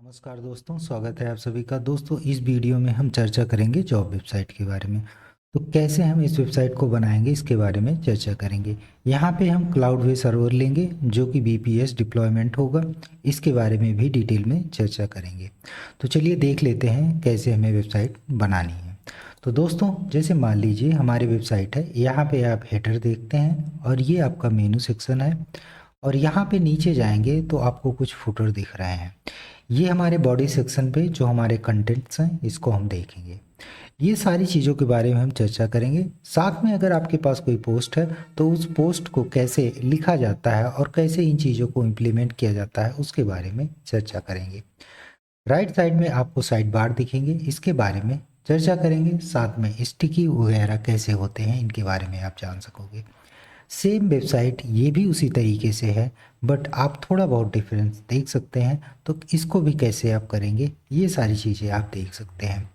नमस्कार दोस्तों, स्वागत है आप सभी का। दोस्तों इस वीडियो में हम चर्चा करेंगे जॉब वेबसाइट के बारे में। तो कैसे हम इस वेबसाइट को बनाएंगे इसके बारे में चर्चा करेंगे। यहाँ पे हम क्लाउडवे सर्वर लेंगे जो कि बीपीएस डिप्लॉयमेंट होगा। इसके बारे में भी डिटेल में चर्चा करेंगे। तो चलिए देख लेते हैं कैसे हमें वेबसाइट बनानी है। तो दोस्तों जैसे मान लीजिए हमारी वेबसाइट है, यहाँ पे आप हेडर देखते हैं और ये आपका मेनू सेक्शन है। और यहाँ पे नीचे जाएंगे तो आपको कुछ फुटर दिख रहे हैं। ये हमारे बॉडी सेक्शन पे जो हमारे कंटेंट्स हैं इसको हम देखेंगे। ये सारी चीज़ों के बारे में हम चर्चा करेंगे। साथ में अगर आपके पास कोई पोस्ट है तो उस पोस्ट को कैसे लिखा जाता है और कैसे इन चीज़ों को इम्प्लीमेंट किया जाता है उसके बारे में चर्चा करेंगे। राइट साइड में आपको साइड बार दिखेंगे, इसके बारे में चर्चा करेंगे। साथ में स्टिकी वगैरह कैसे होते हैं इनके बारे में आप जान सकोगे। सेम वेबसाइट ये भी उसी तरीके से है, बट आप थोड़ा बहुत डिफरेंस देख सकते हैं। तो इसको भी कैसे आप करेंगे ये सारी चीज़ें आप देख सकते हैं।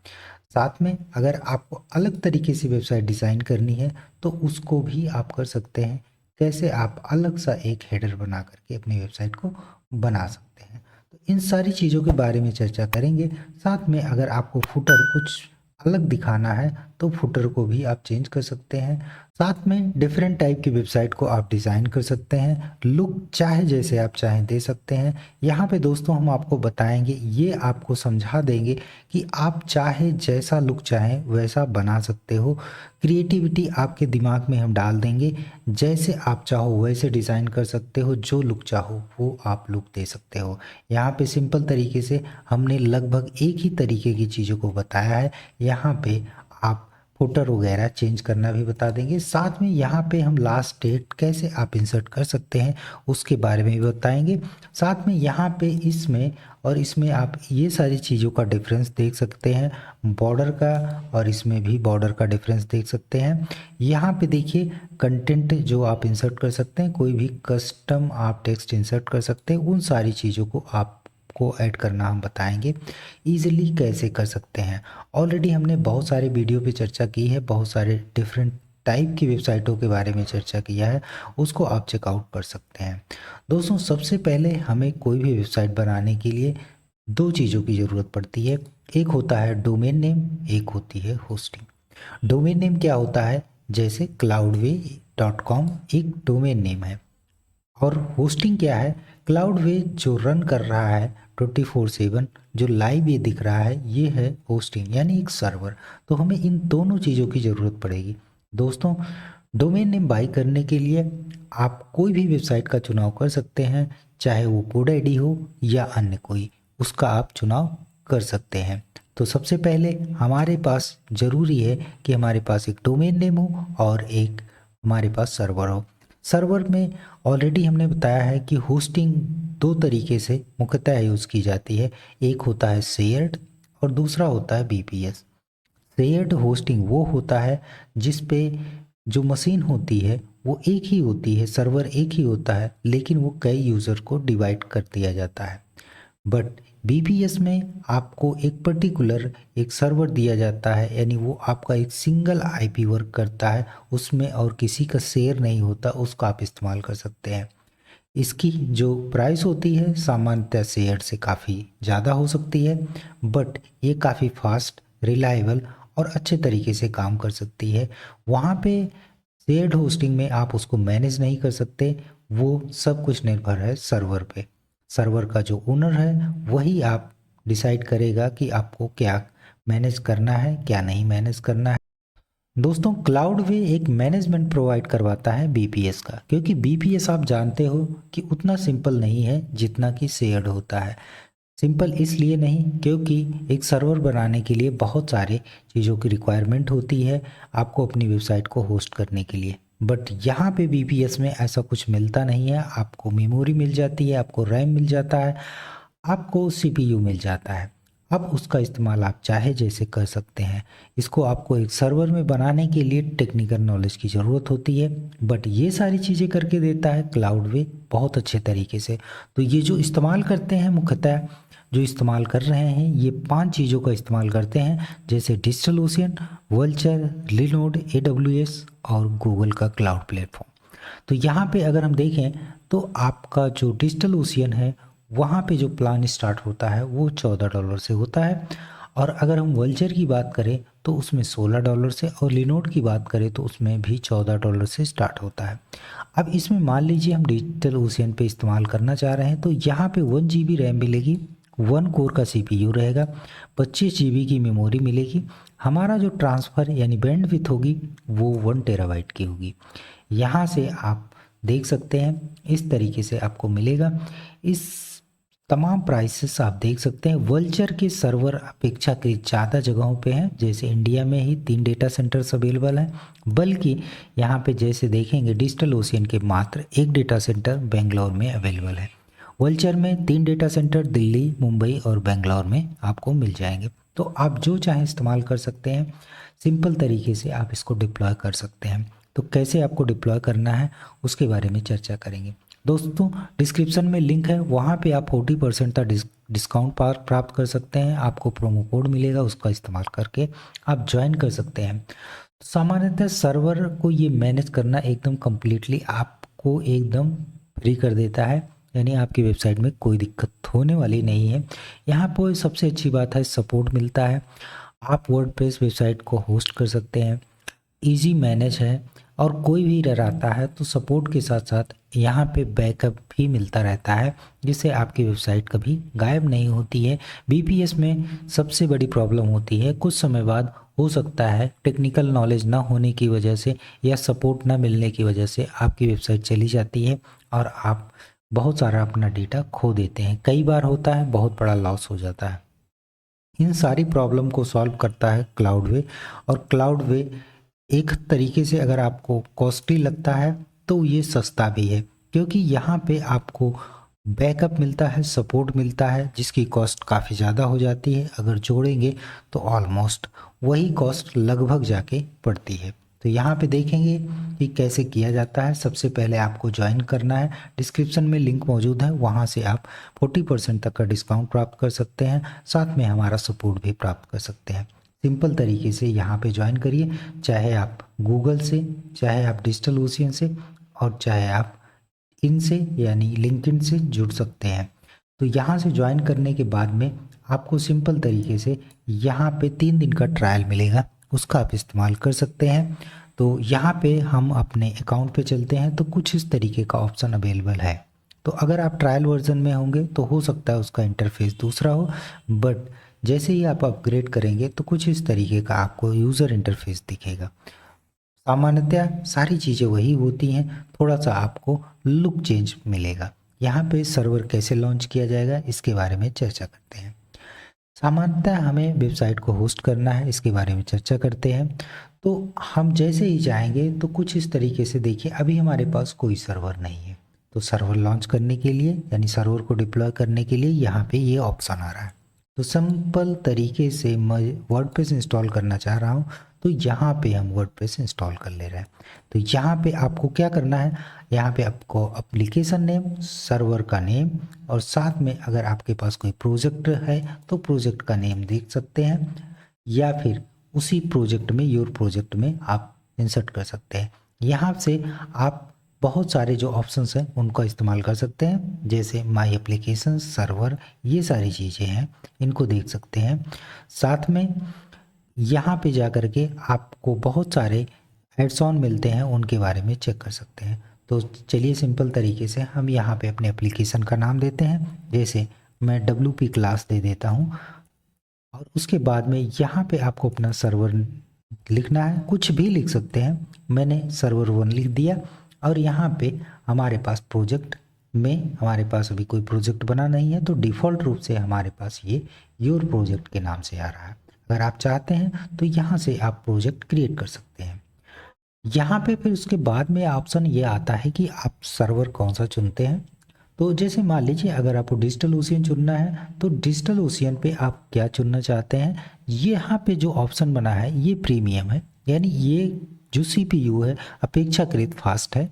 साथ में अगर आपको अलग तरीके से वेबसाइट डिज़ाइन करनी है तो उसको भी आप कर सकते हैं। कैसे आप अलग सा एक हेडर बना करके अपनी वेबसाइट को बना सकते हैं। तो इन सारी चीज़ों के बारे में चर्चा करेंगे। साथ में अगर आपको फुटर कुछ अलग दिखाना है तो फुटर को भी आप चेंज कर सकते हैं। साथ में डिफरेंट टाइप की वेबसाइट को आप डिज़ाइन कर सकते हैं। लुक चाहे जैसे आप चाहें दे सकते हैं। यहाँ पे दोस्तों हम आपको बताएंगे, ये आपको समझा देंगे कि आप चाहे जैसा लुक चाहें वैसा बना सकते हो। क्रिएटिविटी आपके दिमाग में हम डाल देंगे, जैसे आप चाहो वैसे डिज़ाइन कर सकते हो। जो लुक चाहो वो आप लुक दे सकते हो। यहाँ पे सिंपल तरीके से हमने लगभग एक ही तरीके की चीज़ों को बताया है। यहाँ पे आप फुटर वगैरह चेंज करना भी बता देंगे। साथ में यहाँ पे हम लास्ट डेट कैसे आप इंसर्ट कर सकते हैं उसके बारे में भी बताएंगे। साथ में यहाँ पे इसमें और इसमें आप ये सारी चीज़ों का डिफरेंस देख सकते हैं। बॉर्डर का और इसमें भी बॉर्डर का डिफरेंस देख सकते हैं। यहाँ पे देखिए कंटेंट जो आप इंसर्ट कर सकते हैं, कोई भी कस्टम आप टेक्स्ट इंसर्ट कर सकते हैं। उन सारी चीज़ों को को ऐड करना हम बताएंगे ईजिली कैसे कर सकते हैं। ऑलरेडी हमने बहुत सारे वीडियो पे चर्चा की है, बहुत सारे डिफरेंट टाइप की वेबसाइटों के बारे में चर्चा किया है, उसको आप चेकआउट कर सकते हैं। दोस्तों सबसे पहले हमें कोई भी वेबसाइट बनाने के लिए दो चीज़ों की ज़रूरत पड़ती है। एक होता है डोमेन नेम, एक होती है होस्टिंग। डोमेन नेम क्या होता है, जैसे cloudway.com एक डोमेन नेम है। और होस्टिंग क्या है, क्लाउडवे जो रन कर रहा है 24/7 जो लाइव ये दिख रहा है ये है होस्टिंग यानी एक सर्वर। तो हमें इन दोनों चीज़ों की ज़रूरत पड़ेगी। दोस्तों डोमेन नेम बाई करने के लिए आप कोई भी वेबसाइट का चुनाव कर सकते हैं, चाहे वो कोड आईडी हो या अन्य कोई, उसका आप चुनाव कर सकते हैं। तो सबसे पहले हमारे पास ज़रूरी है कि हमारे पास एक डोमेन नेम हो और एक हमारे पास सर्वर हो। सर्वर में ऑलरेडी हमने बताया है कि होस्टिंग दो तरीके से मुख्यतः यूज़ की जाती है। एक होता है शेयर्ड और दूसरा होता है बीपीएस। शेयर्ड होस्टिंग वो होता है जिस पे जो मशीन होती है वो एक ही होती है, सर्वर एक ही होता है, लेकिन वो कई यूज़र को डिवाइड कर दिया जाता है। बट बीपीएस में आपको एक पर्टिकुलर एक सर्वर दिया जाता है, यानी वो आपका एक सिंगल आईपी वर्क करता है, उसमें और किसी का शेयर नहीं होता, उसको आप इस्तेमाल कर सकते हैं। इसकी जो प्राइस होती है सामान्यतः शेयर से काफ़ी ज़्यादा हो सकती है, बट ये काफ़ी फास्ट, रिलायबल और अच्छे तरीके से काम कर सकती है। वहाँ पे शेयर्ड होस्टिंग में आप उसको मैनेज नहीं कर सकते, वो सब कुछ निर्भर है सर्वर पे। सर्वर का जो ओनर है वही आप डिसाइड करेगा कि आपको क्या मैनेज करना है क्या नहीं मैनेज करना है। दोस्तों क्लाउडवे एक मैनेजमेंट प्रोवाइड करवाता है बीपीएस का, क्योंकि बीपीएस आप जानते हो कि उतना सिंपल नहीं है जितना कि शेयर्ड होता है। सिंपल इसलिए नहीं क्योंकि एक सर्वर बनाने के लिए बहुत सारे चीज़ों की रिक्वायरमेंट होती है आपको अपनी वेबसाइट को होस्ट करने के लिए। बट यहाँ पे बीपीएस में ऐसा कुछ मिलता नहीं है। आपको मेमोरी मिल जाती है, आपको रैम मिल जाता है, आपको सीपीयू मिल जाता है। अब उसका इस्तेमाल आप चाहे जैसे कर सकते हैं। इसको आपको एक सर्वर में बनाने के लिए टेक्निकल नॉलेज की ज़रूरत होती है, बट ये सारी चीज़ें करके देता है क्लाउडवे बहुत अच्छे तरीके से। तो ये जो इस्तेमाल करते हैं मुख्यतः जो इस्तेमाल कर रहे हैं ये 5 चीज़ों का इस्तेमाल करते हैं, जैसे digital ocean, vulture, Lionel, AWS और गूगल का क्लाउड प्लेटफॉर्म। तो यहाँ पे अगर हम देखें तो आपका जो डिजिटल ओशियन है वहाँ पे जो प्लान स्टार्ट होता है वो $14 से होता है। और अगर हम वल्चर की बात करें तो उसमें $16 से, और लिनोड की बात करें तो उसमें भी $14 से स्टार्ट होता है। अब इसमें मान लीजिए हम डिजिटल ओशियन पे इस्तेमाल करना चाह रहे हैं, तो यहाँ पे 1 GB रैम मिलेगी, 1 कोर का CPU रहेगा, 25 GB की मेमोरी मिलेगी। हमारा जो ट्रांसफ़र यानी बैंडविड्थ होगी वो 1 टेराबाइट की होगी। यहाँ से आप देख सकते हैं इस तरीके से आपको मिलेगा। इस तमाम प्राइसेस आप देख सकते हैं। वल्चर के सर्वर अपेक्षाकृत ज़्यादा जगहों पे हैं, जैसे इंडिया में ही 3 डेटा सेंटर्स अवेलेबल हैं, बल्कि यहाँ पे जैसे देखेंगे डिजिटल ओशियन के मात्र 1 डेटा सेंटर बेंगलोर में अवेलेबल है। वल्चर में 3 डेटा सेंटर दिल्ली, मुंबई और बेंगलोर में आपको मिल जाएंगे। तो आप जो चाहें इस्तेमाल कर सकते हैं, सिंपल तरीके से आप इसको डिप्लॉय कर सकते हैं। तो कैसे आपको डिप्लॉय करना है उसके बारे में चर्चा करेंगे। दोस्तों डिस्क्रिप्शन में लिंक है, वहाँ पे आप 40% तक डिस्काउंट प्राप्त कर सकते हैं। आपको प्रोमो कोड मिलेगा, उसका इस्तेमाल करके आप ज्वाइन कर सकते हैं। सामान्यतः सर्वर को ये मैनेज करना एकदम कम्प्लीटली आपको एकदम फ्री कर देता है, यानी आपकी वेबसाइट में कोई दिक्कत होने वाली नहीं है। यहाँ पर सबसे अच्छी बात है सपोर्ट मिलता है। आप वर्डप्रेस वेबसाइट को होस्ट कर सकते हैं, इजी मैनेज है, और कोई भी एरर आता है तो सपोर्ट के साथ साथ यहाँ पे बैकअप भी मिलता रहता है, जिससे आपकी वेबसाइट कभी गायब नहीं होती है। बीपीएस में सबसे बड़ी प्रॉब्लम होती है, कुछ समय बाद हो सकता है टेक्निकल नॉलेज ना होने की वजह से या सपोर्ट ना मिलने की वजह से आपकी वेबसाइट चली जाती है और आप बहुत सारा अपना डेटा खो देते हैं। कई बार होता है, बहुत बड़ा लॉस हो जाता है। इन सारी प्रॉब्लम को सॉल्व करता है क्लाउडवे। और क्लाउडवे एक तरीके से अगर आपको कॉस्टली लगता है तो ये सस्ता भी है, क्योंकि यहाँ पे आपको बैकअप मिलता है, सपोर्ट मिलता है, जिसकी कॉस्ट काफ़ी ज़्यादा हो जाती है। अगर जोड़ेंगे तो ऑलमोस्ट वही कॉस्ट लगभग जाके पड़ती है। तो यहाँ पे देखेंगे कि कैसे किया जाता है। सबसे पहले आपको ज्वाइन करना है, डिस्क्रिप्शन में लिंक मौजूद है, वहाँ से आप 40% तक का डिस्काउंट प्राप्त कर सकते हैं, साथ में हमारा सपोर्ट भी प्राप्त कर सकते हैं। सिंपल तरीके से यहाँ पे ज्वाइन करिए, चाहे आप गूगल से, चाहे आप डिजिटल ओशियन से, और चाहे आप इनसे यानी लिंक्डइन से जुड़ सकते हैं। तो यहाँ से ज्वाइन करने के बाद में आपको सिंपल तरीके से यहाँ पे 3 दिन का ट्रायल मिलेगा, उसका आप इस्तेमाल कर सकते हैं। तो यहाँ पे हम अपने अकाउंट पे चलते हैं, तो कुछ इस तरीके का ऑप्शन अवेलेबल है। तो अगर आप ट्रायल वर्जन में होंगे तो हो सकता है उसका इंटरफेस दूसरा हो, बट जैसे ही आप अपग्रेड करेंगे तो कुछ इस तरीके का आपको यूज़र इंटरफेस दिखेगा। सामान्यतः सारी चीज़ें वही होती हैं, थोड़ा सा आपको लुक चेंज मिलेगा। यहाँ पे सर्वर कैसे लॉन्च किया जाएगा इसके बारे में चर्चा करते हैं। सामान्यतः हमें वेबसाइट को होस्ट करना है, इसके बारे में चर्चा करते हैं। तो हम जैसे ही जाएंगे तो कुछ इस तरीके से देखिए, अभी हमारे पास कोई सर्वर नहीं है, तो सर्वर लॉन्च करने के लिए यानी सर्वर को डिप्लॉय करने के लिए यहाँ पे ये ऑप्शन आ रहा है। तो सिंपल तरीके से मैं वर्डप्रेस इंस्टॉल करना चाह रहा हूँ, तो यहाँ पे हम वर्डप्रेस इंस्टॉल कर ले रहे हैं। तो यहाँ पे आपको क्या करना है, यहाँ पे आपको एप्लीकेशन नेम, सर्वर का नेम, और साथ में अगर आपके पास कोई प्रोजेक्ट है तो प्रोजेक्ट का नेम देख सकते हैं, या फिर उसी प्रोजेक्ट में योर प्रोजेक्ट में आप इंसर्ट कर सकते हैं। यहाँ से आप बहुत सारे जो ऑप्शंस हैं उनका इस्तेमाल कर सकते हैं, जैसे माई एप्लीकेशन, सर्वर, ये सारी चीज़ें हैं, इनको देख सकते हैं। साथ में यहाँ पे जा कर के आपको बहुत सारे एड्स ऑन मिलते हैं, उनके बारे में चेक कर सकते हैं। तो चलिए सिंपल तरीके से हम यहाँ पे अपने एप्लीकेशन का नाम देते हैं, जैसे मैं WP क्लास दे देता हूँ, और उसके बाद में यहाँ पे आपको अपना सर्वर लिखना है, कुछ भी लिख सकते हैं। मैंने सर्वर 1 लिख दिया, और यहाँ पे हमारे पास प्रोजेक्ट में हमारे पास अभी कोई प्रोजेक्ट बना नहीं है, तो डिफ़ॉल्ट रूप से हमारे पास ये योर प्रोजेक्ट के नाम से आ रहा है। अगर आप चाहते हैं तो यहाँ से आप प्रोजेक्ट क्रिएट कर सकते हैं। यहाँ पे फिर उसके बाद में ऑप्शन ये आता है कि आप सर्वर कौन सा चुनते हैं। तो जैसे मान लीजिए अगर आपको डिजिटल ओशियन चुनना है, तो डिजिटल ओशियन पे आप क्या चुनना चाहते हैं, ये यहाँ पे जो ऑप्शन बना है ये प्रीमियम है, यानी ये जो CPU है अपेक्षाकृत फास्ट है।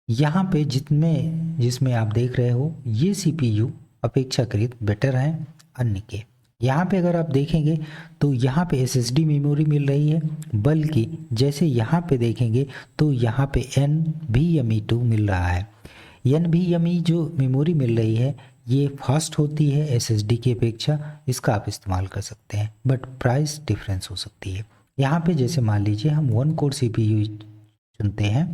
यहाँ पे जिसमें आप देख रहे हो ये CPU अपेक्षाकृत बेटर है अन्य के। यहाँ पे अगर आप देखेंगे तो यहाँ पे SSD मेमोरी मिल रही है, बल्कि जैसे यहाँ पे देखेंगे तो यहाँ पे NVMe2 मिल रहा है। NVMe जो मेमोरी मिल रही है ये फास्ट होती है एसएसडी की अपेक्षा, इसका आप इस्तेमाल कर सकते हैं, बट प्राइस डिफरेंस हो सकती है। यहाँ पे जैसे मान लीजिए हम 1 कोर CPU चुनते हैं,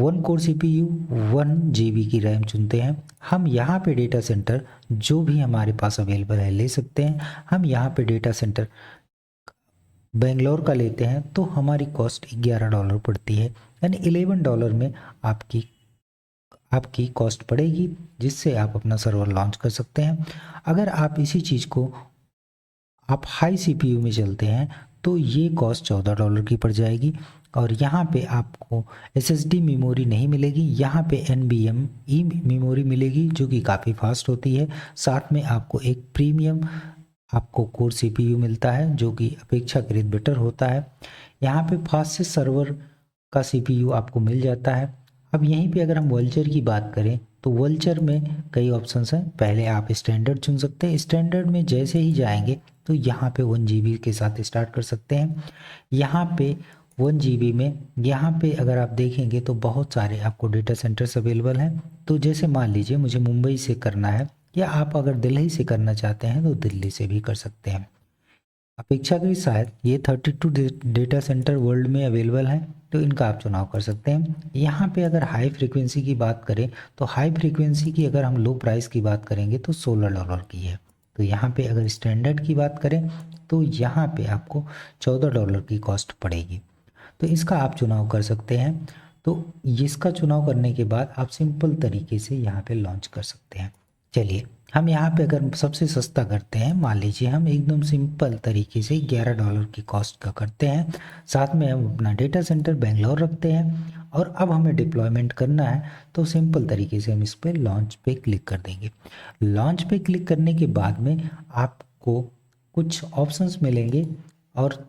1 कोर CPU 1 GB की रैम चुनते हैं। हम यहाँ पे डेटा सेंटर जो भी हमारे पास अवेलेबल है ले सकते हैं। हम यहाँ पे डेटा सेंटर बेंगलोर का लेते हैं तो हमारी कॉस्ट $11 पड़ती है, यानी $11 में आपकी कॉस्ट पड़ेगी, जिससे आप अपना सर्वर लॉन्च कर सकते हैं। अगर आप इसी चीज़ को आप हाई CPU में चलते हैं तो ये कॉस्ट $14 की पड़ जाएगी, और यहाँ पे आपको SSD मेमोरी नहीं मिलेगी, यहाँ पे NVMe मेमोरी मिलेगी जो कि काफ़ी फास्ट होती है। साथ में आपको एक प्रीमियम आपको कोर CPU मिलता है जो कि अपेक्षाकृत बेटर होता है। यहाँ पे फास्ट से सर्वर का CPU आपको मिल जाता है। अब यहीं पे अगर हम वल्चर की बात करें तो वल्चर में कई ऑप्शंस हैं। पहले आप स्टैंडर्ड चुन सकते हैं। स्टैंडर्ड में जैसे ही जाएंगे तो यहाँ पे 1 GB के साथ स्टार्ट कर सकते हैं। यहाँ पे 1 GB में यहाँ पे अगर आप देखेंगे तो बहुत सारे आपको डेटा सेंटर्स अवेलेबल हैं। तो जैसे मान लीजिए मुझे मुंबई से करना है, या आप अगर दिल्ली से करना चाहते हैं तो दिल्ली से भी कर सकते हैं। अपेक्षाकृत शायद ये 32 डेटा सेंटर वर्ल्ड में अवेलेबल हैं, तो इनका आप चुनाव कर सकते हैं। यहाँ पे अगर हाई फ्रीक्वेंसी की बात करें तो हाई फ्रीक्वेंसी की अगर हम लो प्राइस की बात करेंगे तो $16 की है। तो यहाँ पे अगर स्टैंडर्ड की बात करें तो यहाँ पे आपको $14 की कॉस्ट पड़ेगी। तो इसका आप चुनाव कर सकते हैं। तो इसका चुनाव करने के बाद आप सिंपल तरीके से यहाँ पे लॉन्च कर सकते हैं। चलिए हम यहाँ पे अगर सबसे सस्ता करते हैं, मान लीजिए हम एकदम सिंपल तरीके से $11 की कॉस्ट का करते हैं, साथ में हम अपना डेटा सेंटर बेंगलोर रखते हैं, और अब हमें डिप्लॉयमेंट करना है तो सिंपल तरीके से हम इस पर लॉन्च पे क्लिक कर देंगे। लॉन्च पे क्लिक करने के बाद में आपको कुछ ऑप्शंस मिलेंगे, और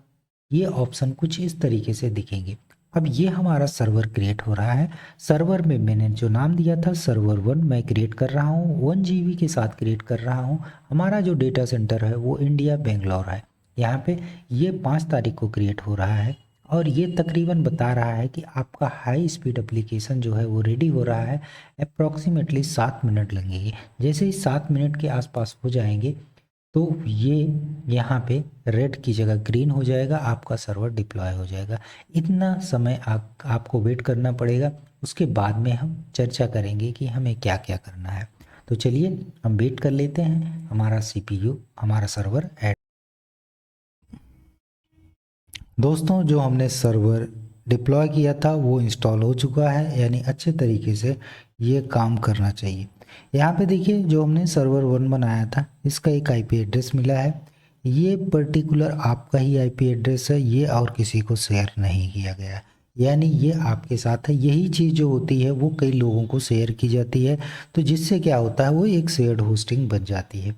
ये ऑप्शन कुछ इस तरीके से दिखेंगे। अब ये हमारा सर्वर क्रिएट हो रहा है। सर्वर में मैंने जो नाम दिया था सर्वर 1 मैं क्रिएट कर रहा हूँ, 1 GB के साथ क्रिएट कर रहा हूँ। हमारा जो डेटा सेंटर है वो इंडिया बेंगलोर है। यहाँ पे ये 5 तारीख को क्रिएट हो रहा है, और ये तकरीबन बता रहा है कि आपका हाई स्पीड एप्लीकेशन जो है वो रेडी हो रहा है। अप्रॉक्सीमेटली 7 मिनट लगेंगे। जैसे ही 7 मिनट के आसपास हो जाएंगे तो ये यहाँ पे रेड की जगह ग्रीन हो जाएगा, आपका सर्वर डिप्लॉय हो जाएगा। इतना समय आपको वेट करना पड़ेगा। उसके बाद में हम चर्चा करेंगे कि हमें क्या क्या करना है। तो चलिए हम वेट कर लेते हैं। हमारा CPU हमारा सर्वर ऐड। दोस्तों जो हमने सर्वर डिप्लॉय किया था वो इंस्टॉल हो चुका है, यानी अच्छे तरीके से ये काम करना चाहिए। यहाँ पे देखिए जो हमने सर्वर 1 बनाया था इसका एक IP एड्रेस मिला है। ये पर्टिकुलर आपका ही IP एड्रेस है, ये और किसी को शेयर नहीं किया गया है, यानी ये आपके साथ है। यही चीज़ जो होती है वो कई लोगों को शेयर की जाती है, तो जिससे क्या होता है वो एक शेयर्ड होस्टिंग बन जाती है।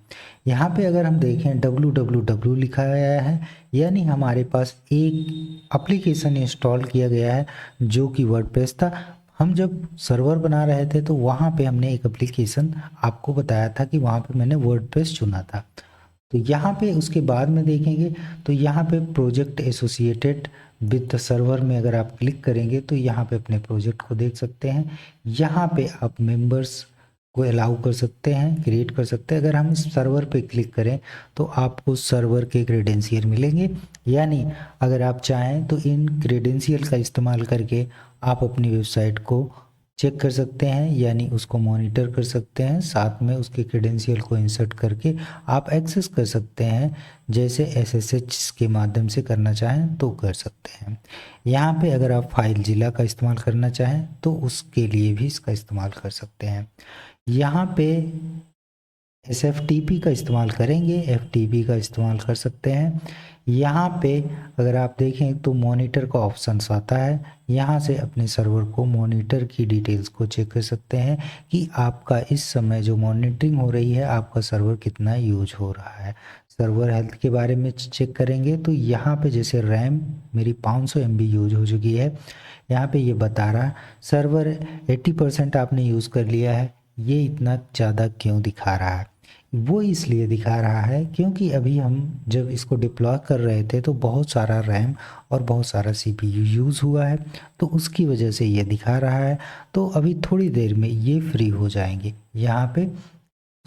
यहाँ पे अगर हम देखें www लिखा गया है, यानी हमारे पास एक एप्लीकेशन इंस्टॉल किया गया है जो कि वर्डप्रेस था। हम जब सर्वर बना रहे थे तो वहाँ पे हमने एक एप्लीकेशन आपको बताया था कि वहाँ पे मैंने वर्डप्रेस चुना था। तो यहाँ पे उसके बाद में देखेंगे तो यहाँ पे project associated with the server में अगर आप क्लिक करेंगे तो यहाँ पे अपने प्रोजेक्ट को देख सकते हैं। यहाँ पे आप मेंबर्स को अलाउ कर सकते हैं, क्रिएट कर सकते हैं। अगर हम इस सर्वर पे क्लिक करें तो आपको सर्वर के क्रेडेंशियल मिलेंगे, यानी अगर आप चाहें तो इन क्रेडेंशियल का इस्तेमाल करके आप अपनी वेबसाइट को चेक कर सकते हैं, यानी उसको मॉनिटर कर सकते हैं। साथ में उसके क्रेडेंशियल को इंसर्ट करके आप एक्सेस कर सकते हैं, जैसे SSH के माध्यम से करना चाहें तो कर सकते हैं। यहाँ पे अगर आप फाइल जिला का इस्तेमाल करना चाहें तो उसके लिए भी इसका इस्तेमाल कर सकते हैं। यहाँ पे SFTP का इस्तेमाल करेंगे, FTP का इस्तेमाल कर सकते हैं। यहाँ पे अगर आप देखें तो मॉनिटर का ऑप्शन आता है, यहाँ से अपने सर्वर को मॉनिटर की डिटेल्स को चेक कर सकते हैं कि आपका इस समय जो मॉनिटरिंग हो रही है आपका सर्वर कितना यूज हो रहा है। सर्वर हेल्थ के बारे में चेक करेंगे तो यहाँ पे जैसे रैम मेरी 500 MB यूज हो चुकी है, यहाँ पे ये बता रहा है सर्वर 80% आपने यूज़ कर लिया है। ये इतना ज़्यादा क्यों दिखा रहा है? वो इसलिए दिखा रहा है क्योंकि अभी हम जब इसको डिप्लॉय कर रहे थे तो बहुत सारा रैम और बहुत सारा CPU यूज़ हुआ है, तो उसकी वजह से ये दिखा रहा है। तो अभी थोड़ी देर में ये फ्री हो जाएंगे। यहाँ पे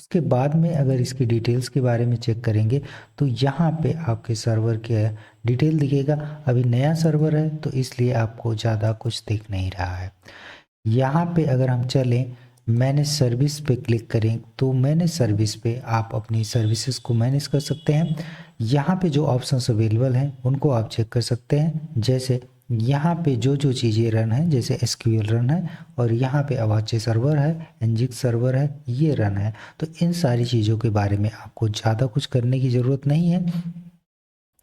उसके बाद में अगर इसकी डिटेल्स के बारे में चेक करेंगे तो यहाँ पे आपके सर्वर के डिटेल दिखेगा। अभी नया सर्वर है तो इसलिए आपको ज़्यादा कुछ दिख नहीं रहा है। यहाँ पे अगर हम चलें मैनेज सर्विस पे क्लिक करें तो मैनेज सर्विस पे आप अपनी सर्विसेज को मैनेज कर सकते हैं। यहाँ पे जो ऑप्शंस अवेलेबल हैं उनको आप चेक कर सकते हैं। जैसे यहाँ पे जो जो चीज़ें रन है, जैसे एसक्यूएल रन है और यहाँ पे अपाचे सर्वर है, एनजिक्स सर्वर है, ये रन है। तो इन सारी चीज़ों के बारे में आपको ज़्यादा कुछ करने की ज़रूरत नहीं है,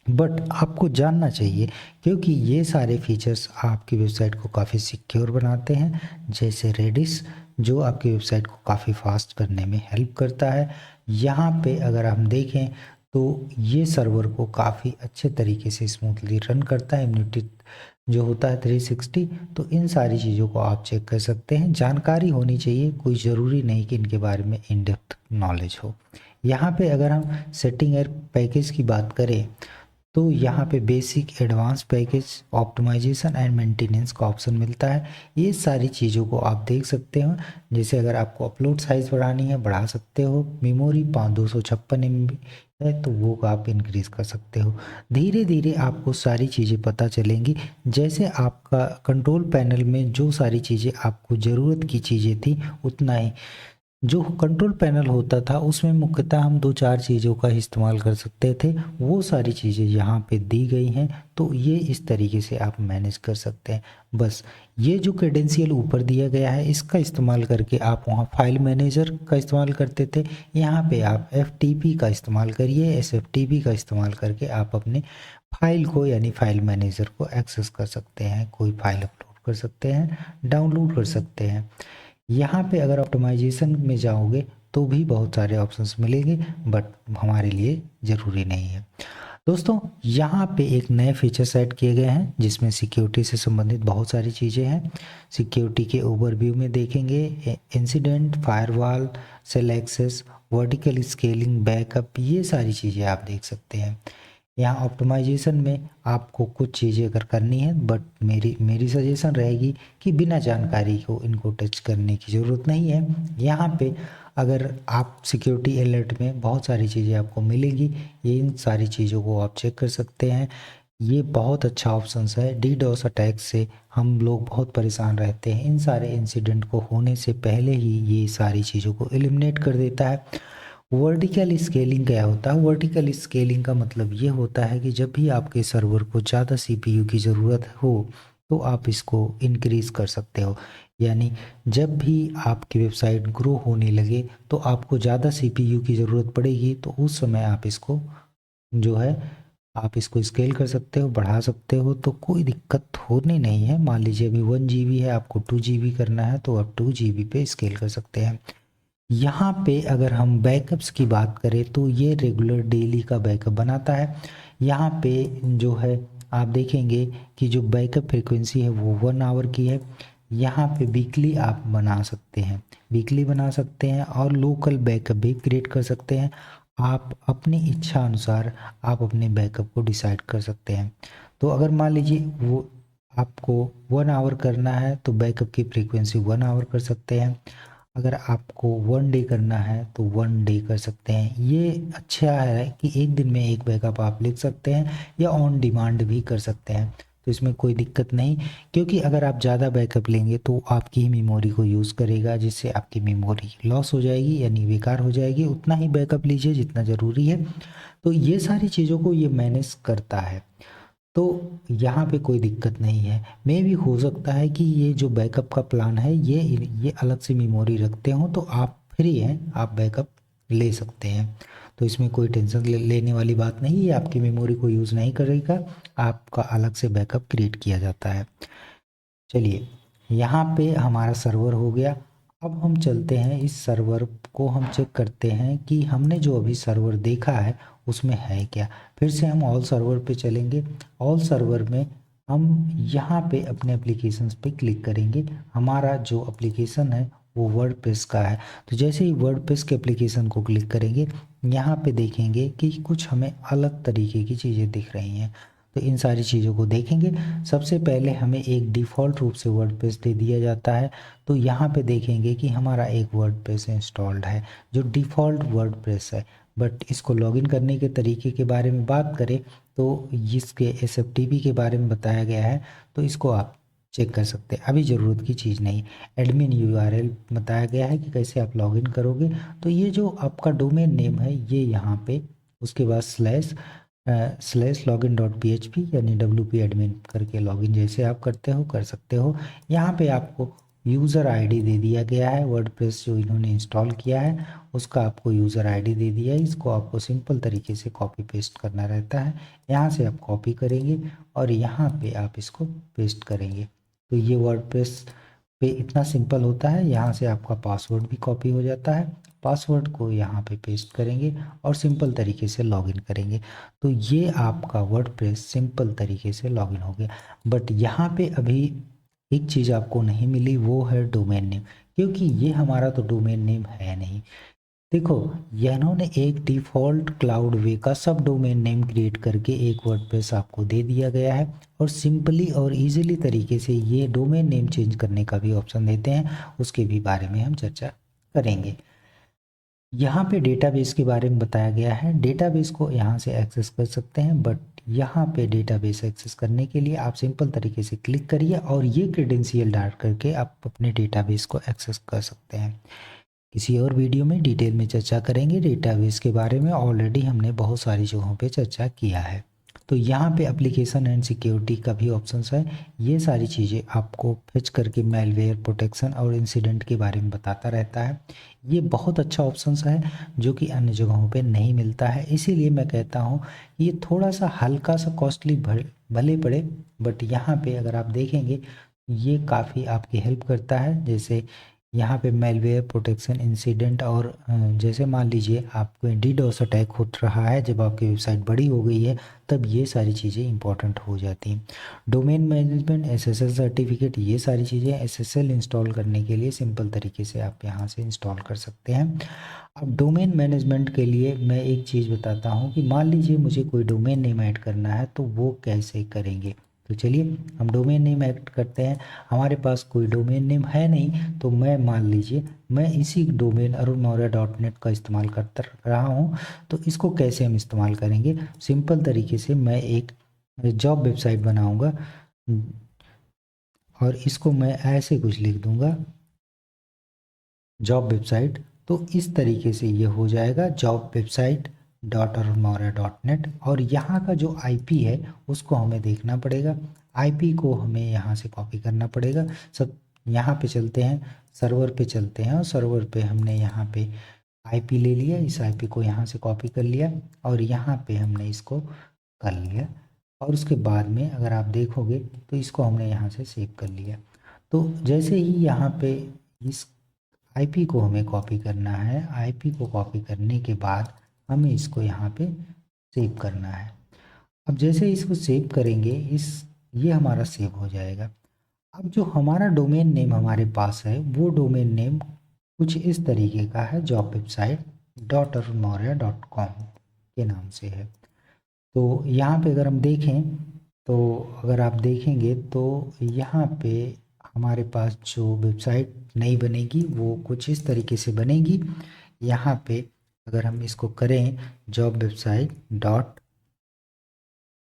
बट आपको जानना चाहिए क्योंकि ये सारे फीचर्स आपकी वेबसाइट को काफ़ी सिक्योर बनाते हैं। जैसे रेडिस जो आपकी वेबसाइट को काफ़ी फास्ट करने में हेल्प करता है। यहाँ पे अगर हम देखें तो ये सर्वर को काफ़ी अच्छे तरीके से स्मूथली रन करता है, इम्यूनिटी जो होता है 360। तो इन सारी चीज़ों को आप चेक कर सकते हैं। जानकारी होनी चाहिए, कोई ज़रूरी नहीं कि इनके बारे में इन डेप्थ नॉलेज हो। यहाँ पे अगर हम सेटिंग एयर पैकेज की बात करें तो यहाँ पे basic, advance package, optimisation and maintenance का ऑप्शन मिलता है। ये सारी चीज़ों को आप देख सकते हो। जैसे अगर आपको अपलोड साइज़ बढ़ानी है बढ़ा सकते हो, मेमोरी 256 MB है तो वो आप इंक्रीज़ कर सकते हो। धीरे धीरे आपको सारी चीज़ें पता चलेंगी। जैसे आपका कंट्रोल पैनल में जो सारी चीज़ें आपको ज़रूरत की चीज़ें थी उतना ही जो कंट्रोल पैनल होता था उसमें मुख्यतः हम 2-4 चीज़ों का इस्तेमाल कर सकते थे, वो सारी चीज़ें यहाँ पे दी गई हैं। तो ये इस तरीके से आप मैनेज कर सकते हैं। बस ये जो क्रेडेंशियल ऊपर दिया गया है इसका इस्तेमाल करके आप वहाँ फाइल मैनेजर का इस्तेमाल करते थे, यहाँ पे आप FTP का इस्तेमाल करिए। SFTP का इस्तेमाल करके आप अपने फाइल को यानी फाइल मैनेजर को एक्सेस कर सकते हैं, कोई फाइल अपलोड कर सकते हैं, डाउनलोड कर सकते हैं। यहाँ पे अगर ऑप्टिमाइजेशन में जाओगे तो भी बहुत सारे ऑप्शंस मिलेंगे, बट हमारे लिए ज़रूरी नहीं है। दोस्तों यहाँ पे एक नए फीचर्स ऐड किए गए हैं जिसमें सिक्योरिटी से संबंधित बहुत सारी चीज़ें हैं। सिक्योरिटी के ओवरव्यू में देखेंगे incident, firewall, cell access, vertical scaling, backup, ये सारी चीज़ें आप देख सकते हैं। यहाँ ऑप्टिमाइजेशन में आपको कुछ चीज़ें अगर करनी है, बट मेरी सजेशन रहेगी कि बिना जानकारी को इनको टच करने की ज़रूरत नहीं है। यहाँ पे अगर आप सिक्योरिटी अलर्ट में बहुत सारी चीज़ें आपको मिलेगी, ये इन सारी चीज़ों को आप चेक कर सकते हैं। ये बहुत अच्छा ऑप्शन है। DDoS अटैक से हम लोग बहुत परेशान रहते हैं, इन सारे इंसिडेंट को होने से पहले ही ये सारी चीज़ों को एलिमिनेट कर देता है। वर्टिकल स्केलिंग क्या होता है? वर्टिकल स्केलिंग का मतलब ये होता है कि जब भी आपके सर्वर को ज़्यादा CPU की ज़रूरत हो तो आप इसको इंक्रीज़ कर सकते हो। यानी जब भी आपकी वेबसाइट ग्रो होने लगे तो आपको ज़्यादा CPU की ज़रूरत पड़ेगी तो उस समय आप इसको जो है आप इसको स्केल कर सकते हो, बढ़ा सकते हो, तो कोई दिक्कत होनी नहीं है। मान लीजिए अभी 1 GB है, आपको 2 GB करना है तो आप 2 GB पे स्केल कर सकते हैं। यहाँ पे अगर हम बैकअप्स की बात करें तो ये रेगुलर डेली का बैकअप बनाता है। यहाँ पे जो है आप देखेंगे कि जो बैकअप फ्रीक्वेंसी है वो 1 आवर की है। यहाँ पे वीकली आप बना सकते हैं, वीकली बना सकते हैं और लोकल बैकअप भी क्रिएट कर सकते हैं। आप अपनी इच्छा अनुसार आप अपने बैकअप को डिसाइड कर सकते हैं। तो अगर मान लीजिए वो आपको 1 आवर करना है तो बैकअप की फ्रीक्वेंसी 1 आवर कर सकते हैं। अगर आपको 1 डे करना है तो 1 डे कर सकते हैं। ये अच्छा है कि एक दिन में एक बैकअप आप लिख सकते हैं या ऑन डिमांड भी कर सकते हैं, तो इसमें कोई दिक्कत नहीं। क्योंकि अगर आप ज़्यादा बैकअप लेंगे तो आपकी ही मेमोरी को यूज़ करेगा, जिससे आपकी मेमोरी लॉस हो जाएगी यानी बेकार हो जाएगी। उतना ही बैकअप लीजिए जितना ज़रूरी है। तो ये सारी चीज़ों को ये मैनेज करता है, तो यहाँ पे कोई दिक्कत नहीं है। मे भी हो सकता है कि ये जो बैकअप का प्लान है ये अलग से मेमोरी रखते हो तो आप फ्री हैं, आप बैकअप ले सकते हैं। तो इसमें कोई टेंशन लेने वाली बात नहीं है, आपकी मेमोरी को यूज़ नहीं करेगा, आपका अलग से बैकअप क्रिएट किया जाता है। चलिए यहाँ पे हमारा सर्वर हो गया। अब हम चलते हैं इस सर्वर को हम चेक करते हैं कि हमने जो अभी सर्वर देखा है उसमें है क्या। फिर से हम ऑल सर्वर पे चलेंगे। ऑल सर्वर में हम यहाँ पे अपने एप्लीकेशंस पे क्लिक करेंगे। हमारा जो एप्लीकेशन है वो वर्डप्रेस का है। तो जैसे ही वर्डप्रेस के एप्लीकेशन को क्लिक करेंगे यहाँ पे देखेंगे कि कुछ हमें अलग तरीके की चीज़ें दिख रही हैं। तो इन सारी चीज़ों को देखेंगे। सबसे पहले हमें एक डिफ़ॉल्ट रूप से वर्डप्रेस दे दिया जाता है। तो यहाँ पे देखेंगे कि हमारा एक वर्डप्रेस इंस्टॉल्ड है जो डिफ़ॉल्ट वर्डप्रेस है। बट इसको लॉगिन करने के तरीके के बारे में बात करें तो इसके SFTP के बारे में बताया गया है, तो इसको आप चेक कर सकते हैं, अभी ज़रूरत की चीज़ नहीं। एडमिन URL बताया गया है कि कैसे आप लॉगिन करोगे। तो ये जो आपका डोमेन नेम है ये यहाँ पे, उसके बाद /login.php यानी WP एडमिन करके लॉगिन जैसे आप करते हो कर सकते हो। यहाँ पे आपको यूज़र आईडी दे दिया गया है, वर्डप्रेस जो इन्होंने इंस्टॉल किया है उसका आपको यूज़र आईडी दे दिया है। इसको आपको सिंपल तरीके से कॉपी पेस्ट करना रहता है। यहाँ से आप कॉपी करेंगे और यहाँ पे आप इसको पेस्ट करेंगे। तो ये वर्डप्रेस पे इतना सिंपल होता है। यहाँ से आपका पासवर्ड भी कॉपी हो जाता है। पासवर्ड को यहाँ पे पेस्ट करेंगे और सिंपल तरीके से लॉगिन करेंगे। तो ये आपका वर्डप्रेस सिंपल तरीके से लॉगिन हो गया। बट यहाँ पे अभी एक चीज़ आपको नहीं मिली, वो है डोमेन नेम, क्योंकि ये हमारा तो डोमेन नेम है नहीं। देखो, ये इन्होंने एक डिफ़ॉल्ट क्लाउडवे का सब डोमेन नेम क्रिएट करके एक वर्डप्रेस आपको दे दिया गया है और सिंपली और इजीली तरीके से ये डोमेन नेम चेंज करने का भी ऑप्शन देते हैं, उसके भी बारे में हम चर्चा करेंगे। यहाँ पे डेटाबेस के बारे में बताया गया है। डेटाबेस को यहाँ से एक्सेस कर सकते हैं, बट यहाँ पे डेटाबेस एक्सेस करने के लिए आप सिंपल तरीके से क्लिक करिए और ये क्रेडेंशियल डाल करके आप अपने डेटाबेस को एक्सेस कर सकते हैं। किसी और वीडियो में डिटेल में चर्चा करेंगे डेटाबेस के बारे में, ऑलरेडी हमने बहुत सारी जगहों पे चर्चा किया है। तो यहाँ पे एप्लीकेशन एंड सिक्योरिटी का भी ऑप्शंस है। ये सारी चीज़ें आपको फेच करके मेलवेयर प्रोटेक्शन और इंसिडेंट के बारे में बताता रहता है। ये बहुत अच्छा ऑप्शंस है जो कि अन्य जगहों पे नहीं मिलता है, इसीलिए मैं कहता हूँ ये थोड़ा सा हल्का सा कॉस्टली भले पड़े, बट यहाँ पे अगर आप देखेंगे ये काफ़ी आपकी हेल्प करता है। जैसे यहाँ पे मेलवेयर प्रोटेक्शन इंसिडेंट और जैसे मान लीजिए आपको डीडोस अटैक हो रहा है, जब आपकी वेबसाइट बड़ी हो गई है तब ये सारी चीज़ें इंपॉर्टेंट हो जाती हैं। डोमेन मैनेजमेंट, SSL सर्टिफिकेट, ये सारी चीज़ें SSL इंस्टॉल करने के लिए सिंपल तरीके से आप यहाँ से इंस्टॉल कर सकते हैं। अब डोमेन मैनेजमेंट के लिए मैं एक चीज़ बताता हूँ कि मान लीजिए मुझे कोई डोमेन नेम ऐड करना है तो वो कैसे करेंगे। तो चलिए हम डोमेन नेम ऐड करते हैं। हमारे पास कोई डोमेन नेम है नहीं, तो मैं मान लीजिए मैं इसी डोमेन arunmaurya.net का इस्तेमाल करता रहा हूँ। तो इसको कैसे हम इस्तेमाल करेंगे, सिंपल तरीके से मैं एक जॉब वेबसाइट बनाऊंगा और इसको मैं ऐसे कुछ लिख दूंगा, जॉब वेबसाइट। तो इस तरीके से ये हो जाएगा जॉब वेबसाइट .arunmaurya.net। और यहाँ का जो IP है उसको हमें देखना पड़ेगा। IP को हमें यहाँ से कॉपी करना पड़ेगा। सब यहाँ पे चलते हैं, सर्वर पे चलते हैं और सर्वर पे हमने यहाँ पे IP ले लिया। इस IP को यहाँ से कॉपी कर लिया और यहाँ पे हमने इसको कर लिया और उसके बाद में अगर आप देखोगे तो इसको हमने यहाँ से सेव कर लिया। तो जैसे ही यहाँ पे इस IP को हमें कॉपी करना है, IP को कॉपी करने के बाद हमें इसको यहाँ पे सेव करना है। अब जैसे इसको सेव करेंगे ये हमारा सेव हो जाएगा। अब जो हमारा डोमेन नेम हमारे पास है वो डोमेन नेम कुछ इस तरीके का है, जॉब वेबसाइट .arunmaurya.com के नाम से है। तो यहाँ पे अगर हम देखें तो अगर आप देखेंगे तो यहाँ पे हमारे पास जो वेबसाइट नई बनेगी वो कुछ इस तरीके से बनेगी। यहाँ पे अगर हम इसको करें जॉब वेबसाइट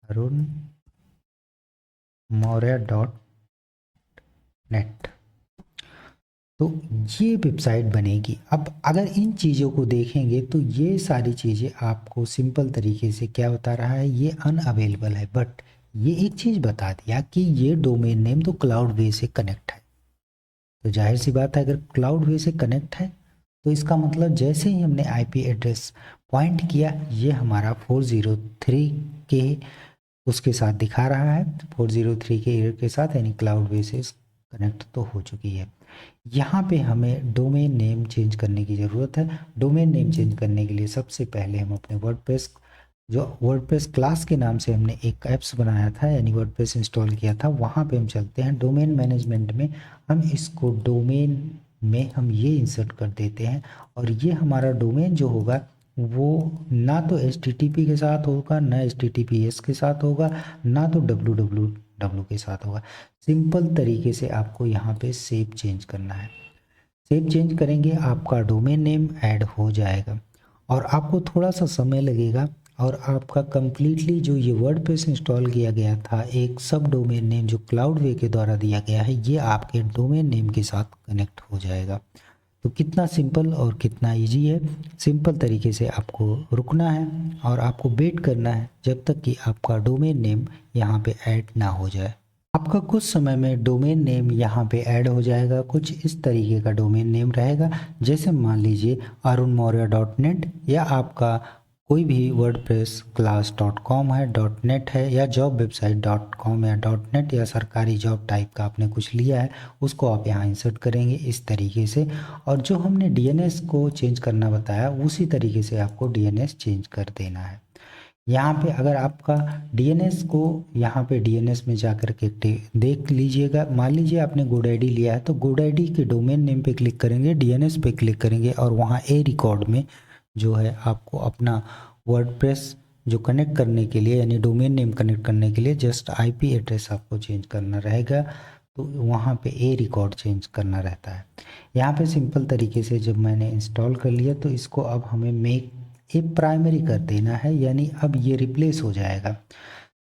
.arunmaurya.net, तो ये वेबसाइट बनेगी। अब अगर इन चीज़ों को देखेंगे तो ये सारी चीज़ें आपको सिंपल तरीके से क्या बता रहा है, ये अनअवेलेबल है। बट ये एक चीज़ बता दिया कि ये डोमेन नेम तो क्लाउडवे से कनेक्ट है। तो जाहिर सी बात है अगर क्लाउडवे से कनेक्ट है तो इसका मतलब जैसे ही हमने IP एड्रेस पॉइंट किया ये हमारा 403 के उसके साथ दिखा रहा है, 403 के एरर के साथ, यानी क्लाउडवे से कनेक्ट तो हो चुकी है। यहाँ पे हमें डोमेन नेम चेंज करने की ज़रूरत है। डोमेन नेम चेंज करने के लिए सबसे पहले हम अपने वर्डप्रेस क्लास के नाम से हमने एक ऐप्स बनाया था, यानी वर्डप्रेस इंस्टॉल किया था, वहाँ पे हम चलते हैं। डोमेन मैनेजमेंट में हम इसको डोमेन में हम ये इंसर्ट कर देते हैं और ये हमारा डोमेन जो होगा वो ना तो HTTP के साथ होगा, ना HTTPS के साथ होगा, ना तो www के साथ होगा। सिंपल तरीके से आपको यहाँ पे सेव चेंज करना है। सेव चेंज करेंगे, आपका डोमेन नेम ऐड हो जाएगा और आपको थोड़ा सा समय लगेगा और आपका कंप्लीटली जो ये वर्डप्रेस इंस्टॉल किया गया था, एक सब डोमेन नेम जो क्लाउडवे के द्वारा दिया गया है, ये आपके डोमेन नेम के साथ कनेक्ट हो जाएगा। तो कितना सिंपल और कितना इजी है। सिंपल तरीके से आपको रुकना है और आपको वेट करना है जब तक कि आपका डोमेन नेम यहाँ पे ऐड ना हो जाए। आपका कुछ समय में डोमेन नेम यहाँ पे ऐड हो जाएगा। कुछ इस तरीके का डोमेन नेम रहेगा, जैसे मान लीजिए arunmaurya.net या आपका कोई भी वर्डप्रेस class.com है, .net है या jobwebsite.com या .net या सरकारी जॉब टाइप का आपने कुछ लिया है, उसको आप यहाँ इंसर्ट करेंगे इस तरीके से। और जो हमने DNS को चेंज करना बताया, उसी तरीके से आपको DNS चेंज कर देना है। यहाँ पे अगर आपका DNS को यहाँ पे DNS में जाकर के देख लीजिएगा। मान लीजिए आपने GoDaddy लिया है, तो GoDaddy के डोमेन नेम पे क्लिक करेंगे, DNS पे क्लिक करेंगे और वहाँ ए रिकॉर्ड में जो है आपको अपना वर्डप्रेस जो कनेक्ट करने के लिए, यानी डोमेन नेम कनेक्ट करने के लिए जस्ट IP एड्रेस आपको चेंज करना रहेगा। तो वहाँ पे ए रिकॉर्ड चेंज करना रहता है। यहाँ पे सिंपल तरीके से जब मैंने इंस्टॉल कर लिया, तो इसको अब हमें मेक ए प्राइमरी कर देना है, यानी अब ये रिप्लेस हो जाएगा।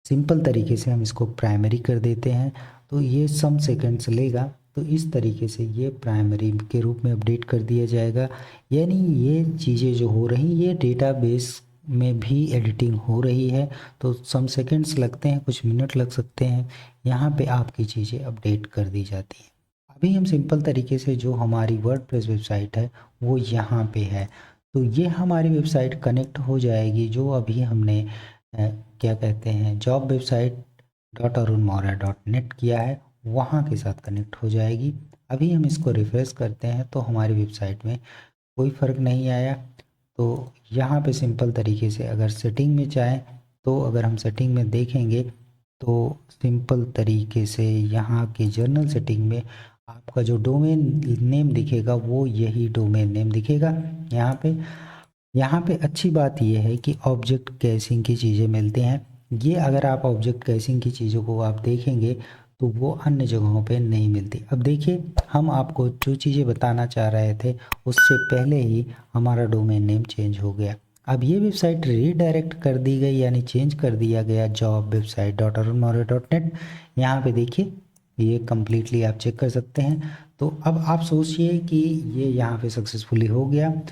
सिंपल तरीके से हम इसको प्राइमरी कर देते हैं, तो ये सम सेकंड्स लेगा। तो इस तरीके से ये प्राइमरी के रूप में अपडेट कर दिया जाएगा। यानी ये चीज़ें जो हो रही, ये डेटाबेस में भी एडिटिंग हो रही है, तो सम सेकंड्स लगते हैं, कुछ मिनट लग सकते हैं। यहाँ पे आपकी चीज़ें अपडेट कर दी जाती हैं। अभी हम सिंपल तरीके से जो हमारी वर्डप्रेस वेबसाइट है वो यहाँ पे है, तो ये हमारी वेबसाइट कनेक्ट हो जाएगी। जो अभी हमने क्या कहते हैं जॉब वेबसाइट .arunmaurya.net किया है, वहाँ के साथ कनेक्ट हो जाएगी। अभी हम इसको रिफ्रेश करते हैं तो हमारी वेबसाइट में कोई फ़र्क नहीं आया। तो यहाँ पे सिंपल तरीके से अगर सेटिंग में चाहें, तो अगर हम सेटिंग में देखेंगे तो सिंपल तरीके से यहाँ के जर्नल सेटिंग में आपका जो डोमेन नेम दिखेगा वो यही डोमेन नेम दिखेगा। यहाँ पे अच्छी बात यह है कि ऑब्जेक्ट कैशिंग की चीज़ें मिलती हैं। ये अगर आप ऑब्जेक्ट कैशिंग की चीज़ों को आप देखेंगे तो वो अन्य जगहों पे नहीं मिलती। अब देखिए, हम आपको जो चीज़ें बताना चाह रहे थे उससे पहले ही हमारा डोमेन नेम चेंज हो गया। अब ये वेबसाइट रीडायरेक्ट कर दी गई, यानी चेंज कर दिया गया jobwebsite.arunmaurya.net। यहाँ पे देखिए, ये कम्प्लीटली आप चेक कर सकते हैं। तो अब आप सोचिए कि ये यहाँ पे सक्सेसफुली हो गया।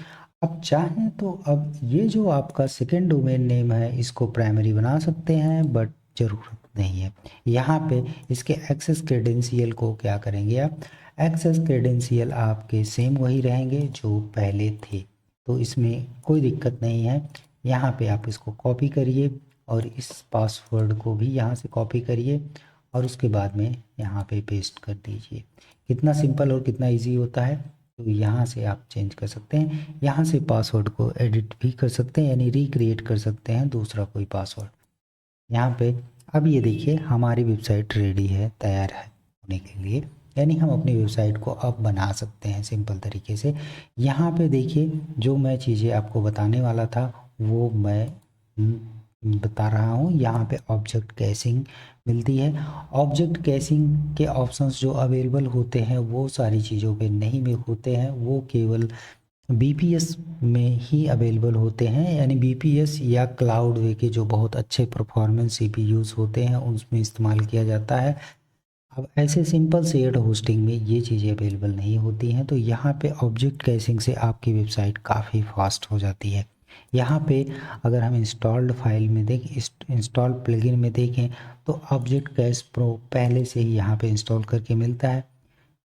अब चाहें तो अब ये जो आपका सेकेंड डोमेन नेम है इसको प्राइमरी बना सकते हैं, बट ज़रूरत नहीं है। यहाँ पे इसके एक्सेस क्रेडेंशियल को क्या करेंगे आप, एक्सेस क्रेडेंशियल आपके सेम वही रहेंगे जो पहले थे, तो इसमें कोई दिक्कत नहीं है। यहाँ पे आप इसको कॉपी करिए और इस पासवर्ड को भी यहाँ से कॉपी करिए और उसके बाद में यहाँ पे पेस्ट कर दीजिए। कितना सिंपल और कितना इजी होता है। तो यहाँ से आप चेंज कर सकते हैं, यहाँ से पासवर्ड को एडिट भी कर सकते हैं, यानी रिक्रिएट कर सकते हैं दूसरा कोई पासवर्ड यहाँ पे। अब ये देखिए, हमारी वेबसाइट रेडी है, तैयार है होने के लिए, यानी हम अपनी वेबसाइट को अब बना सकते हैं सिंपल तरीके से। यहाँ पे देखिए, जो मैं चीज़ें आपको बताने वाला था वो मैं बता रहा हूँ। यहाँ पे ऑब्जेक्ट कैशिंग मिलती है। ऑब्जेक्ट कैशिंग के ऑप्शंस जो अवेलेबल होते हैं वो सारी चीज़ों पे नहीं में होते हैं, वो केवल BPS में ही अवेलेबल होते हैं, यानी BPS या क्लाउडवे के जो बहुत अच्छे परफॉर्मेंस CPUs होते हैं उसमें इस्तेमाल किया जाता है। अब ऐसे सिंपल शेयर्ड होस्टिंग में ये चीज़ें अवेलेबल नहीं होती हैं। तो यहाँ पे ऑब्जेक्ट कैशिंग से आपकी वेबसाइट काफ़ी फास्ट हो जाती है। यहाँ पे अगर हम इंस्टॉल्ड फाइल में देखें, इंस्टॉल प्लगइन में देखें, तो ऑब्जेक्ट कैश प्रो पहले से ही यहाँ पे इंस्टॉल करके मिलता है,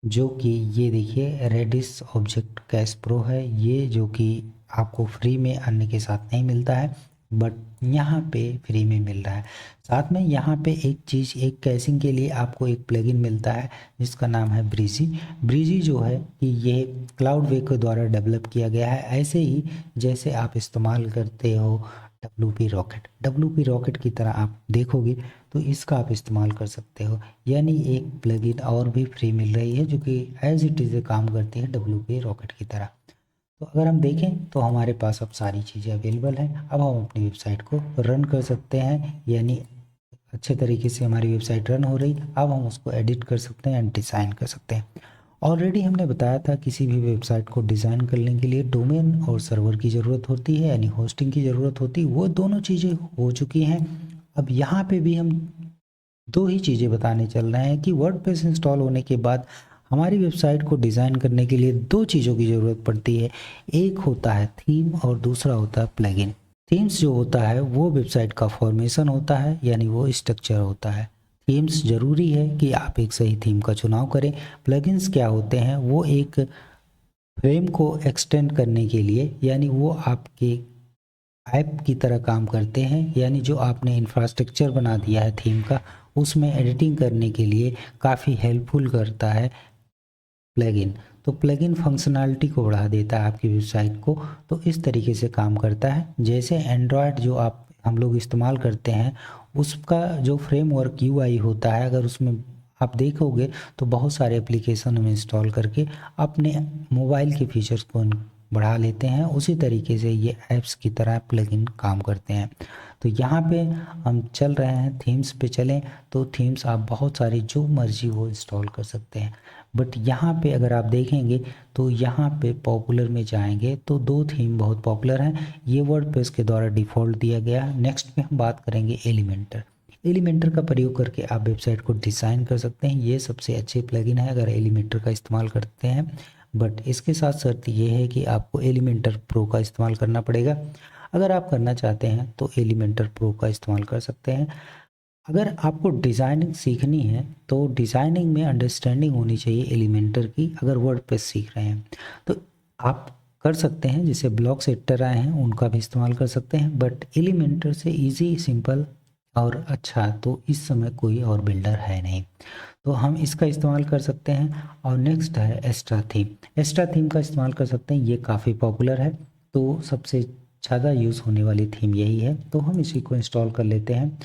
जो कि ये देखिए रेडिस ऑब्जेक्ट कैश प्रो है ये, जो कि आपको फ्री में अन्य के साथ नहीं मिलता है, बट यहाँ पे फ्री में मिल रहा है। साथ में यहाँ पे एक चीज़, एक कैशिंग के लिए आपको एक प्लगइन मिलता है जिसका नाम है ब्रीजी। ब्रीजी जो है कि ये क्लाउडवे के द्वारा डेवलप किया गया है, ऐसे ही जैसे आप इस्तेमाल करते हो WP रॉकेट की तरह आप देखोगे तो इसका आप इस्तेमाल कर सकते हो। यानी एक प्लगइन और भी फ्री मिल रही है जो कि एज इट इज़ काम करती है WP रॉकेट की तरह। तो अगर हम देखें तो हमारे पास अब सारी चीज़ें अवेलेबल हैं। अब हम अपनी वेबसाइट को रन कर सकते हैं, यानी अच्छे तरीके से हमारी वेबसाइट रन हो रही। अब हम उसको एडिट कर सकते हैं एंड डिज़ाइन कर सकते हैं। ऑलरेडी हमने बताया था किसी भी वेबसाइट को डिज़ाइन करने के लिए डोमेन और सर्वर की ज़रूरत होती है, यानी होस्टिंग की ज़रूरत होती है। वो दोनों चीज़ें हो चुकी हैं। अब यहाँ पे भी हम दो ही चीज़ें बताने चल रहे हैं कि वर्डप्रेस इंस्टॉल होने के बाद हमारी वेबसाइट को डिज़ाइन करने के लिए दो चीज़ों की ज़रूरत पड़ती है। एक होता है थीम और दूसरा होता है प्लगइन। थीम्स जो होता है वो वेबसाइट का फॉर्मेशन होता है, यानी वो स्ट्रक्चर होता है। थीम्स ज़रूरी है कि आप एक सही थीम का चुनाव करें। प्लगइन्स क्या होते हैं, वो एक फ्रेम को एक्सटेंड करने के लिए, यानी वो आपके ऐप की तरह काम करते हैं, यानी जो आपने इंफ्रास्ट्रक्चर बना दिया है थीम का, उसमें एडिटिंग करने के लिए काफ़ी हेल्पफुल करता है प्लगइन। तो प्लगइन फंक्शनैलिटी को बढ़ा देता है आपकी वेबसाइट को। तो इस तरीके से काम करता है। जैसे एंड्रॉयड जो हम लोग इस्तेमाल करते हैं, उसका जो फ्रेमवर्क यूआई होता है, अगर उसमें आप देखोगे तो बहुत सारे एप्लीकेशन हम इंस्टॉल करके अपने मोबाइल के फीचर्स को बढ़ा लेते हैं। उसी तरीके से ये ऐप्स की तरह प्लगइन काम करते हैं। तो यहाँ पे हम चल रहे हैं थीम्स पे चलें तो थीम्स आप बहुत सारी जो मर्जी वो इंस्टॉल कर सकते हैं। बट यहाँ पे अगर आप देखेंगे तो यहाँ पे पॉपुलर में जाएंगे तो दो थीम बहुत पॉपुलर हैं। ये वर्डप्रेस के द्वारा डिफ़ॉल्ट दिया गया है। नेक्स्ट पे हम बात करेंगे एलिमेंटर। एलिमेंटर का प्रयोग करके आप वेबसाइट को डिज़ाइन कर सकते हैं। ये सबसे अच्छे प्लगइन है अगर एलिमेंटर का इस्तेमाल करते हैं। बट इसके साथ शर्त ये है कि आपको एलिमेंटर प्रो का इस्तेमाल करना पड़ेगा। अगर आप करना चाहते हैं तो एलिमेंटर प्रो का इस्तेमाल कर सकते हैं। अगर आपको डिज़ाइनिंग सीखनी है तो डिज़ाइनिंग में अंडरस्टैंडिंग होनी चाहिए एलिमेंटर की। अगर वर्डप्रेस सीख रहे हैं तो आप कर सकते हैं, जैसे ब्लॉक्स एडिटर आए हैं उनका भी इस्तेमाल कर सकते हैं। बट एलिमेंटर से इजी, सिंपल और अच्छा तो इस समय कोई और बिल्डर है नहीं, तो हम इसका इस्तेमाल कर सकते हैं। और नेक्स्ट है एस्ट्रा थीम। एस्ट्रा थीम का इस्तेमाल कर सकते हैं, ये काफ़ी पॉपुलर है। तो सबसे ज़्यादा यूज़ होने वाली थीम यही है, तो हम इसी को इंस्टॉल कर लेते हैं।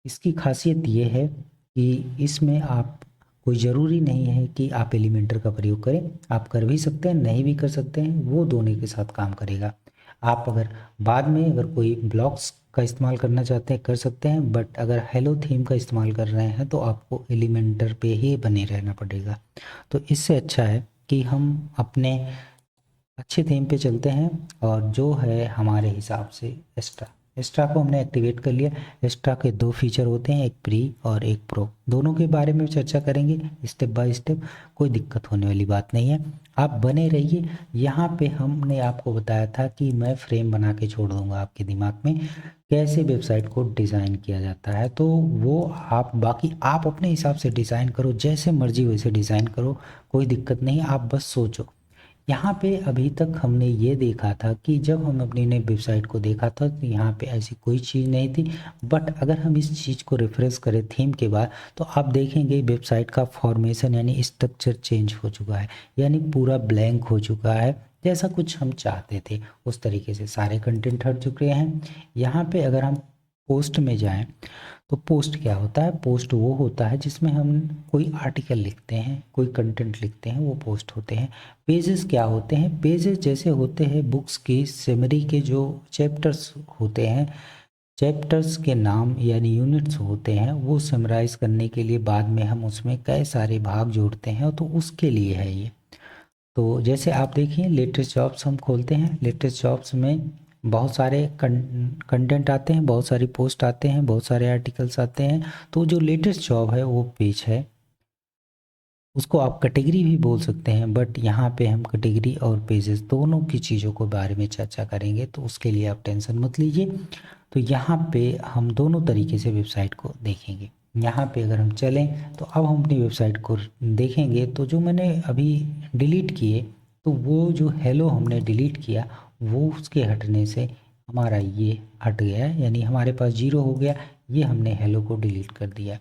इसकी खासियत ये है कि इसमें आप कोई ज़रूरी नहीं है कि आप एलिमेंटर का प्रयोग करें। आप कर भी सकते हैं, नहीं भी कर सकते हैं, वो दोनों के साथ काम करेगा। आप अगर बाद में अगर कोई ब्लॉक्स का इस्तेमाल करना चाहते हैं कर सकते हैं। बट अगर हेलो थीम का इस्तेमाल कर रहे हैं तो आपको एलिमेंटर पे ही बने रहना पड़ेगा। तो इससे अच्छा है कि हम अपने अच्छे थीम पे चलते हैं और जो है हमारे हिसाब से एक्स्ट्रा एक्स्ट्रा को हमने एक्टिवेट कर लिया। एक्स्ट्रा के दो फीचर होते हैं, एक प्री और एक प्रो। दोनों के बारे में चर्चा करेंगे स्टेप बाय स्टेप, कोई दिक्कत होने वाली बात नहीं है। आप बने रहिए। यहाँ पे हमने आपको बताया था कि मैं फ्रेम बना के छोड़ दूंगा आपके दिमाग में कैसे वेबसाइट को डिज़ाइन किया जाता है। तो वो आप बाकी आप अपने हिसाब से डिज़ाइन करो, जैसे मर्जी वैसे डिज़ाइन करो, कोई दिक्कत नहीं। आप बस सोचो। यहाँ पे अभी तक हमने ये देखा था कि जब हम अपनी नई वेबसाइट को देखा था तो यहाँ पे ऐसी कोई चीज़ नहीं थी। बट अगर हम इस चीज़ को रिफ्रेश करें थीम के बाद तो आप देखेंगे वेबसाइट का फॉर्मेशन यानी स्ट्रक्चर चेंज हो चुका है, यानी पूरा ब्लैंक हो चुका है। जैसा कुछ हम चाहते थे उस तरीके से सारे कंटेंट हट चुके हैं। यहाँ पे अगर हम पोस्ट में जाएं तो पोस्ट क्या होता है, पोस्ट वो होता है जिसमें हम कोई आर्टिकल लिखते हैं, कोई कंटेंट लिखते हैं, वो पोस्ट होते हैं। पेजेस क्या होते हैं, पेजेस जैसे होते हैं बुक्स की समरी के जो चैप्टर्स होते हैं, चैप्टर्स के नाम यानी यूनिट्स होते हैं, वो समराइज करने के लिए बाद में हम उसमें कई सारे भाग जोड़ते हैं, तो उसके लिए है ये। तो जैसे आप देखिए लेटेस्ट जॉब्स हम खोलते हैं, लेटेस्ट जॉब्स में बहुत सारे कंटेंट आते हैं, बहुत सारी पोस्ट आते हैं, बहुत सारे आर्टिकल्स आते हैं। तो जो लेटेस्ट जॉब है वो पेज है, उसको आप कैटेगरी भी बोल सकते हैं। बट यहाँ पे हम कैटेगरी और पेजेस दोनों की चीज़ों को बारे में चर्चा करेंगे, तो उसके लिए आप टेंशन मत लीजिए। तो यहाँ पे हम दोनों तरीके से वेबसाइट को देखेंगे। यहाँ पे अगर हम चलें तो अब हम अपनी वेबसाइट को देखेंगे। तो जो मैंने अभी डिलीट किए, तो वो जो हेलो हमने डिलीट किया वो उसके हटने से हमारा ये हट गया है, यानी हमारे पास 0 हो गया। ये हमने हेलो को डिलीट कर दिया।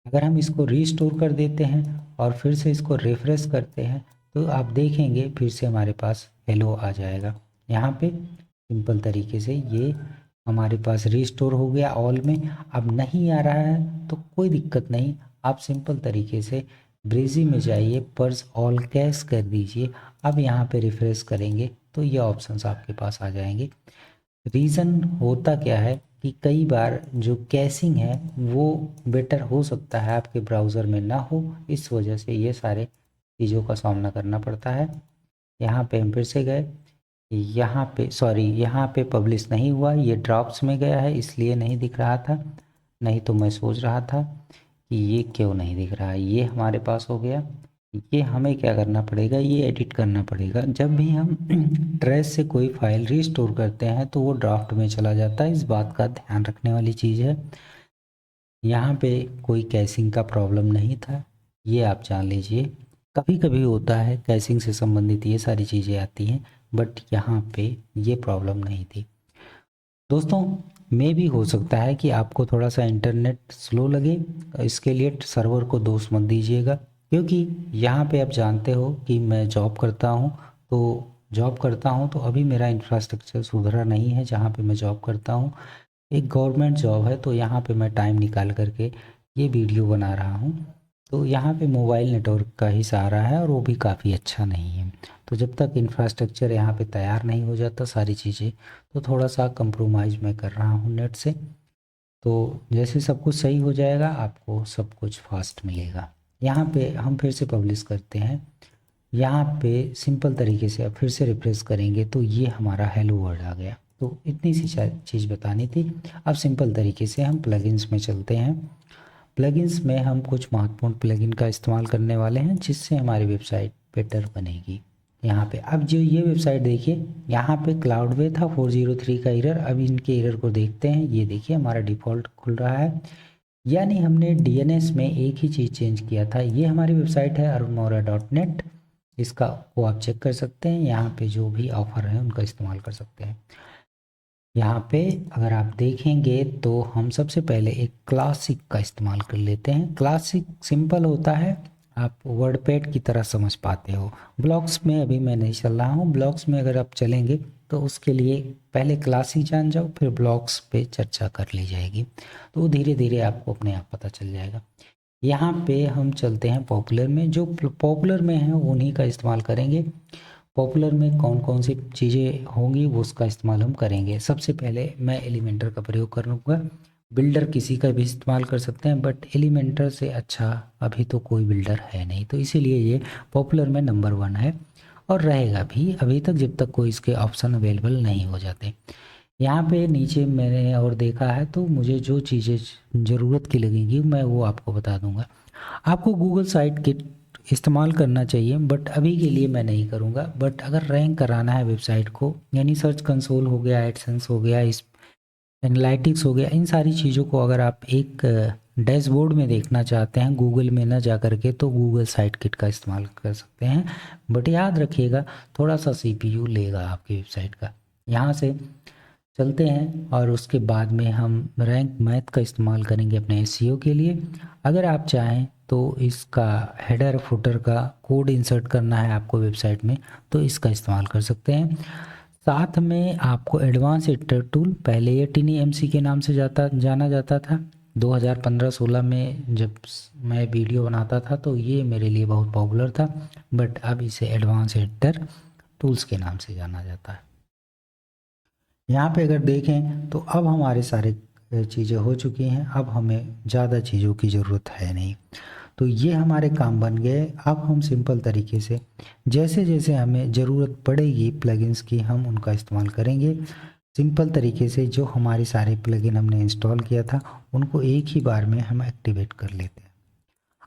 अगर हम इसको रीस्टोर कर देते हैं और फिर से इसको रिफ्रेश करते हैं तो आप देखेंगे फिर से हमारे पास हेलो आ जाएगा। यहाँ पे सिंपल तरीके से ये हमारे पास रीस्टोर हो गया ऑल में। अब नहीं आ रहा है तो कोई दिक्कत नहीं, आप सिंपल तरीके से ब्रीजी में जाइए, पर्स ऑल कैश कर दीजिए। अब यहाँ पे रिफ्रेश करेंगे तो ये ऑप्शंस आपके पास आ जाएंगे। रीज़न होता क्या है कि कई बार जो कैशिंग है वो बेटर हो सकता है आपके ब्राउज़र में ना हो, इस वजह से ये सारे चीज़ों का सामना करना पड़ता है। यहाँ पे हम फिर से गए, यहाँ पे सॉरी, यहाँ पे पब्लिश नहीं हुआ, ये ड्रॉप्स में गया है इसलिए नहीं दिख रहा था, नहीं तो मैं सोच रहा था कि ये क्यों नहीं दिख रहा है। ये हमारे पास हो गया। ये हमें क्या करना पड़ेगा, ये एडिट करना पड़ेगा। जब भी हम ट्रेस से कोई फाइल रीस्टोर करते हैं तो वो ड्राफ्ट में चला जाता है, इस बात का ध्यान रखने वाली चीज़ है। यहाँ पे कोई कैशिंग का प्रॉब्लम नहीं था, ये आप जान लीजिए। कभी कभी होता है कैशिंग से संबंधित ये सारी चीज़ें आती हैं, बट यहाँ पे ये प्रॉब्लम नहीं थी। दोस्तों, में भी हो सकता है कि आपको थोड़ा सा इंटरनेट स्लो लगे, इसके लिए सर्वर को दोष मत दीजिएगा, क्योंकि यहाँ पे आप जानते हो कि मैं जॉब करता हूँ, तो अभी मेरा इंफ्रास्ट्रक्चर सुधरा नहीं है जहाँ पे मैं जॉब करता हूँ। एक गवर्नमेंट जॉब है, तो यहाँ पे मैं टाइम निकाल करके ये वीडियो बना रहा हूँ। तो यहाँ पे मोबाइल नेटवर्क का ही सहारा है और वो भी काफ़ी अच्छा नहीं है। तो जब तक इंफ्रास्ट्रक्चर यहाँ पे तैयार नहीं हो जाता सारी चीज़ें, तो थोड़ा सा कंप्रोमाइज़ मैं कर रहा हूँ नेट से। तो जैसे सब कुछ सही हो जाएगा आपको सब कुछ फास्ट मिलेगा। यहाँ पे हम फिर से पब्लिश करते हैं। यहाँ पे सिंपल तरीके से अब फिर से रिफ्रेश करेंगे तो ये हमारा हेलो वर्ड आ गया। तो इतनी सी चीज़ बतानी थी। अब सिंपल तरीके से हम प्लगइन्स में चलते हैं। प्लगइन्स में हम कुछ महत्वपूर्ण प्लगइन का इस्तेमाल करने वाले हैं जिससे हमारी वेबसाइट बेटर बनेगी। यहाँ पे अब जो ये वेबसाइट देखिए, यहाँ पे क्लाउडवे था 403 का एरर। अब इनके एरर को देखते हैं। ये देखिए हमारा डिफ़ॉल्ट खुल रहा है, यानी हमने डीएनएस में एक ही चीज़ चेंज किया था। ये हमारी वेबसाइट है arunmohra.net, इसका को आप चेक कर सकते हैं। यहाँ पे जो भी ऑफ़र है उनका इस्तेमाल कर सकते हैं। यहाँ पे अगर आप देखेंगे तो हम सबसे पहले एक क्लासिक का इस्तेमाल कर लेते हैं। क्लासिक सिंपल होता है, आप वर्डपैड की तरह समझ पाते हो। ब्लॉग्स में अभी मैं नहीं चल रहा हूँ। ब्लॉग्स में अगर आप चलेंगे तो उसके लिए पहले क्लासिक जान जाओ, फिर ब्लॉग्स पे चर्चा कर ली जाएगी, तो धीरे धीरे आपको अपने आप पता चल जाएगा। यहाँ पे हम चलते हैं पॉपुलर में। जो पॉपुलर में है उन्हीं का इस्तेमाल करेंगे। पॉपुलर में कौन कौन सी चीज़ें होंगी वो उसका इस्तेमाल हम करेंगे। सबसे पहले मैं एलिमेंटर का प्रयोग करूँगा। बिल्डर किसी का भी इस्तेमाल कर सकते हैं, बट एलिमेंटर से अच्छा अभी तो कोई बिल्डर है नहीं, तो इसीलिए ये पॉपुलर में नंबर 1 है और रहेगा भी अभी तक, जब तक कोई इसके ऑप्शन अवेलेबल नहीं हो जाते। यहाँ पे नीचे मैंने और देखा है, तो मुझे जो चीज़ें ज़रूरत की लगेंगी मैं वो आपको बता दूंगा। आपको गूगल साइट किट इस्तेमाल करना चाहिए, बट अभी के लिए मैं नहीं करूँगा। बट अगर रैंक कराना है वेबसाइट को, यानी सर्च कंसोल हो गया, एडसेंस हो गया, इस एनालिटिक्स हो गया, इन सारी चीज़ों को अगर आप एक डैशबोर्ड में देखना चाहते हैं गूगल में ना जा कर के, तो गूगल साइट किट का इस्तेमाल कर सकते हैं। बट याद रखिएगा थोड़ा सा सीपीयू लेगा आपकी वेबसाइट का। यहाँ से चलते हैं और उसके बाद में हम रैंक मैथ का इस्तेमाल करेंगे अपने एसईओ के लिए। अगर आप चाहें तो इसका हेडर फुटर का कोड इंसर्ट करना है आपको वेबसाइट में, तो इसका इस्तेमाल कर सकते हैं। साथ में आपको एडवांस एडिटर टूल, पहले ये टिनी एमसी के नाम से जाना जाता था। 2015-16 में जब मैं वीडियो बनाता था तो ये मेरे लिए बहुत पॉपुलर था, बट अब इसे एडवांस एडिटर टूल्स के नाम से जाना जाता है। यहाँ पे अगर देखें तो अब हमारे सारे चीज़ें हो चुकी हैं, अब हमें ज़्यादा चीज़ों की ज़रूरत है नहीं। तो ये हमारे काम बन गए। अब हम सिंपल तरीके से जैसे जैसे हमें ज़रूरत पड़ेगी प्लगइन्स की, हम उनका इस्तेमाल करेंगे। सिंपल तरीके से जो हमारे सारे प्लगइन हमने इंस्टॉल किया था उनको एक ही बार में हम एक्टिवेट कर लेते हैं।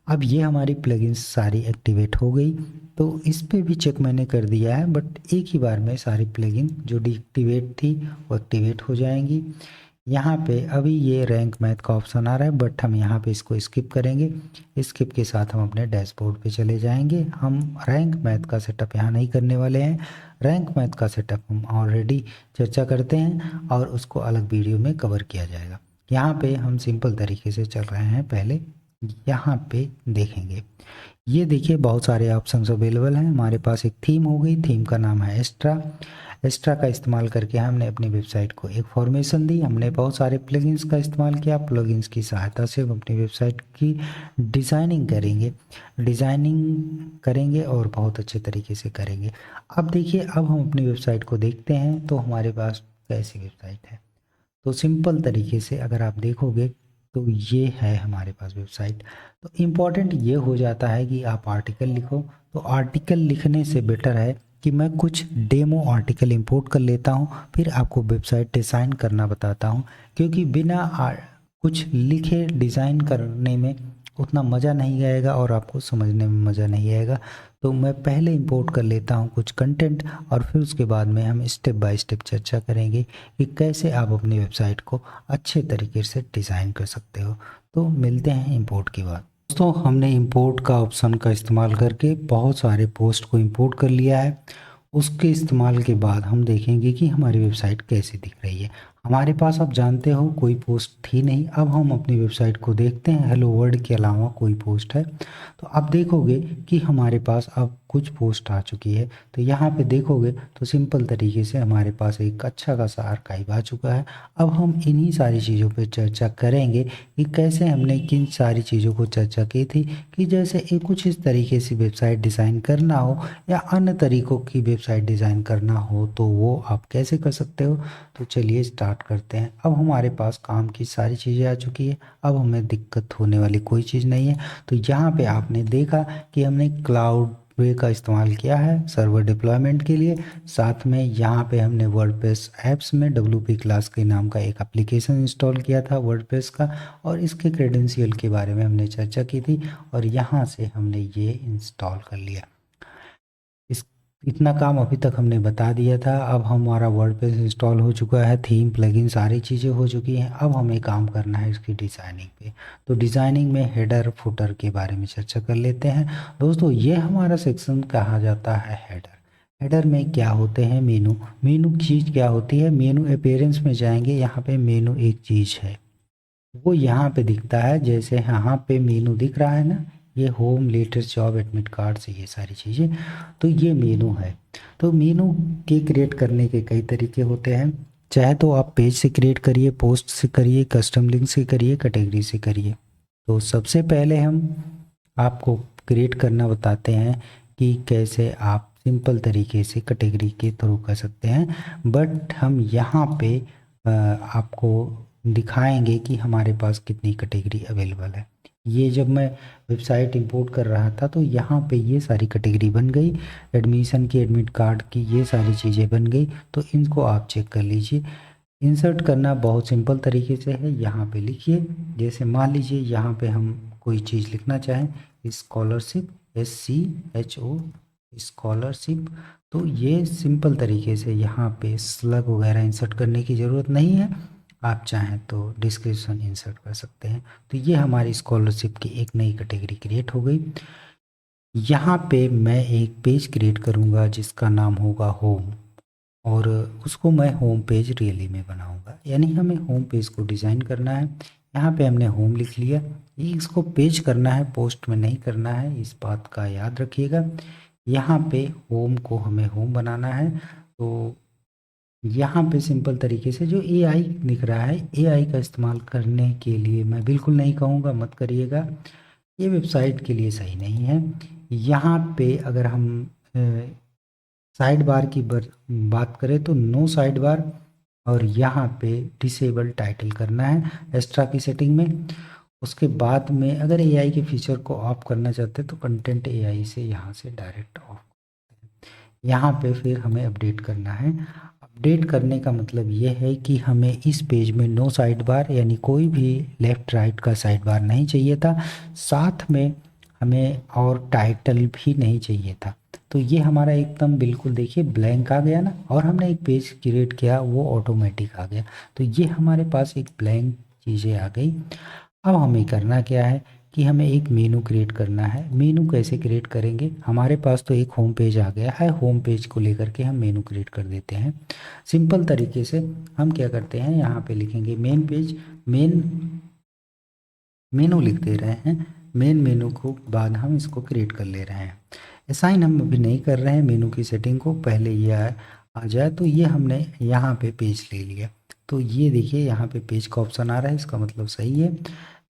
अब ये हमारी प्लगइन्स सारी एक्टिवेट हो गई, तो इस पे भी चेक मैंने कर दिया है, बट एक ही बार में सारी प्लगइन जो डीएक्टिवेट थी वो एक्टिवेट हो जाएंगी। यहाँ पे अभी ये रैंक मैथ का ऑप्शन आ रहा है, बट हम यहाँ पे इसको स्किप करेंगे। स्किप के साथ हम अपने डैशबोर्ड पे चले जाएंगे। हम रैंक मैथ का सेटअप यहाँ नहीं करने वाले हैं। रैंक मैथ का सेटअप हम ऑलरेडी चर्चा करते हैं और उसको अलग वीडियो में कवर किया जाएगा। यहाँ पे हम सिंपल तरीके से चल रहे हैं। पहले यहाँ पे देखेंगे, ये देखिए बहुत सारे ऑप्शंस अवेलेबल हैं हमारे पास। एक थीम हो गई, थीम का नाम है एक्स्ट्रा। एक्स्ट्रा का इस्तेमाल करके हमने अपनी वेबसाइट को एक फॉर्मेशन दी। हमने बहुत सारे प्लगइन्स का इस्तेमाल किया। प्लगइन्स की सहायता से हम अपनी वेबसाइट की डिज़ाइनिंग करेंगे और बहुत अच्छे तरीके से करेंगे। अब देखिए, अब हम अपनी वेबसाइट को देखते हैं तो हमारे पास कैसी वेबसाइट है। तो सिंपल तरीके से अगर आप देखोगे तो ये है हमारे पास वेबसाइट। तो इम्पॉर्टेंट ये हो जाता है कि आप आर्टिकल लिखो। तो आर्टिकल लिखने से बेटर है कि मैं कुछ डेमो आर्टिकल इंपोर्ट कर लेता हूँ, फिर आपको वेबसाइट डिज़ाइन करना बताता हूँ। क्योंकि बिना कुछ लिखे डिज़ाइन करने में उतना मज़ा नहीं आएगा और आपको समझने में मज़ा नहीं आएगा। तो मैं पहले इंपोर्ट कर लेता हूँ कुछ कंटेंट और फिर उसके बाद में हम स्टेप बाय स्टेप चर्चा करेंगे कि कैसे आप अपनी वेबसाइट को अच्छे तरीके से डिज़ाइन कर सकते हो। तो मिलते हैं इंपोर्ट के बाद। दोस्तों, हमने इंपोर्ट का ऑप्शन का इस्तेमाल करके बहुत सारे पोस्ट को इंपोर्ट कर लिया है। उसके इस्तेमाल के बाद हम देखेंगे कि हमारी वेबसाइट कैसी दिख रही है। हमारे पास, आप जानते हो, कोई पोस्ट थी नहीं। अब हम अपनी वेबसाइट को देखते हैं। हेलो वर्ल्ड के अलावा कोई पोस्ट है तो आप देखोगे कि हमारे पास अब कुछ पोस्ट आ चुकी है। तो यहाँ पे देखोगे तो सिंपल तरीके से हमारे पास एक अच्छा खासा आर्काइव आ चुका है। अब हम इन्हीं सारी चीज़ों पे चर्चा करेंगे कि कैसे हमने किन सारी चीज़ों को चर्चा की थी कि जैसे एक कुछ इस तरीके से वेबसाइट डिज़ाइन करना हो या अन्य तरीक़ों की वेबसाइट डिज़ाइन करना हो तो वो आप कैसे कर सकते हो। तो चलिए स्टार्ट करते हैं। अब हमारे पास काम की सारी चीज़ें आ चुकी है। अब हमें दिक्कत होने वाली कोई चीज़ नहीं है। तो यहाँ पे आपने देखा कि हमने क्लाउड वे का इस्तेमाल किया है सर्वर डिप्लॉयमेंट के लिए। साथ में यहाँ पे हमने वर्डप्रेस ऐप्स में WP क्लास के नाम का एक एप्लीकेशन इंस्टॉल किया था वर्डप्रेस का, और इसके क्रेडेंशियल के बारे में हमने चर्चा की थी और यहाँ से हमने ये इंस्टॉल कर लिया। इतना काम अभी तक हमने बता दिया था। अब हमारा वर्डप्रेस इंस्टॉल हो चुका है, थीम प्लगइन सारी चीज़ें हो चुकी हैं। अब हमें काम करना है इसकी डिज़ाइनिंग पे। तो डिज़ाइनिंग में हेडर फुटर के बारे में चर्चा कर लेते हैं। दोस्तों, ये हमारा सेक्शन कहा जाता है हेडर। हेडर में क्या होते हैं, मेनू चीज़ क्या होती है। मेनू अपीयरेंस में जाएंगे, यहाँ पे मेनू एक चीज़ है, वो यहाँ पे दिखता है। जैसे यहाँ पे मेनू दिख रहा है ना, ये home, latest, job, admit card से ये सारी चीज़ें, तो ये मेनू है। तो मेनू के क्रिएट करने के कई तरीके होते हैं। चाहे तो आप पेज से क्रिएट करिए, पोस्ट से करिए, कस्टम लिंक से करिए, कैटेगरी से करिए। तो सबसे पहले हम आपको क्रिएट करना बताते हैं कि कैसे आप सिंपल तरीके से कैटेगरी के थ्रू कर सकते हैं। बट हम यहाँ पे आपको दिखाएंगे कि हमारे पास कितनी कैटेगरी अवेलेबल है। ये जब मैं वेबसाइट इंपोर्ट कर रहा था तो यहाँ पे ये सारी कैटेगरी बन गई, एडमिशन की, एडमिट कार्ड की, ये सारी चीज़ें बन गई। तो इनको आप चेक कर लीजिए। इंसर्ट करना बहुत सिंपल तरीके से है। यहाँ पे लिखिए, जैसे मान लीजिए यहाँ पे हम कोई चीज़ लिखना चाहें, स्कॉलरशिप, SCHO, स्कॉलरशिप। तो ये सिंपल तरीके से यहाँ पे स्लग वगैरह इंसर्ट करने की ज़रूरत नहीं है। आप चाहें तो डिस्क्रिप्शन इंसर्ट कर सकते हैं। तो ये हमारी स्कॉलरशिप की एक नई कैटेगरी क्रिएट हो गई। यहाँ पे मैं एक पेज क्रिएट करूँगा जिसका नाम होगा होम, और उसको मैं होम पेज रियली में बनाऊँगा। यानी हमें होम पेज को डिज़ाइन करना है। यहाँ पे हमने होम लिख लिया। ये इसको पेज करना है, पोस्ट में नहीं करना है, इस बात का याद रखिएगा। यहाँ पे होम को हमें होम बनाना है। तो यहाँ पे सिंपल तरीके से जो AI दिख रहा है, AI का इस्तेमाल करने के लिए मैं बिल्कुल नहीं कहूँगा, मत करिएगा, ये वेबसाइट के लिए सही नहीं है। यहाँ पे अगर हम साइड बार की बात करें तो नो साइड बार, और यहाँ पे डिसेबल टाइटल करना है एक्स्ट्रा की सेटिंग में। उसके बाद में अगर AI के फीचर को ऑफ करना चाहते हैं तो कंटेंट AI से यहाँ से डायरेक्ट ऑफ। यहाँ पे फिर हमें अपडेट करना है। अपडेट करने का मतलब ये है कि हमें इस पेज में नो साइड बार, यानी कोई भी लेफ़्ट राइट का साइड बार नहीं चाहिए था। साथ में हमें और टाइटल भी नहीं चाहिए था। तो ये हमारा एकदम बिल्कुल देखिए ब्लैंक आ गया ना, और हमने एक पेज क्रिएट किया वो ऑटोमेटिक आ गया। तो ये हमारे पास एक ब्लैंक चीज़ें आ गई। अब हमें करना क्या है कि हमें एक मेनू क्रिएट करना है। मेनू कैसे क्रिएट करेंगे, हमारे पास तो एक होम पेज आ गया है, होम पेज को लेकर के हम मेनू क्रिएट कर देते हैं। सिंपल तरीके से हम क्या करते हैं, यहाँ पे लिखेंगे मेन पेज, मेनू लिख दे रहे हैं। मेन मेनू को बाद हम इसको क्रिएट कर ले रहे हैं। असाइन हम अभी नहीं कर रहे हैं मेनू की सेटिंग को, पहले ये आ जाए। तो ये हमने यहाँ पे पेज ले लिया। तो ये देखिए यहाँ पे पेज का ऑप्शन आ रहा है, इसका मतलब सही है।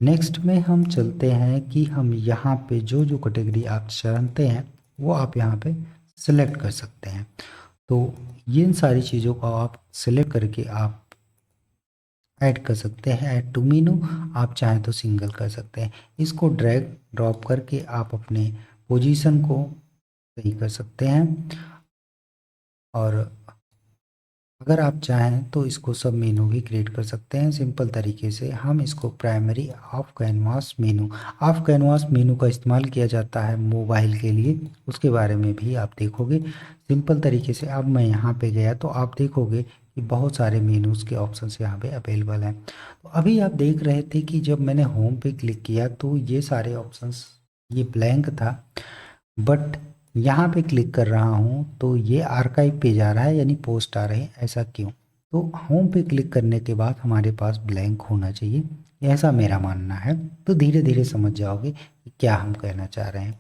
नेक्स्ट में हम चलते हैं कि हम यहाँ पे जो जो कैटेगरी आप चाहते हैं वो आप यहाँ पे सिलेक्ट कर सकते हैं। तो इन सारी चीज़ों को आप सिलेक्ट करके आप ऐड कर सकते हैं, ऐड टू मेनू। आप चाहें तो सिंगल कर सकते हैं। इसको ड्रैग ड्रॉप करके आप अपने पोजीशन को सही कर सकते हैं। और अगर आप चाहें तो इसको सब मेनू भी क्रिएट कर सकते हैं सिंपल तरीके से। हम इसको primary of canvas menu, of canvas मेनू का इस्तेमाल किया जाता है मोबाइल के लिए, उसके बारे में भी आप देखोगे सिंपल तरीके से। अब मैं यहाँ पे गया तो आप देखोगे कि बहुत सारे मेनूज़ के ऑप्शंस यहाँ पे अवेलेबल हैं। तो अभी आप देख रहे थे कि जब मैंने होम पे क्लिक किया तो ये सारे ऑप्शंस ये ब्लैंक था, बट यहाँ पे क्लिक कर रहा हूँ तो ये आर्काइव पेज आ रहा है, यानी पोस्ट आ रहे हैं। ऐसा क्यों? तो होम पे क्लिक करने के बाद हमारे पास ब्लैंक होना चाहिए, ऐसा मेरा मानना है। तो धीरे धीरे समझ जाओगे कि क्या हम कहना चाह रहे हैं।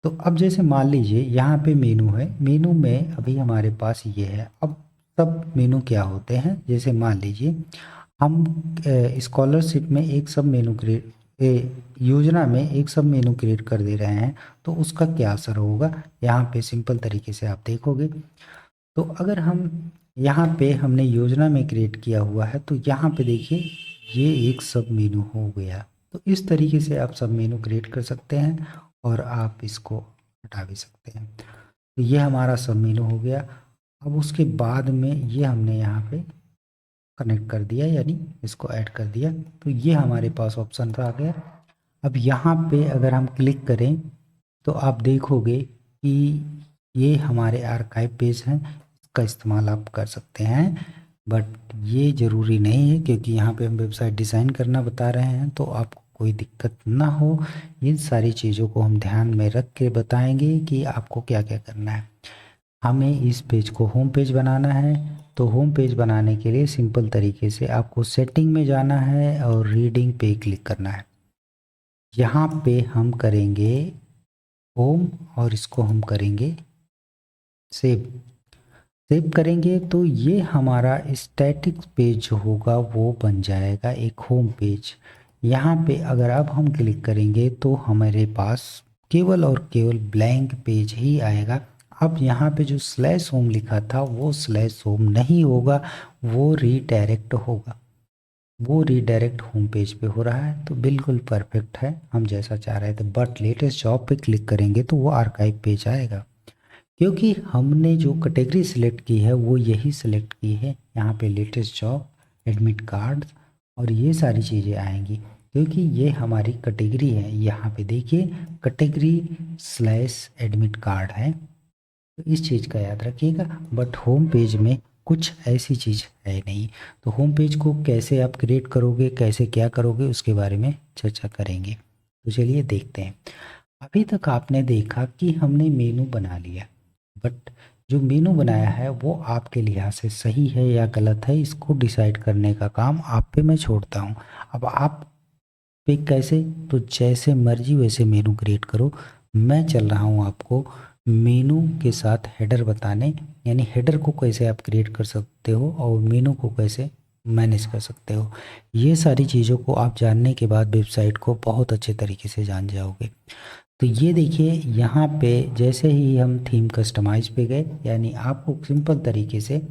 तो अब जैसे मान लीजिए यहाँ पे मेनू है, मेनू में अभी हमारे पास ये है। अब सब मेनू क्या होते हैं, जैसे मान लीजिए हम स्कॉलरशिप में एक सब मेनू क्रिएट, योजना में एक सब मेनू क्रिएट कर दे रहे हैं, तो उसका क्या असर होगा यहाँ पे सिंपल तरीके से आप देखोगे। तो अगर हम यहाँ पे हमने योजना में क्रिएट किया हुआ है तो यहाँ पे देखिए ये एक सब मेनू हो गया। तो इस तरीके से आप सब मेनू क्रिएट कर सकते हैं और आप इसको हटा भी सकते हैं। तो ये हमारा सब मेनू हो गया। अब उसके बाद में ये हमने यहाँ पे कनेक्ट कर दिया, यानी इसको ऐड कर दिया। तो ये हमारे पास ऑप्शन आ गया। अब यहाँ पे अगर हम क्लिक करें तो आप देखोगे कि ये हमारे आर्काइव पेज हैं, इसका इस्तेमाल आप कर सकते हैं। बट ये ज़रूरी नहीं है, क्योंकि यहाँ पे हम वेबसाइट डिज़ाइन करना बता रहे हैं, तो आपको कोई दिक्कत ना हो इन सारी चीज़ों को हम ध्यान में रख के बताएंगे कि आपको क्या क्या करना है। हमें इस पेज को होम पेज बनाना है। तो होम पेज बनाने के लिए सिंपल तरीके से आपको सेटिंग में जाना है और रीडिंग पे क्लिक करना है। यहाँ पे हम करेंगे होम और इसको हम करेंगे सेव। सेव करेंगे तो ये हमारा स्टैटिक पेज जो होगा वो बन जाएगा एक होम पेज। यहाँ पे अगर अब हम क्लिक करेंगे तो हमारे पास केवल और केवल ब्लैंक पेज ही आएगा। अब यहाँ पे जो स्लैश होम लिखा था वो स्लैश होम नहीं होगा, वो रीडायरेक्ट होगा। वो रीडायरेक्ट होम पेज पे हो रहा है, तो बिल्कुल परफेक्ट है, हम जैसा चाह रहे थे। बट लेटेस्ट जॉब पे क्लिक करेंगे तो वो आर्काइव पेज आएगा, क्योंकि हमने जो कैटेगरी सिलेक्ट की है वो यही सिलेक्ट की है। यहाँ पे लेटेस्ट जॉब, एडमिट कार्ड और ये सारी चीज़ें आएंगी, क्योंकि ये हमारी कैटेगरी है। यहाँ पे देखिए कैटेगरी स्लैश एडमिट कार्ड है, तो इस चीज़ का याद रखिएगा। बट होम पेज में कुछ ऐसी चीज़ है नहीं। तो होम पेज को कैसे आप क्रिएट करोगे, कैसे क्या करोगे, उसके बारे में चर्चा करेंगे। तो चलिए देखते हैं। अभी तक आपने देखा कि हमने मेनू बना लिया, बट जो मेनू बनाया है वो आपके लिहाज से सही है या गलत है, इसको डिसाइड करने का काम आप पे मैं छोड़ता हूँ। अब आप पे कैसे, तो जैसे मर्जी वैसे मेनू क्रिएट करो। मैं चल रहा हूँ आपको मेनू के साथ हेडर बताने, यानी हेडर को कैसे आप क्रिएट कर सकते हो और मेनू को कैसे मैनेज कर सकते हो। ये सारी चीज़ों को आप जानने के बाद वेबसाइट को बहुत अच्छे तरीके से जान जाओगे। तो ये देखिए यहाँ पे जैसे ही हम थीम कस्टमाइज पे गए, यानी आपको सिंपल तरीके से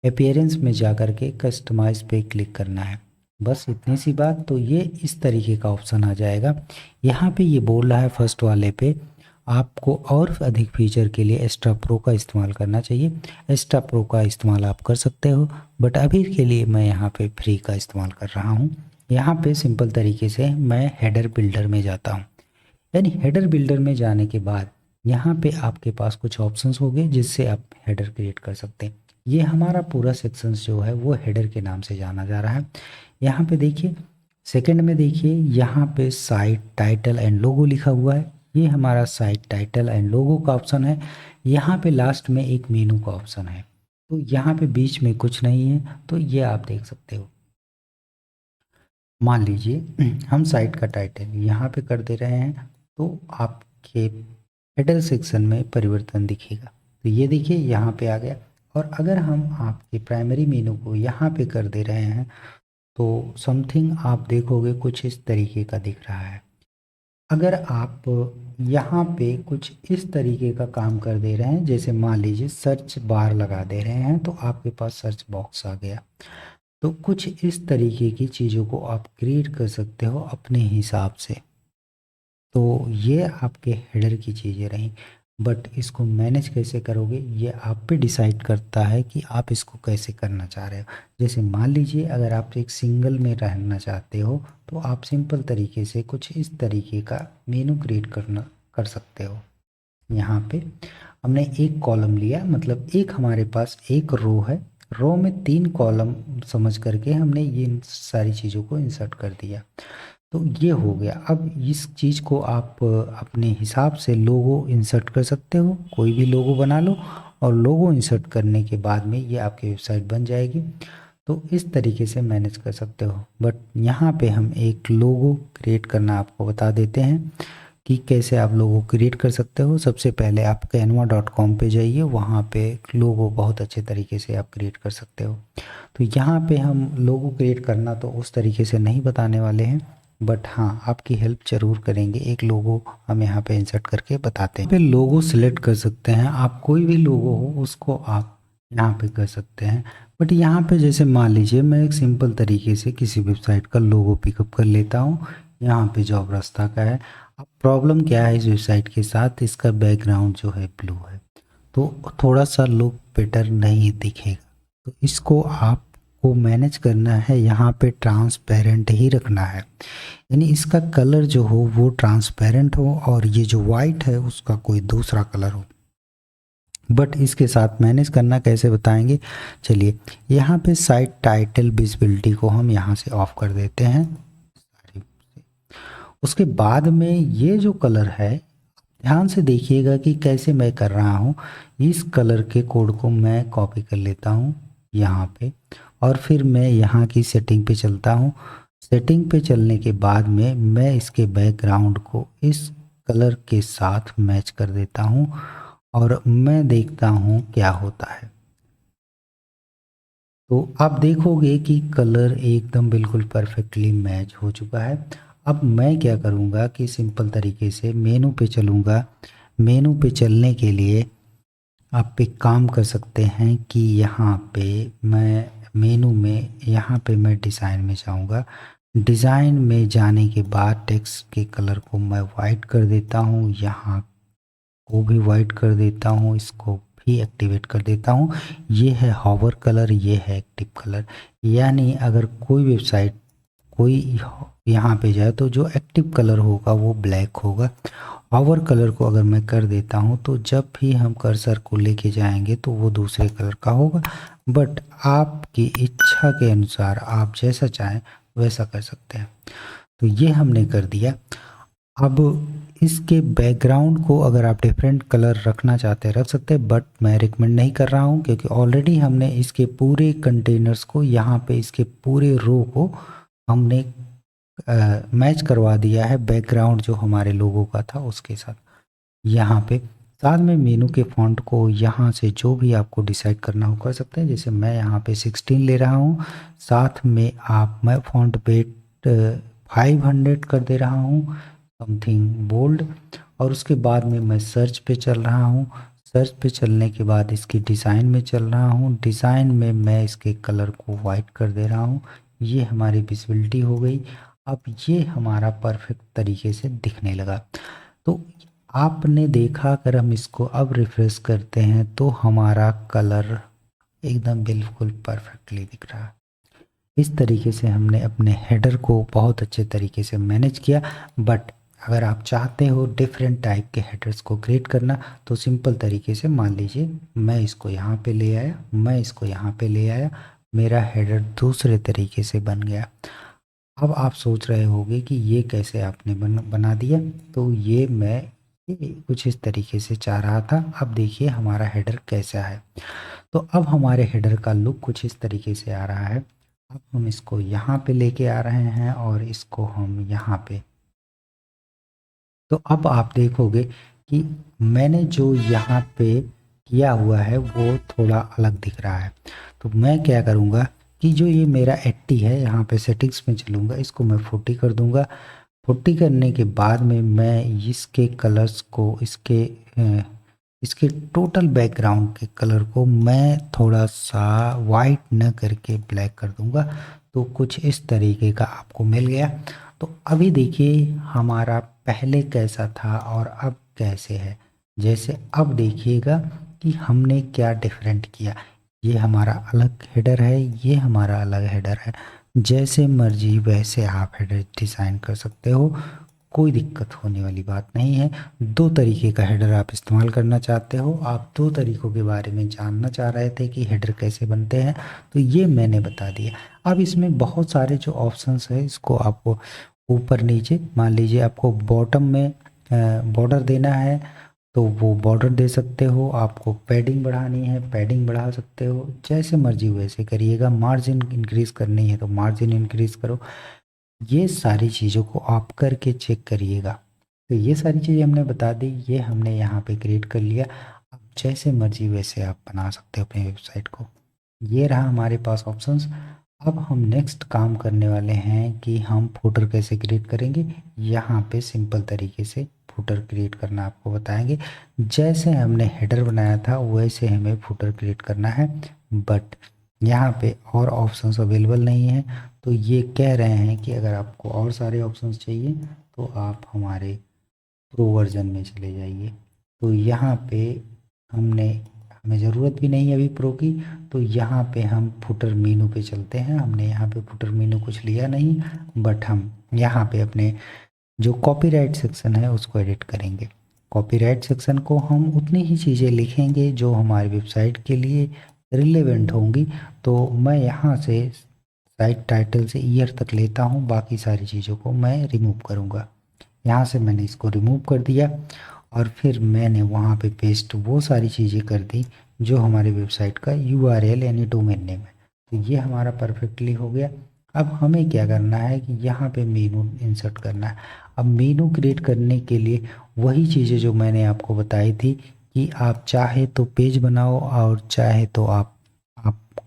अपीयरेंस में जा कर के कस्टमाइज पे क्लिक करना है, बस इतनी सी बात। तो ये इस तरीके का ऑप्शन आ जाएगा। यहाँ पे ये बोल रहा है फर्स्ट वाले पे आपको और अधिक फीचर के लिए एक्स्ट्रा प्रो का इस्तेमाल करना चाहिए। एक्स्ट्रा प्रो का इस्तेमाल आप कर सकते हो, बट अभी के लिए मैं यहाँ पे फ्री का इस्तेमाल कर रहा हूँ। यहाँ पे सिंपल तरीके से मैं हेडर बिल्डर में जाता हूँ, यानी हेडर बिल्डर में जाने के बाद यहाँ पे आपके पास कुछ ऑप्शंस होंगे जिससे आप हेडर क्रिएट कर सकते हैं। ये हमारा पूरा सेक्शंस जो है वो हेडर के नाम से जाना जा रहा है। यहाँ पे देखिए सेकंड में देखिए यहाँ पे साइट टाइटल एंड लोगो लिखा हुआ है, ये हमारा साइट टाइटल एंड लोगो का ऑप्शन है। यहाँ पे लास्ट में एक मेनू का ऑप्शन है, तो यहाँ पे बीच में कुछ नहीं है, तो ये आप देख सकते हो। मान लीजिए हम साइट का टाइटल यहाँ पे कर दे रहे हैं, तो आपके हेडर सेक्शन में परिवर्तन दिखेगा। तो ये देखिए यहाँ पे आ गया। और अगर हम आपके प्राइमरी मेनू को यहाँ पे कर दे रहे हैं तो समथिंग आप देखोगे कुछ इस तरीके का दिख रहा है। अगर आप यहाँ पे कुछ इस तरीके का काम कर दे रहे हैं, जैसे मान लीजिए सर्च बार लगा दे रहे हैं तो आपके पास सर्च बॉक्स आ गया, तो कुछ इस तरीके की चीज़ों को आप क्रिएट कर सकते हो अपने हिसाब से। तो ये आपके हेडर की चीज़ें रहीं, बट इसको मैनेज कैसे करोगे ये आप पे डिसाइड करता है कि आप इसको कैसे करना चाह रहे हो। जैसे मान लीजिए अगर आप एक सिंगल में रहना चाहते हो तो आप सिंपल तरीके से कुछ इस तरीके का मेनू क्रिएट कर सकते हो। यहाँ पे हमने एक कॉलम लिया, मतलब एक हमारे पास एक रो है, रो में 3 कॉलम समझ करके हमने ये सारी चीज़ों को इंसर्ट कर दिया। तो ये हो गया। अब इस चीज़ को आप अपने हिसाब से लोगो इंसर्ट कर सकते हो, कोई भी लोगो बना लो और लोगो इंसर्ट करने के बाद में ये आपकी वेबसाइट बन जाएगी। तो इस तरीके से मैनेज कर सकते हो। बट यहाँ पे हम एक लोगो क्रिएट करना आपको बता देते हैं कि कैसे आप लोगो क्रिएट कर सकते हो। सबसे पहले आप canva.com पे जाइए, वहाँ पे लोगो बहुत अच्छे तरीके से आप क्रिएट कर सकते हो। तो यहाँ पे हम लोगो क्रिएट करना तो उस तरीके से नहीं बताने वाले हैं, बट हाँ आपकी हेल्प ज़रूर करेंगे। एक लोगो हम यहाँ पे इंसर्ट करके बताते हैं। पे लोगो सिलेक्ट कर सकते हैं, आप कोई भी लोगो हो उसको आप यहाँ पे कर सकते हैं। बट यहाँ पे जैसे मान लीजिए मैं एक सिंपल तरीके से किसी वेबसाइट का लोगो पिकअप कर लेता हूँ। यहाँ पे जॉब रास्ता का है। अब प्रॉब्लम क्या है इस वेबसाइट के साथ, इसका बैकग्राउंड जो है ब्लू है तो थोड़ा सा लुक बेटर नहीं दिखेगा। तो इसको आपको मैनेज करना है, यहाँ पे ट्रांसपेरेंट ही रखना है, यानी इसका कलर जो हो वो ट्रांसपेरेंट हो और ये जो वाइट है उसका कोई दूसरा कलर हो। बट इसके साथ मैनेज करना कैसे बताएंगे, चलिए यहाँ पे साइट टाइटल विजिबिलिटी को हम यहाँ से ऑफ कर देते हैं। उसके बाद में ये जो कलर है ध्यान से देखिएगा कि कैसे मैं कर रहा हूँ। इस कलर के कोड को मैं कॉपी कर लेता हूँ यहाँ पे और फिर मैं यहाँ की सेटिंग पे चलता हूँ। सेटिंग पे चलने के बाद में मैं इसके बैकग्राउंड को इस कलर के साथ मैच कर देता हूँ और मैं देखता हूँ क्या होता है। तो आप देखोगे कि कलर एकदम बिल्कुल परफेक्टली मैच हो चुका है। अब मैं क्या करूँगा कि सिंपल तरीके से मेनू पे चलूँगा। मेनू पे चलने के लिए आप एक काम कर सकते हैं कि यहाँ पे मैं मेनू में यहाँ पे मैं डिज़ाइन में जाऊँगा। डिज़ाइन में जाने के बाद टेक्स्ट के कलर को मैं वाइट कर देता हूँ, यहाँ को भी वाइट कर देता हूँ, इसको भी एक्टिवेट कर देता हूँ। ये है हॉवर कलर, ये है एक्टिव कलर। यानी अगर कोई वेबसाइट कोई यहाँ पे जाए तो जो एक्टिव कलर होगा वो ब्लैक होगा। हॉवर कलर को अगर मैं कर देता हूँ तो जब भी हम कर्सर को लेके जाएंगे तो वो दूसरे कलर का होगा। बट आपकी इच्छा के अनुसार आप जैसा चाहें वैसा कर सकते हैं। तो ये हमने कर दिया। अब इसके बैकग्राउंड को अगर आप डिफरेंट कलर रखना चाहते हैं रख सकते हैं, बट मैं रिकमेंड नहीं कर रहा हूँ क्योंकि ऑलरेडी हमने इसके पूरे कंटेनर्स को यहाँ पे इसके पूरे रो को हमने मैच करवा दिया है बैकग्राउंड जो हमारे लोगों का था उसके साथ। यहाँ पे साथ में मेनू के फॉन्ट को यहाँ से जो भी आपको डिसाइड करना हो कर सकते हैं। जैसे मैं यहाँ पे 16 ले रहा हूँ, साथ में आप मैं फॉन्ट वेट 500 कर दे रहा हूँ, समथिंग बोल्ड। और उसके बाद में मैं सर्च पे चल रहा हूँ। सर्च पे चलने के बाद इसकी डिज़ाइन में चल रहा हूँ। डिज़ाइन में मैं इसके कलर को वाइट कर दे रहा हूँ। ये हमारी विजिबिलिटी हो गई। अब ये हमारा परफेक्ट तरीके से दिखने लगा। तो आपने देखा, अगर हम इसको अब रिफ्रेश करते हैं तो हमारा कलर एकदम बिल्कुल परफेक्टली दिख रहा है। इस तरीके से हमने अपने हेडर को बहुत अच्छे तरीके से मैनेज किया। बट अगर आप चाहते हो डिफरेंट टाइप के हेडर्स को क्रिएट करना तो सिंपल तरीके से मान लीजिए मैं इसको यहाँ पे ले आया, मैं इसको यहाँ पे ले आया, मेरा हेडर दूसरे तरीके से बन गया। अब आप सोच रहे होंगे कि ये कैसे आपने बना दिया। तो ये मैं ये कुछ इस तरीके से चाह रहा था। अब देखिए हमारा हेडर कैसा है। तो अब हमारे हेडर का लुक कुछ इस तरीके से आ रहा है। अब हम इसको यहाँ पे लेके आ रहे हैं और इसको हम यहाँ पे, तो अब आप देखोगे कि मैंने जो यहाँ पे किया हुआ है वो थोड़ा अलग दिख रहा है। तो मैं क्या करूँगा कि जो ये मेरा 80 है, यहाँ पे सेटिंग्स में चलूँगा, इसको मैं 40 कर दूँगा। 40 करने के बाद में मैं इसके कलर्स को, इसके टोटल बैकग्राउंड के कलर को मैं थोड़ा सा वाइट न करके ब्लैक कर दूंगा। तो कुछ इस तरीके का आपको मिल गया। तो अभी देखिए हमारा पहले कैसा था और अब कैसे है। जैसे अब देखिएगा कि हमने क्या डिफरेंट किया। ये हमारा अलग हेडर है, ये हमारा अलग हेडर है। जैसे मर्जी वैसे आप हेडर डिज़ाइन कर सकते हो, कोई दिक्कत होने वाली बात नहीं है। दो तरीके का हेडर आप इस्तेमाल करना चाहते हो, आप दो तरीकों के बारे में जानना चाह रहे थे कि हेडर कैसे बनते हैं, तो ये मैंने बता दिया। अब इसमें बहुत सारे जो ऑप्शंस है, इसको आपको ऊपर नीचे, मान लीजिए आपको बॉटम में बॉर्डर देना है तो वो बॉर्डर दे सकते हो। आपको पैडिंग बढ़ानी है, पैडिंग बढ़ा सकते हो, जैसे मर्जी वैसे करिएगा। मार्जिन इंक्रीज़ करनी है तो मार्जिन इंक्रीज़ करो। ये सारी चीज़ों को आप करके चेक करिएगा। तो ये सारी चीज़ें हमने बता दी, ये हमने यहाँ पे क्रिएट कर लिया। अब जैसे मर्जी वैसे आप बना सकते हो अपनी वेबसाइट को। ये रहा हमारे पास ऑप्शंस। अब हम नेक्स्ट काम करने वाले हैं कि हम फुटर कैसे क्रिएट करेंगे। यहाँ पे सिंपल तरीके से फुटर क्रिएट करना आपको बताएंगे। जैसे हमने हेडर बनाया था वैसे हमें फुटर क्रिएट करना है, बट यहाँ पे और ऑप्शंस अवेलेबल नहीं है। तो ये कह रहे हैं कि अगर आपको और सारे ऑप्शंस चाहिए तो आप हमारे प्रो वर्जन में चले जाइए। तो यहाँ पे हमें ज़रूरत भी नहीं है अभी प्रो की। तो यहाँ पे हम फुटर मेनू पे चलते हैं। हमने यहाँ पे फुटर मेनू कुछ लिया नहीं, बट हम यहाँ पे अपने जो कॉपीराइट सेक्शन है उसको एडिट करेंगे। कॉपीराइट सेक्शन को हम उतनी ही चीज़ें लिखेंगे जो हमारी वेबसाइट के लिए रिलेवेंट होंगी। तो मैं यहाँ से साइट टाइटल से ईयर तक लेता हूँ, बाकी सारी चीज़ों को मैं रिमूव करूँगा। यहाँ से मैंने इसको रिमूव कर दिया और फिर मैंने वहाँ पे पेस्ट वो सारी चीज़ें कर दी जो हमारे वेबसाइट का यूआरएल यानी डोमेन नेम है। तो ये हमारा परफेक्टली हो गया। अब हमें क्या करना है कि यहाँ पे मेनू इंसर्ट करना है। अब मेनू क्रिएट करने के लिए वही चीज़ें जो मैंने आपको बताई थी कि आप चाहे तो पेज बनाओ और चाहे तो आप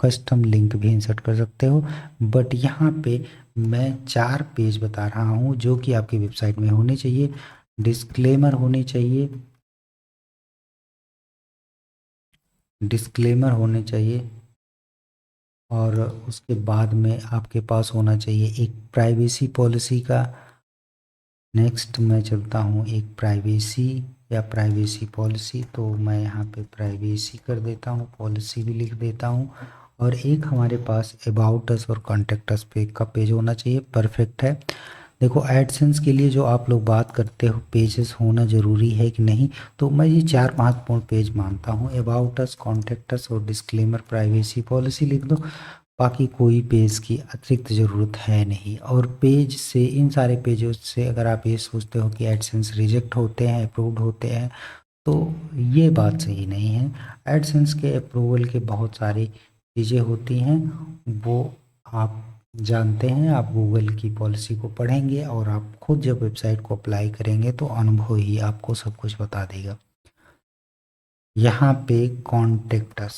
कस्टम लिंक भी इंसर्ट कर सकते हो। बट यहाँ पे मैं 4 पेज बता रहा हूँ जो कि आपकी वेबसाइट में होने चाहिए। डिस्क्लेमर होने चाहिए, डिस्क्लेमर होने चाहिए और उसके बाद में आपके पास होना चाहिए एक प्राइवेसी पॉलिसी का। नेक्स्ट मैं चलता हूँ एक प्राइवेसी या प्राइवेसी पॉलिसी, तो मैं यहाँ पे प्राइवेसी कर देता हूँ, पॉलिसी भी लिख देता हूँ। और एक हमारे पास अबाउट अस और कॉन्टैक्ट अस पे का पेज होना चाहिए। परफेक्ट है। देखो एडसेंस के लिए जो आप लोग बात करते हो पेजेस होना ज़रूरी है कि नहीं, तो मैं ये 4 महत्वपूर्ण पेज मानता हूँ। अबाउट अस, कॉन्टैक्ट अस और डिस्क्लेमर, प्राइवेसी पॉलिसी लिख दो। बाकी कोई पेज की अतिरिक्त ज़रूरत है नहीं। और पेज से, इन सारे पेजों से अगर आप ये सोचते हो कि एडसेंस रिजेक्ट होते हैं, अप्रूव्ड होते हैं, तो ये बात सही नहीं है। एडसेंस के अप्रूवल के बहुत सारी चीज़ें होती हैं, वो आप जानते हैं। आप गूगल की पॉलिसी को पढ़ेंगे और आप खुद जब वेबसाइट को अप्लाई करेंगे तो अनुभव ही आपको सब कुछ बता देगा। यहाँ पे कॉन्टेक्ट अस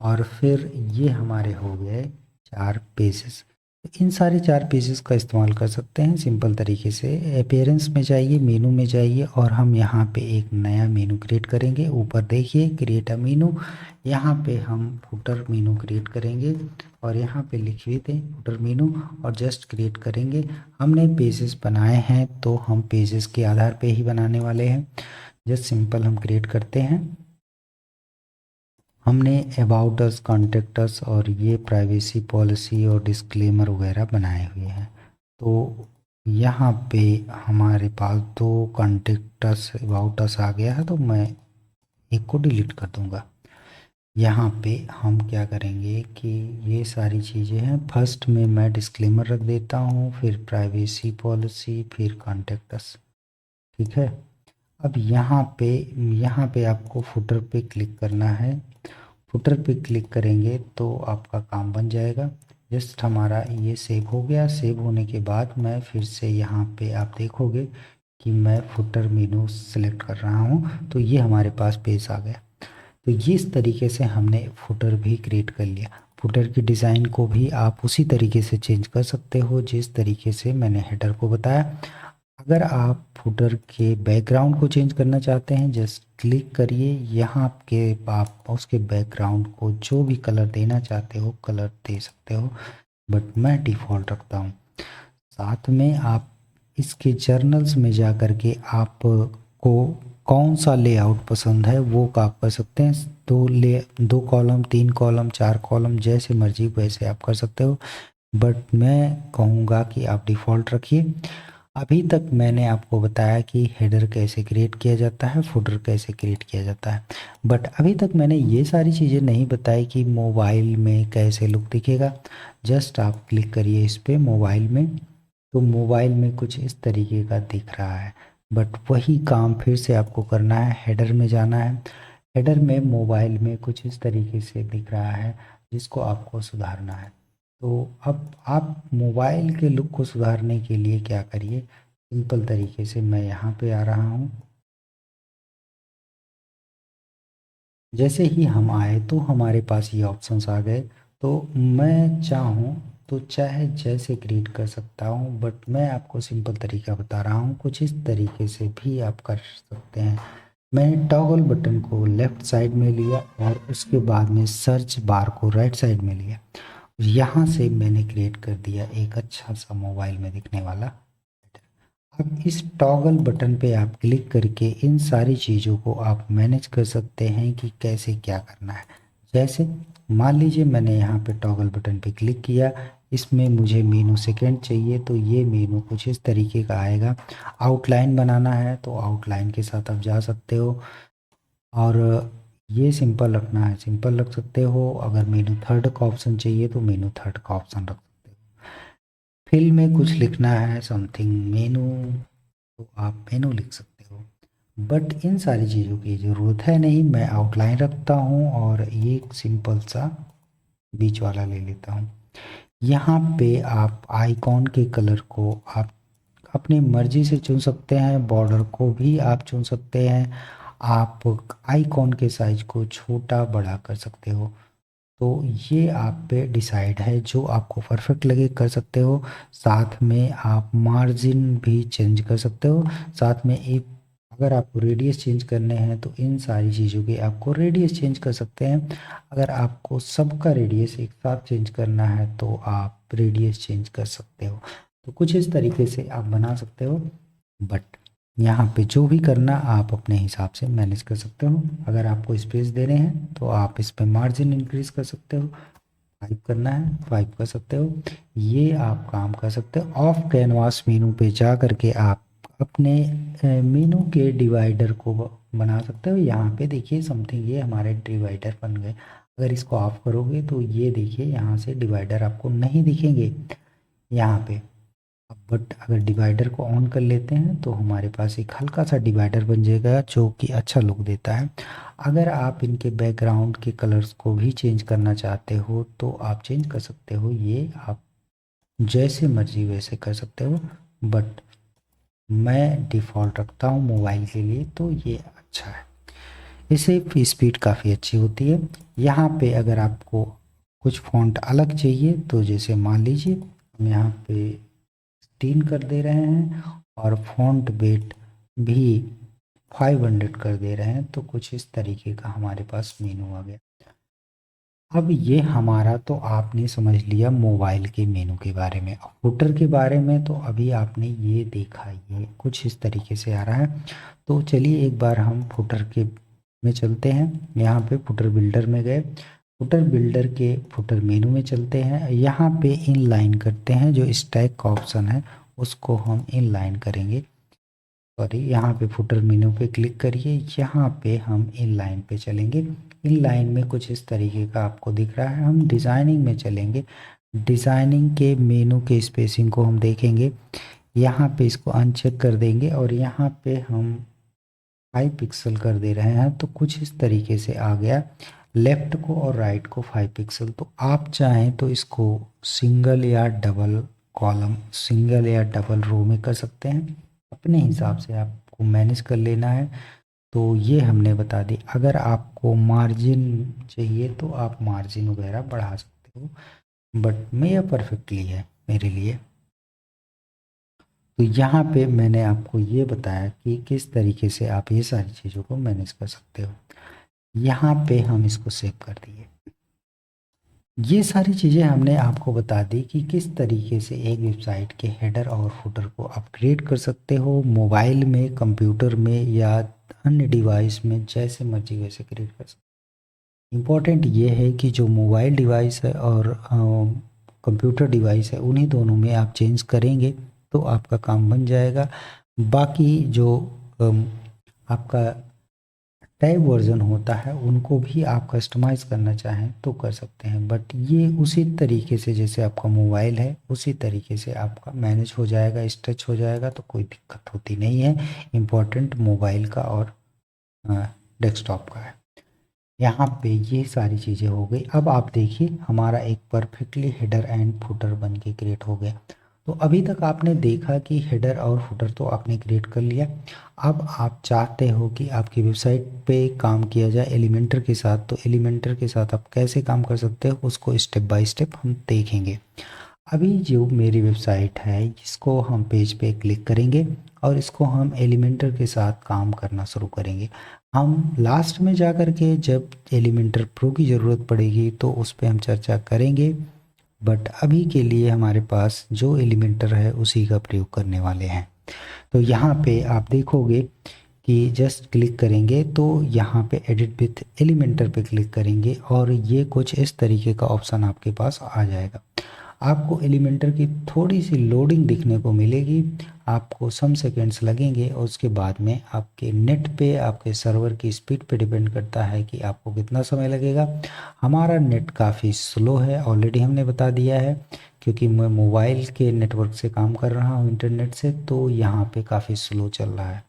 और फिर ये हमारे हो गए 4 पेजेस। इन सारे 4 पेजेस का इस्तेमाल कर सकते हैं सिंपल तरीके से। अपीयरेंस में जाइए, मेनू में जाइए और हम यहाँ पे एक नया मेनू क्रिएट करेंगे। ऊपर देखिए क्रिएट अ मेनू, यहाँ पे हम फुटर मेनू क्रिएट करेंगे और यहाँ पे लिख भी दें फुटर मेनू और जस्ट क्रिएट करेंगे। हमने पेजेस बनाए हैं तो हम पेजेस के आधार पे ही बनाने वाले हैं। जस्ट सिंपल हम क्रिएट करते हैं। हमने अबाउट अस, कॉन्टेक्ट अस और ये प्राइवेसी पॉलिसी और डिस्क्लेमर वगैरह बनाए हुए हैं। तो यहाँ पे हमारे पास 2 कॉन्टेक्ट अस, अबाउट अस आ गया है, तो मैं एक को डिलीट कर दूँगा। यहाँ पे हम क्या करेंगे कि ये सारी चीज़ें हैं। फर्स्ट में मैं डिस्क्लेमर रख देता हूँ, फिर प्राइवेसी पॉलिसी, फिर कॉन्टेक्ट अस। ठीक है। अब यहाँ पे आपको फुटर पे क्लिक करना है। फुटर पे क्लिक करेंगे तो आपका काम बन जाएगा। जस्ट हमारा ये सेव हो गया। सेव होने के बाद मैं फिर से यहाँ पे आप देखोगे कि मैं फुटर मेनू सेलेक्ट कर रहा हूँ, तो ये हमारे पास पेज आ गया। तो ये इस तरीके से हमने फुटर भी क्रिएट कर लिया। फुटर की डिज़ाइन को भी आप उसी तरीके से चेंज कर सकते हो जिस तरीके से मैंने हेडर को बताया। अगर आप फुटर के बैकग्राउंड को चेंज करना चाहते हैं, जस्ट क्लिक करिए यहाँ के, आप उसके बैकग्राउंड को जो भी कलर देना चाहते हो कलर दे सकते हो, बट मैं डिफ़ॉल्ट रखता हूँ। साथ में आप इसके जर्नल्स में जा कर के आपको कौन सा लेआउट पसंद है वो आप कर सकते हैं। 2 कॉलम, 3 कॉलम, 4 कॉलम, जैसे मर्जी वैसे आप कर सकते हो, बट मैं कहूँगा कि आप डिफ़ॉल्ट रखिए। अभी तक मैंने आपको बताया कि हेडर कैसे क्रिएट किया जाता है, फुटर कैसे क्रिएट किया जाता है, बट अभी तक मैंने ये सारी चीज़ें नहीं बताई कि मोबाइल में कैसे लुक दिखेगा। जस्ट आप क्लिक करिए इस पर मोबाइल में, तो मोबाइल में कुछ इस तरीके का दिख रहा है, बट वही काम फिर से आपको करना है, हेडर में जाना है। हेडर में मोबाइल में कुछ इस तरीके से दिख रहा है जिसको आपको सुधारना है। तो अब आप मोबाइल के लुक को सुधारने के लिए क्या करिए, सिंपल तरीके से मैं यहाँ पे आ रहा हूँ। जैसे ही हम आए तो हमारे पास ये ऑप्शंस आ गए। तो मैं चाहूँ तो चाहे जैसे क्रिएट कर सकता हूँ, बट मैं आपको सिंपल तरीका बता रहा हूँ, कुछ इस तरीके से भी आप कर सकते हैं। मैंने टॉगल बटन को लेफ़्ट साइड में लिया और उसके बाद में सर्च बार को राइट साइड में लिया। यहाँ से मैंने क्रिएट कर दिया एक अच्छा सा मोबाइल में दिखने वाला। अब इस टॉगल बटन पे आप क्लिक करके इन सारी चीज़ों को आप मैनेज कर सकते हैं कि कैसे क्या करना है। जैसे मान लीजिए मैंने यहाँ पे टॉगल बटन पे क्लिक किया, इसमें मुझे मेनू सेकंड चाहिए, तो ये मेनू कुछ इस तरीके का आएगा। आउटलाइन बनाना है तो आउटलाइन के साथ आप जा सकते हो, और ये सिंपल रखना है सिंपल रख सकते हो। अगर मेनू थर्ड का ऑप्शन चाहिए तो मेनू थर्ड का ऑप्शन रख सकते हो। फिल में कुछ लिखना है समथिंग मेनू, तो आप मेनू लिख सकते हो, बट इन सारी चीज़ों की ज़रूरत है नहीं। मैं आउटलाइन रखता हूँ और ये एक सिंपल सा बीच वाला ले लेता हूँ। यहाँ पे आप आइकॉन के कलर को आप अपनी मर्ज़ी से चुन सकते हैं, बॉर्डर को भी आप चुन सकते हैं, आप आइकॉन के साइज़ को छोटा बड़ा कर सकते हो। तो ये आप पे डिसाइड है, जो आपको परफेक्ट लगे कर सकते हो। साथ में आप मार्जिन भी चेंज कर सकते हो। साथ में एक, अगर आपको रेडियस चेंज करने हैं तो इन सारी चीज़ों के आपको रेडियस चेंज कर सकते हैं। अगर आपको सबका रेडियस एक साथ चेंज करना है तो आप रेडियस चेंज कर सकते हो। तो कुछ इस तरीके से आप बना सकते हो, बट यहाँ पे जो भी करना आप अपने हिसाब से मैनेज कर सकते हो। अगर आपको स्पेस देने हैं तो आप इस पे मार्जिन इंक्रीज कर सकते हो, 5 करना है 5 कर सकते हो। ये आप काम कर सकते हो। ऑफ कैनवास मेनू पे जा करके आप अपने मेनू के डिवाइडर को बना सकते हो। यहाँ पे देखिए समथिंग, ये हमारे डिवाइडर बन गए। अगर इसको ऑफ करोगे तो ये देखिए यहाँ से डिवाइडर आपको नहीं दिखेंगे यहाँ पे। बट अगर डिवाइडर को ऑन कर लेते हैं तो हमारे पास एक हल्का सा डिवाइडर बन जाएगा जो कि अच्छा लुक देता है। अगर आप इनके बैकग्राउंड के कलर्स को भी चेंज करना चाहते हो तो आप चेंज कर सकते हो, ये आप जैसे मर्जी वैसे कर सकते हो, बट मैं डिफ़ॉल्ट रखता हूँ मोबाइल के लिए, तो ये अच्छा है। इससे स्पीड काफ़ी अच्छी होती है। यहाँ पे अगर आपको कुछ फ़ॉन्ट अलग चाहिए तो जैसे मान लीजिए हम यहाँ पे 3 कर दे रहे हैं और फ़ॉन्ट वेट भी 500 कर दे रहे हैं, तो कुछ इस तरीके का हमारे पास मेनू आ गया। अब ये हमारा तो आपने समझ लिया मोबाइल के मेनू के बारे में। अब फुटर के बारे में तो अभी आपने ये देखा, ये कुछ इस तरीके से आ रहा है। तो चलिए एक बार हम फुटर के में चलते हैं। यहाँ पे फुटर बिल्डर में गए, फुटर बिल्डर के फुटर मेनू में चलते हैं। यहाँ पे इन लाइन करते हैं, जो स्टैक का ऑप्शन है उसको हम इन लाइन करेंगे। सॉरी, यहाँ पे फुटर मेनू पे क्लिक करिए, यहाँ पे हम इन लाइन पे चलेंगे। इन लाइन में कुछ इस तरीके का आपको दिख रहा है। हम डिज़ाइनिंग में चलेंगे, डिज़ाइनिंग के मेनू के स्पेसिंग को हम देखेंगे। यहाँ पे इसको अनचेक कर देंगे और यहाँ पे हम 5 पिक्सल कर दे रहे हैं, तो कुछ इस तरीके से आ गया। लेफ़्ट को और राइट को 5 पिक्सल। तो आप चाहें तो इसको सिंगल या डबल कॉलम, सिंगल या डबल रो में कर सकते हैं। अपने हिसाब से आपको मैनेज कर लेना है। तो ये हमने बता दी। अगर आपको मार्जिन चाहिए तो आप मार्जिन वगैरह बढ़ा सकते हो, बट मेरा परफेक्टली है मेरे लिए। तो यहाँ पे मैंने आपको ये बताया कि किस तरीके से आप ये सारी चीज़ों को मैनेज कर सकते हो। यहाँ पे हम इसको सेव कर दिए। ये सारी चीज़ें हमने आपको बता दी कि किस तरीके से एक वेबसाइट के हेडर और फुटर को अपग्रेड कर सकते हो, मोबाइल में, कंप्यूटर में या अन्य डिवाइस में, जैसे मर्जी वैसे क्रिएट कर सकते हो। इम्पॉर्टेंट ये है कि जो मोबाइल डिवाइस है और कंप्यूटर डिवाइस है, उन्हीं दोनों में आप चेंज करेंगे तो आपका काम बन जाएगा। बाकी जो आपका टैब वर्जन होता है उनको भी आप कस्टमाइज करना चाहें तो कर सकते हैं, बट ये उसी तरीके से जैसे आपका मोबाइल है उसी तरीके से आपका मैनेज हो जाएगा, स्ट्रेच हो जाएगा, तो कोई दिक्कत होती नहीं है। इम्पोर्टेंट मोबाइल का और डेस्कटॉप का है। यहाँ पे ये सारी चीज़ें हो गई। अब आप देखिए हमारा एक परफेक्टली हेडर एंड फुटर बन के क्रिएट हो गया। तो अभी तक आपने देखा कि हेडर और फुटर तो आपने क्रिएट कर लिया। अब आप चाहते हो कि आपकी वेबसाइट पे काम किया जाए एलिमेंटर के साथ, तो एलिमेंटर के साथ आप कैसे काम कर सकते हो उसको स्टेप बाय स्टेप हम देखेंगे। अभी जो मेरी वेबसाइट है इसको हम पेज पे क्लिक करेंगे और इसको हम एलिमेंटर के साथ काम करना शुरू करेंगे। हम लास्ट में जा कर के जब एलिमेंटर प्रो की ज़रूरत पड़ेगी तो उस पर हम चर्चा करेंगे, बट अभी के लिए हमारे पास जो एलिमेंटर है उसी का प्रयोग करने वाले हैं। तो यहाँ पे आप देखोगे कि जस्ट क्लिक करेंगे तो यहाँ पे एडिट विथ एलिमेंटर पे क्लिक करेंगे और ये कुछ इस तरीके का ऑप्शन आपके पास आ जाएगा। आपको एलिमेंटर की थोड़ी सी लोडिंग दिखने को मिलेगी, आपको सम सेकेंड्स लगेंगे और उसके बाद में आपके नेट पे, आपके सर्वर की स्पीड पे डिपेंड करता है कि आपको कितना समय लगेगा। हमारा नेट काफ़ी स्लो है, ऑलरेडी हमने बता दिया है, क्योंकि मैं मोबाइल के नेटवर्क से काम कर रहा हूँ इंटरनेट से, तो यहाँ पे काफ़ी स्लो चल रहा है।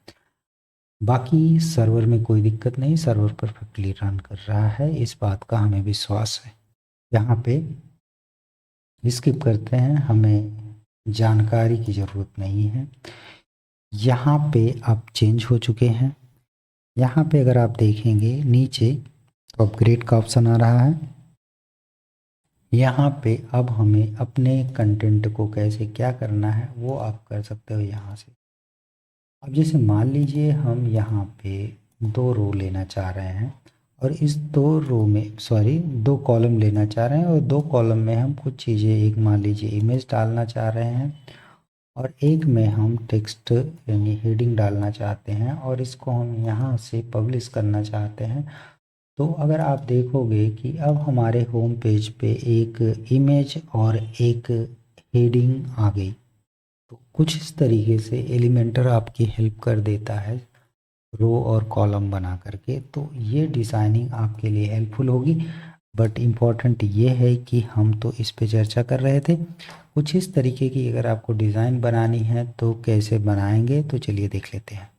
बाकी सर्वर में कोई दिक्कत नहीं, सर्वर परफेक्टली रन कर रहा है, इस बात का हमें विश्वास है। यहाँ पे स्किप करते हैं, हमें जानकारी की ज़रूरत नहीं है। यहाँ पे अब चेंज हो चुके हैं। यहाँ पे अगर आप देखेंगे नीचे तो अपग्रेड का ऑप्शन आ रहा है। यहाँ पे अब हमें अपने कंटेंट को कैसे क्या करना है वो आप कर सकते हो यहाँ से। अब जैसे मान लीजिए हम यहाँ पे 2 रो लेना चाह रहे हैं और इस 2 रो में, सॉरी 2 कॉलम लेना चाह रहे हैं और 2 कॉलम में हम कुछ चीज़ें, एक मान लीजिए इमेज डालना चाह रहे हैं और एक में हम टेक्स्ट यानी हेडिंग डालना चाहते हैं और इसको हम यहाँ से पब्लिश करना चाहते हैं। तो अगर आप देखोगे कि अब हमारे होम पेज पे एक इमेज और एक हेडिंग आ गई। तो कुछ इस तरीके से एलिमेंटर आपकी हेल्प कर देता है रो और कॉलम बना करके। तो ये डिज़ाइनिंग आपके लिए हेल्पफुल होगी, बट इम्पॉर्टेंट ये है कि हम तो इस पे चर्चा कर रहे थे। कुछ इस तरीके की अगर आपको डिज़ाइन बनानी है तो कैसे बनाएंगे, तो चलिए देख लेते हैं।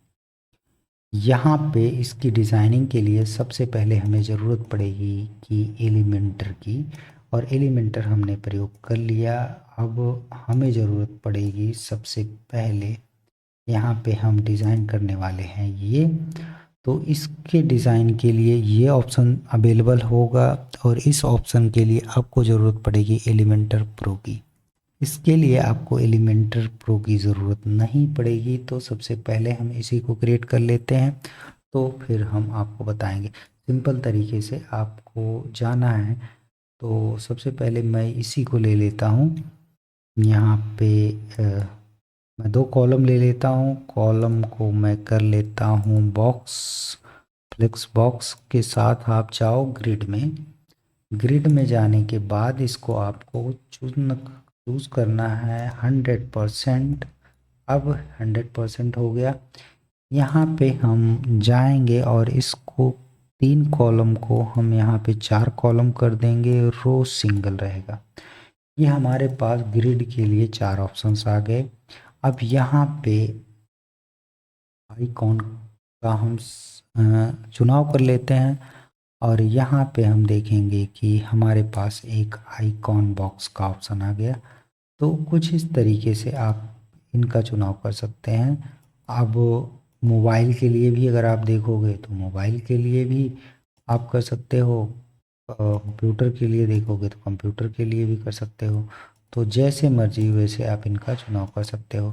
यहाँ पे इसकी डिज़ाइनिंग के लिए सबसे पहले हमें ज़रूरत पड़ेगी कि एलिमेंटर की, और एलिमेंटर हमने प्रयोग कर लिया। अब हमें ज़रूरत पड़ेगी सबसे पहले, यहाँ पे हम डिज़ाइन करने वाले हैं ये, तो इसके डिज़ाइन के लिए ये ऑप्शन अवेलेबल होगा और इस ऑप्शन के लिए आपको ज़रूरत पड़ेगी एलिमेंटर प्रो की। इसके लिए आपको एलिमेंटर प्रो की ज़रूरत नहीं पड़ेगी, तो सबसे पहले हम इसी को क्रिएट कर लेते हैं, तो फिर हम आपको बताएंगे। सिंपल तरीके से आपको जाना है, तो सबसे पहले मैं इसी को ले लेता हूँ। यहाँ पे मैं 2 कॉलम ले लेता हूँ, कॉलम को मैं कर लेता हूँ बॉक्स, फ्लेक्स बॉक्स के साथ आप जाओ ग्रिड में। ग्रिड में जाने के बाद इसको आपको चूज़ करना है 100%। अब 100% हो गया। यहाँ पे हम जाएंगे और इसको 3 कॉलम को हम यहाँ पे 4 कॉलम कर देंगे, रो सिंगल रहेगा। ये हमारे पास ग्रिड के लिए 4 ऑप्शंस आ गए। अब यहाँ पे आइकॉन का हम चुनाव कर लेते हैं और यहाँ पे हम देखेंगे कि हमारे पास एक आइकॉन बॉक्स का ऑप्शन आ गया। तो कुछ इस तरीके से आप इनका चुनाव कर सकते हैं अब मोबाइल के लिए भी अगर आप देखोगे तो मोबाइल के लिए भी आप कर सकते हो, कंप्यूटर के लिए देखोगे तो कंप्यूटर के लिए भी कर सकते हो। तो जैसे मर्जी वैसे आप इनका चुनाव कर सकते हो।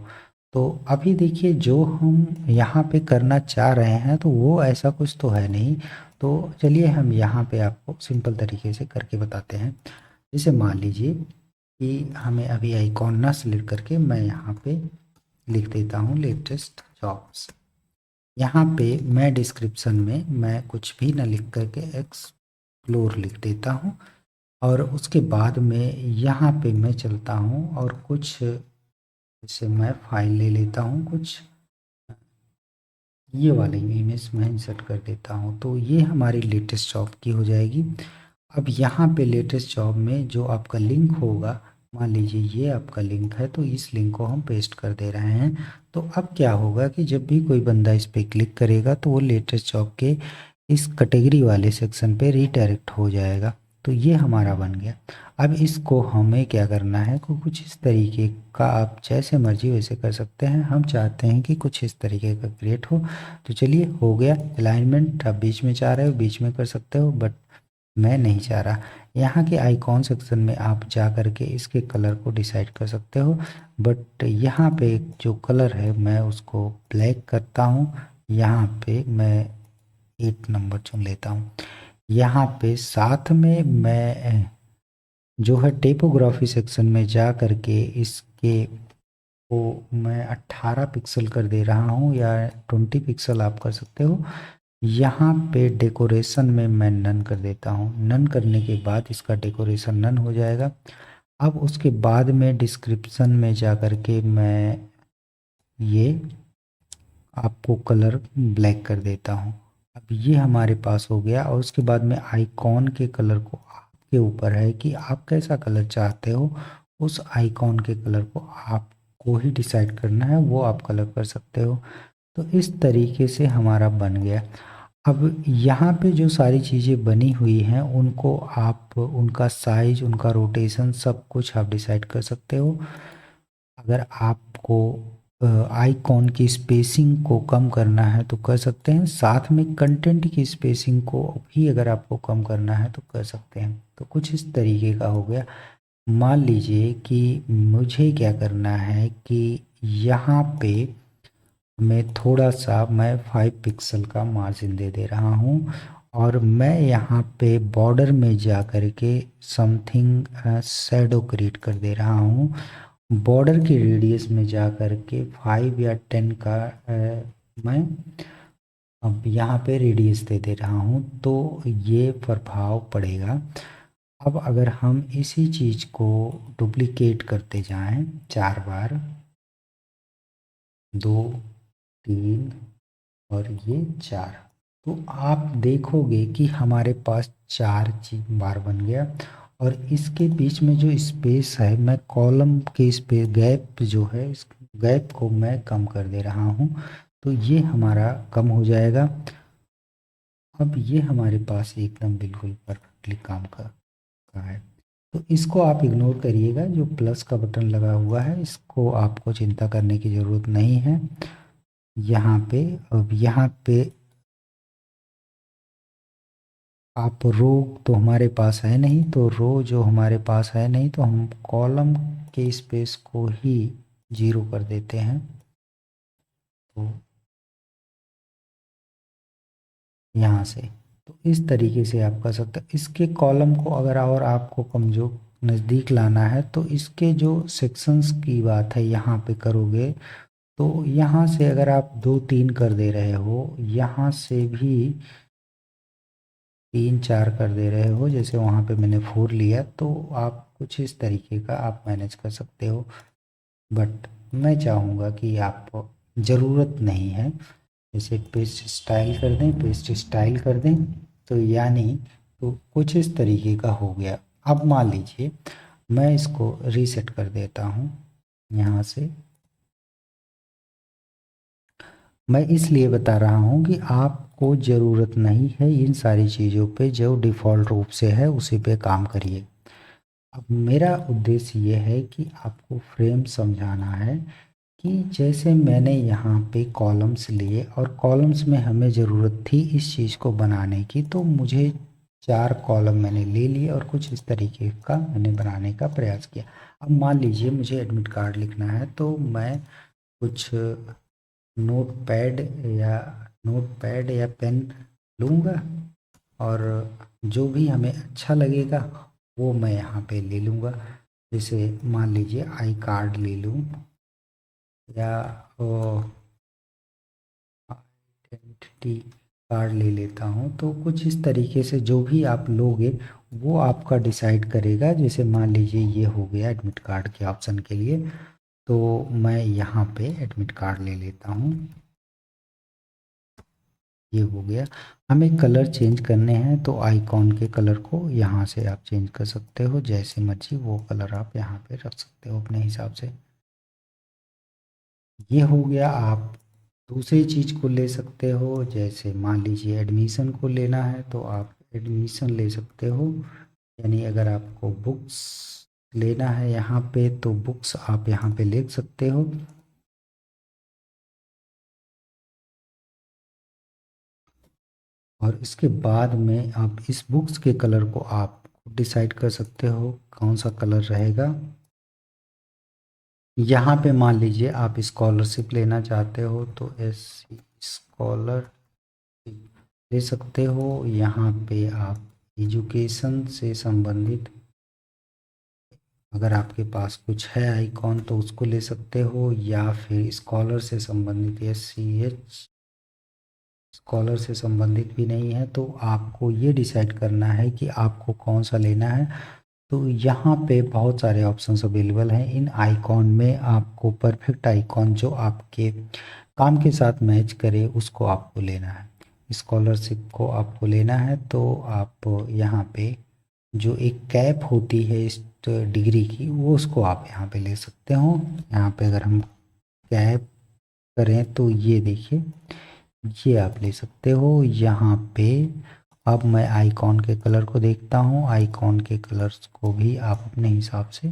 तो अभी देखिए जो हम यहाँ पे करना चाह रहे हैं तो वो ऐसा कुछ तो है नहीं। तो चलिए हम यहाँ पे आपको सिंपल तरीके से करके बताते हैं। जैसे मान लीजिए कि हमें अभी आइकॉन ना सिलेक्ट करके मैं यहाँ पे लिख देता हूँ लेटेस्ट जॉब्स। यहाँ पे मैं डिस्क्रिप्शन में मैं कुछ भी ना लिख करके एक्सप्लोर लिख देता हूँ, और उसके बाद में यहाँ पे मैं चलता हूँ और कुछ जैसे मैं फाइल ले लेता हूँ, कुछ ये वाली इमेज मैं इंसर्ट कर देता हूँ। तो ये हमारी लेटेस्ट जॉब की हो जाएगी। अब यहाँ पे लेटेस्ट जॉब में जो आपका लिंक होगा, मान लीजिए ये आपका लिंक है, तो इस लिंक को हम पेस्ट कर दे रहे हैं। तो अब क्या होगा कि जब भी कोई बंदा इस पर क्लिक करेगा तो वो लेटेस्ट जॉब के इस कैटेगरी वाले सेक्शन पे रीडायरेक्ट हो जाएगा। तो ये हमारा बन गया। अब इसको हमें क्या करना है को कुछ इस तरीके का, आप जैसे मर्जी वैसे कर सकते हैं। हम चाहते हैं कि कुछ इस तरीके का क्रिएट हो। तो चलिए हो गया। अलाइनमेंट आप बीच में चाह रहे हो बीच में कर सकते हो, बट मैं नहीं चाह रहा। यहाँ के आइकॉन सेक्शन में आप जा कर के इसके कलर को डिसाइड कर सकते हो, बट यहाँ पे जो कलर है मैं उसको ब्लैक करता हूँ। यहाँ पे मैं 8 नंबर चुन लेता हूँ। यहाँ पे साथ में मैं जो है टेपोग्राफी सेक्शन में जा कर के इसके को मैं 18 पिक्सल कर दे रहा हूँ, या 20 पिक्सल आप कर सकते हो। यहाँ पे डेकोरेशन में मैं नन कर देता हूँ। नन करने के बाद इसका डेकोरेशन नन हो जाएगा। अब उसके बाद में डिस्क्रिप्शन में जा कर के मैं ये आपको कलर ब्लैक कर देता हूँ। अब ये हमारे पास हो गया, और उसके बाद में आइकॉन के कलर को आपके ऊपर है कि आप कैसा कलर चाहते हो। उस आइकॉन के कलर को आपको ही डिसाइड करना है, वो आप कलर कर सकते हो। तो इस तरीके से हमारा बन गया। अब यहाँ पे जो सारी चीज़ें बनी हुई हैं उनको आप उनका साइज, उनका रोटेशन सब कुछ आप डिसाइड कर सकते हो। अगर आपको आइकॉन की स्पेसिंग को कम करना है तो कर सकते हैं, साथ में कंटेंट की स्पेसिंग को भी अगर आपको कम करना है तो कर सकते हैं। तो कुछ इस तरीके का हो गया। मान लीजिए कि मुझे क्या करना है कि यहाँ पे मैं थोड़ा सा मैं 5 पिक्सल का मार्जिन दे दे रहा हूँ, और मैं यहाँ पे बॉर्डर में जा कर के समथिंग शैडो क्रिएट कर दे रहा हूँ। बॉर्डर की रेडियस में जा कर के 5 या 10 का मैं अब यहाँ पे रेडियस दे दे रहा हूँ, तो ये प्रभाव पड़ेगा। अब अगर हम इसी चीज़ को डुप्लिकेट करते जाएं 4 बार, 2, 3 और ये 4, तो आप देखोगे कि हमारे पास 4 बार बन गया। और इसके बीच में जो स्पेस है, मैं कॉलम के स्पेस गैप जो है इस गैप को मैं कम कर दे रहा हूँ, तो ये हमारा कम हो जाएगा। अब ये हमारे पास एकदम बिल्कुल परफेक्टली काम का है। तो इसको आप इग्नोर करिएगा, जो प्लस का बटन लगा हुआ है इसको आपको चिंता करने की ज़रूरत नहीं है। यहाँ पे अब यहाँ पे आप रो तो हमारे पास है नहीं, तो रो जो हमारे पास है नहीं तो हम कॉलम के स्पेस को ही 0 कर देते हैं। तो यहाँ से तो इस तरीके से आप कर सकते हैं। इसके कॉलम को अगर और आपको कमज़ोर नज़दीक लाना है तो इसके जो सेक्शंस की बात है यहाँ पे करोगे, तो यहाँ से अगर आप 2-3 कर दे रहे हो, यहाँ से भी 3-4 कर दे रहे हो, जैसे वहाँ पे मैंने 4 लिया, तो आप कुछ इस तरीके का आप मैनेज कर सकते हो। बट मैं चाहूँगा कि आप ज़रूरत नहीं है, जैसे पेस्ट स्टाइल कर दें, पेस्ट स्टाइल कर दें, तो यानी तो कुछ इस तरीके का हो गया। अब मान लीजिए मैं इसको रीसेट कर देता हूँ यहाँ से। मैं इसलिए बता रहा हूँ कि आपको ज़रूरत नहीं है इन सारी चीज़ों पे, जो डिफ़ॉल्ट रूप से है उसी पे काम करिए। अब मेरा उद्देश्य ये है कि आपको फ्रेम समझाना है कि जैसे मैंने यहाँ पे कॉलम्स लिए और कॉलम्स में हमें ज़रूरत थी इस चीज़ को बनाने की, तो मुझे 4 कॉलम मैंने ले लिए और कुछ इस तरीके का मैंने बनाने का प्रयास किया। अब मान लीजिए मुझे एडमिट कार्ड लिखना है, तो मैं कुछ नोटपैड या पेन लूँगा और जो भी हमें अच्छा लगेगा वो मैं यहाँ पे ले लूँगा। जैसे मान लीजिए आई कार्ड ले लूँ या आइडेंटिटी कार्ड ले लेता हूँ। तो कुछ इस तरीके से जो भी आप लोगे वो आपका डिसाइड करेगा। जैसे मान लीजिए ये हो गया एडमिट कार्ड के ऑप्शन के लिए, तो मैं यहाँ पे एडमिट कार्ड ले लेता हूँ। ये हो गया। हमें कलर चेंज करने हैं तो आइकॉन के कलर को यहाँ से आप चेंज कर सकते हो, जैसे मर्जी वो कलर आप यहाँ पे रख सकते हो अपने हिसाब से। ये हो गया। आप दूसरी चीज़ को ले सकते हो, जैसे मान लीजिए एडमिशन को लेना है तो आप एडमिशन ले सकते हो। यानी अगर आपको बुक्स लेना है यहाँ पे तो बुक्स आप यहाँ पे ले सकते हो। और इसके बाद में आप इस बुक्स के कलर को आप डिसाइड कर सकते हो कौन सा कलर रहेगा। यहाँ पे मान लीजिए आप स्कॉलरशिप लेना चाहते हो तो एससी स्कॉलर ले सकते हो। यहाँ पे आप एजुकेशन से संबंधित अगर आपके पास कुछ है आइकॉन तो उसको ले सकते हो, या फिर स्कॉलर से संबंधित SCH स्कॉलर से संबंधित भी नहीं है तो आपको ये डिसाइड करना है कि आपको कौन सा लेना है। तो यहाँ पे बहुत सारे ऑप्शंस अवेलेबल हैं। इन आइकॉन में आपको परफेक्ट आइकॉन जो आपके काम के साथ मैच करे उसको आपको लेना है। स्कॉलरशिप को आपको लेना है तो आप यहाँ पे जो एक कैप होती है इस डिग्री की वो उसको आप यहाँ पे ले सकते हो। यहाँ पे अगर हम कैप करें तो ये देखिए ये आप ले सकते हो। यहाँ पे अब मैं आइकॉन के कलर को देखता हूँ। आइकॉन के कलर्स को भी आप अपने हिसाब से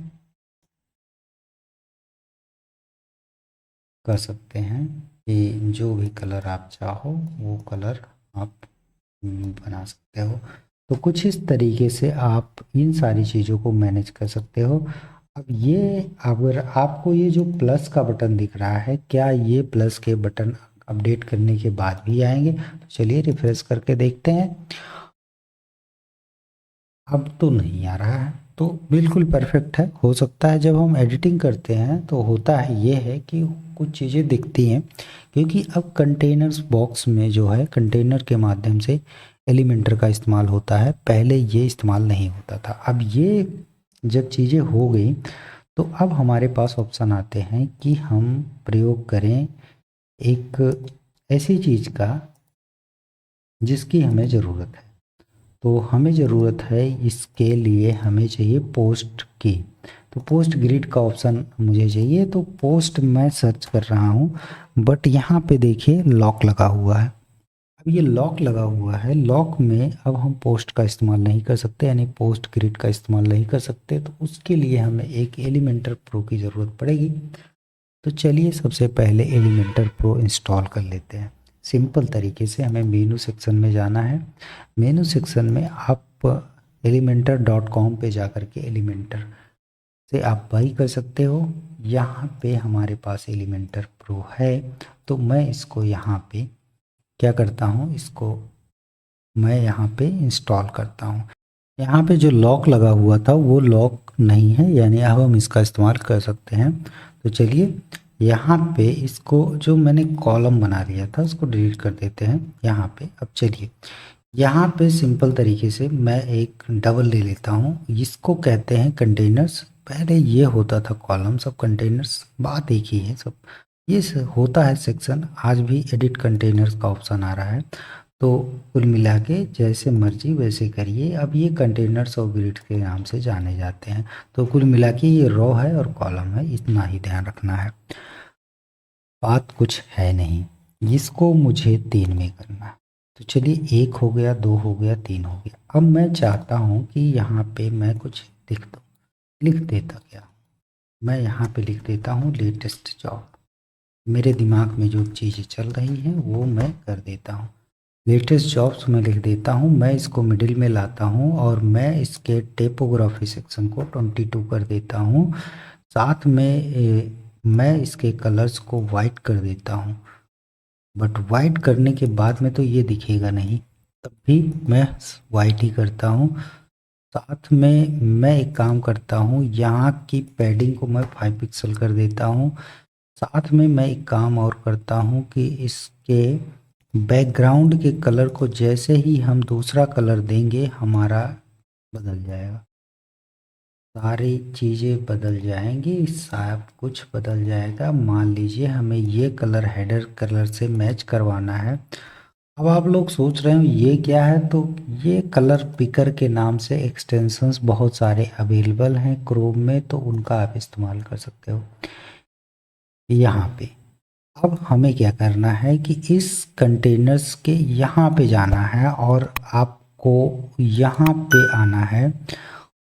कर सकते हैं कि जो भी कलर आप चाहो वो कलर आप बना सकते हो। तो कुछ इस तरीके से आप इन सारी चीज़ों को मैनेज कर सकते हो। अब ये अगर आपको ये जो प्लस का बटन दिख रहा है, क्या ये प्लस के बटन अपडेट करने के बाद भी आएंगे? तो चलिए रिफ्रेश करके देखते हैं। अब तो नहीं आ रहा है, तो बिल्कुल परफेक्ट है। हो सकता है जब हम एडिटिंग करते हैं तो होता है ये है कि कुछ चीज़ें दिखती हैं, क्योंकि अब कंटेनर्स बॉक्स में जो है कंटेनर के माध्यम से एलिमेंटर का इस्तेमाल होता है। पहले ये इस्तेमाल नहीं होता था। अब ये जब चीज़ें हो गई तो अब हमारे पास ऑप्शन आते हैं कि हम प्रयोग करें एक ऐसी चीज़ का जिसकी हमें ज़रूरत है। तो हमें ज़रूरत है, इसके लिए हमें चाहिए पोस्ट की। तो पोस्ट ग्रिड का ऑप्शन मुझे चाहिए। तो पोस्ट मैं सर्च कर रहा हूँ, बट यहाँ पे देखिए लॉक लगा हुआ है। अब ये लॉक लगा हुआ है, लॉक में अब हम पोस्ट का इस्तेमाल नहीं कर सकते, यानी पोस्ट ग्रिड का इस्तेमाल नहीं कर सकते। तो उसके लिए हमें एक एलिमेंटर प्रो की ज़रूरत पड़ेगी। तो चलिए सबसे पहले एलिमेंटर प्रो इंस्टॉल कर लेते हैं। सिंपल तरीके से हमें मेनू सेक्शन में जाना है। मेनू सेक्शन में आप elementor.com पे जा कर के एलिमेंटर से आप बाई कर सकते हो। यहाँ पे हमारे पास एलिमेंटर प्रो है, तो मैं इसको यहाँ पे क्या करता हूँ, इसको मैं यहाँ पे इंस्टॉल करता हूँ। यहाँ पे जो लॉक लगा हुआ था वो लॉक नहीं है, यानी अब हम इसका इस्तेमाल कर सकते हैं। तो चलिए यहाँ पे इसको जो मैंने कॉलम बना लिया था उसको डिलीट कर देते हैं यहाँ पे। अब चलिए यहाँ पे सिंपल तरीके से मैं एक डबल ले लेता हूँ। इसको कहते हैं कंटेनर्स। पहले ये होता था कॉलम्स, अब कंटेनर्स, बात एक ही है सब। ये होता है सेक्शन। आज भी एडिट कंटेनर्स का ऑप्शन आ रहा है। तो कुल मिला के जैसे मर्जी वैसे करिए। अब ये कंटेनर्स और ग्रिड के नाम से जाने जाते हैं। तो कुल मिला के ये रो है और कॉलम है, इतना ही ध्यान रखना है, बात कुछ है नहीं। इसको मुझे 3 में करना है। तो चलिए 1 हो गया, 2 हो गया, 3 हो गया। अब मैं चाहता हूँ कि यहाँ पे मैं कुछ लिख दूँ। लिख देता क्या, मैं यहाँ पे लिख देता हूँ लेटेस्ट जॉब। मेरे दिमाग में जो चीज़ें चल रही हैं वो मैं कर देता हूँ। लेटेस्ट जॉब्स में लिख देता हूँ, मैं इसको मिडिल में लाता हूँ और मैं इसके टाइपोग्राफी सेक्शन को 22 कर देता हूँ। साथ में मैं इसके कलर्स को वाइट कर देता हूँ, बट वाइट करने के बाद में तो ये दिखेगा नहीं, तब भी मैं वाइट ही करता हूँ। साथ में मैं एक काम करता हूँ, यहाँ की पैडिंग को मैं 5 पिक्सल कर देता हूँ। साथ में मैं एक काम और करता हूँ कि इसके बैकग्राउंड के कलर को जैसे ही हम दूसरा कलर देंगे हमारा बदल जाएगा, सारी चीज़ें बदल जाएंगी, सब कुछ बदल जाएगा। मान लीजिए हमें ये कलर हेडर कलर से मैच करवाना है। अब आप लोग सोच रहे हो ये क्या है, तो ये कलर पिकर के नाम से एक्सटेंशंस बहुत सारे अवेलेबल हैं क्रोम में, तो उनका आप इस्तेमाल कर सकते हो यहाँ पे। अब हमें क्या करना है कि इस कंटेनर्स के यहाँ पे जाना है और आपको यहाँ पे आना है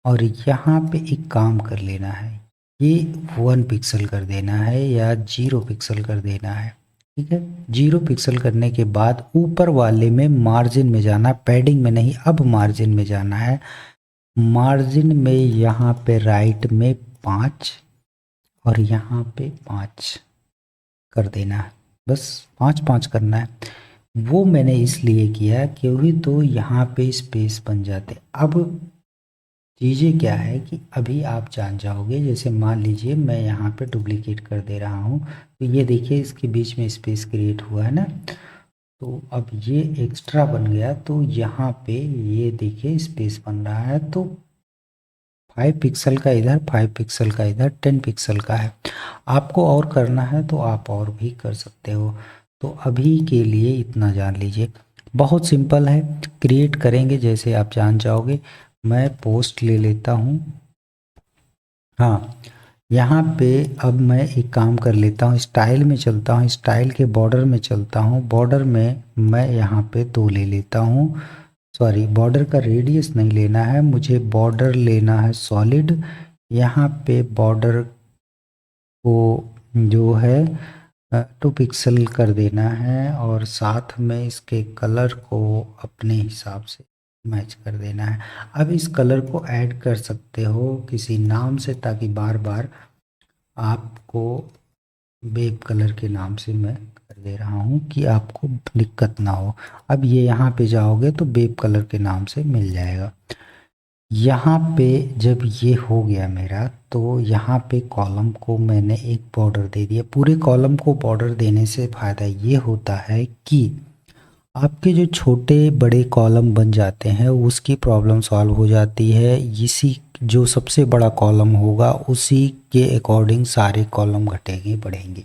और यहाँ पे एक काम कर लेना है, ये 1 पिक्सल कर देना है या 0 पिक्सल कर देना है। ठीक है, 0 पिक्सल करने के बाद ऊपर वाले में मार्जिन में जाना, पैडिंग में नहीं, अब मार्जिन में जाना है। मार्जिन में यहाँ पे राइट में 5 और यहाँ पे 5 कर देना है, बस 5 5 करना है। वो मैंने इसलिए किया क्योंकि तो यहाँ पे स्पेस बन जाते। अब चीज़ें क्या है कि अभी आप जान जाओगे, जैसे मान लीजिए मैं यहाँ पे डुप्लीकेट कर दे रहा हूँ, तो ये देखिए इसके बीच में स्पेस क्रिएट हुआ है ना, तो अब ये एक्स्ट्रा बन गया, तो यहाँ पे ये देखिए स्पेस बन रहा है। तो 5 पिक्सल का इधर, 5 पिक्सल का इधर, 10 पिक्सल का है। आपको और करना है तो आप और भी कर सकते हो। तो अभी के लिए इतना जान लीजिए, बहुत सिंपल है, क्रिएट करेंगे जैसे आप जान जाओगे। मैं पोस्ट ले लेता हूँ। हाँ, यहाँ पे अब मैं एक काम कर लेता हूँ, स्टाइल में चलता हूँ, स्टाइल के बॉर्डर में चलता हूँ। बॉर्डर में मैं यहाँ पे 2 ले लेता हूँ। सॉरी, बॉर्डर का रेडियस नहीं लेना है मुझे, बॉर्डर लेना है सॉलिड। यहाँ पे बॉर्डर को जो है 2 पिक्सल कर देना है और साथ में इसके कलर को अपने हिसाब से मैच कर देना है। अब इस कलर को ऐड कर सकते हो किसी नाम से, ताकि बार बार आपको वेब कलर के नाम से मैं कर दे रहा हूँ कि आपको दिक्कत ना हो। अब ये यहाँ पे जाओगे तो वेब कलर के नाम से मिल जाएगा। यहाँ पे जब ये हो गया मेरा, तो यहाँ पे कॉलम को मैंने एक बॉर्डर दे दिया। पूरे कॉलम को बॉर्डर देने से फ़ायदा ये होता है कि आपके जो छोटे बड़े कॉलम बन जाते हैं उसकी प्रॉब्लम सॉल्व हो जाती है। इसी जो सबसे बड़ा कॉलम होगा उसी के अकॉर्डिंग सारे कॉलम घटेंगे बढ़ेंगे,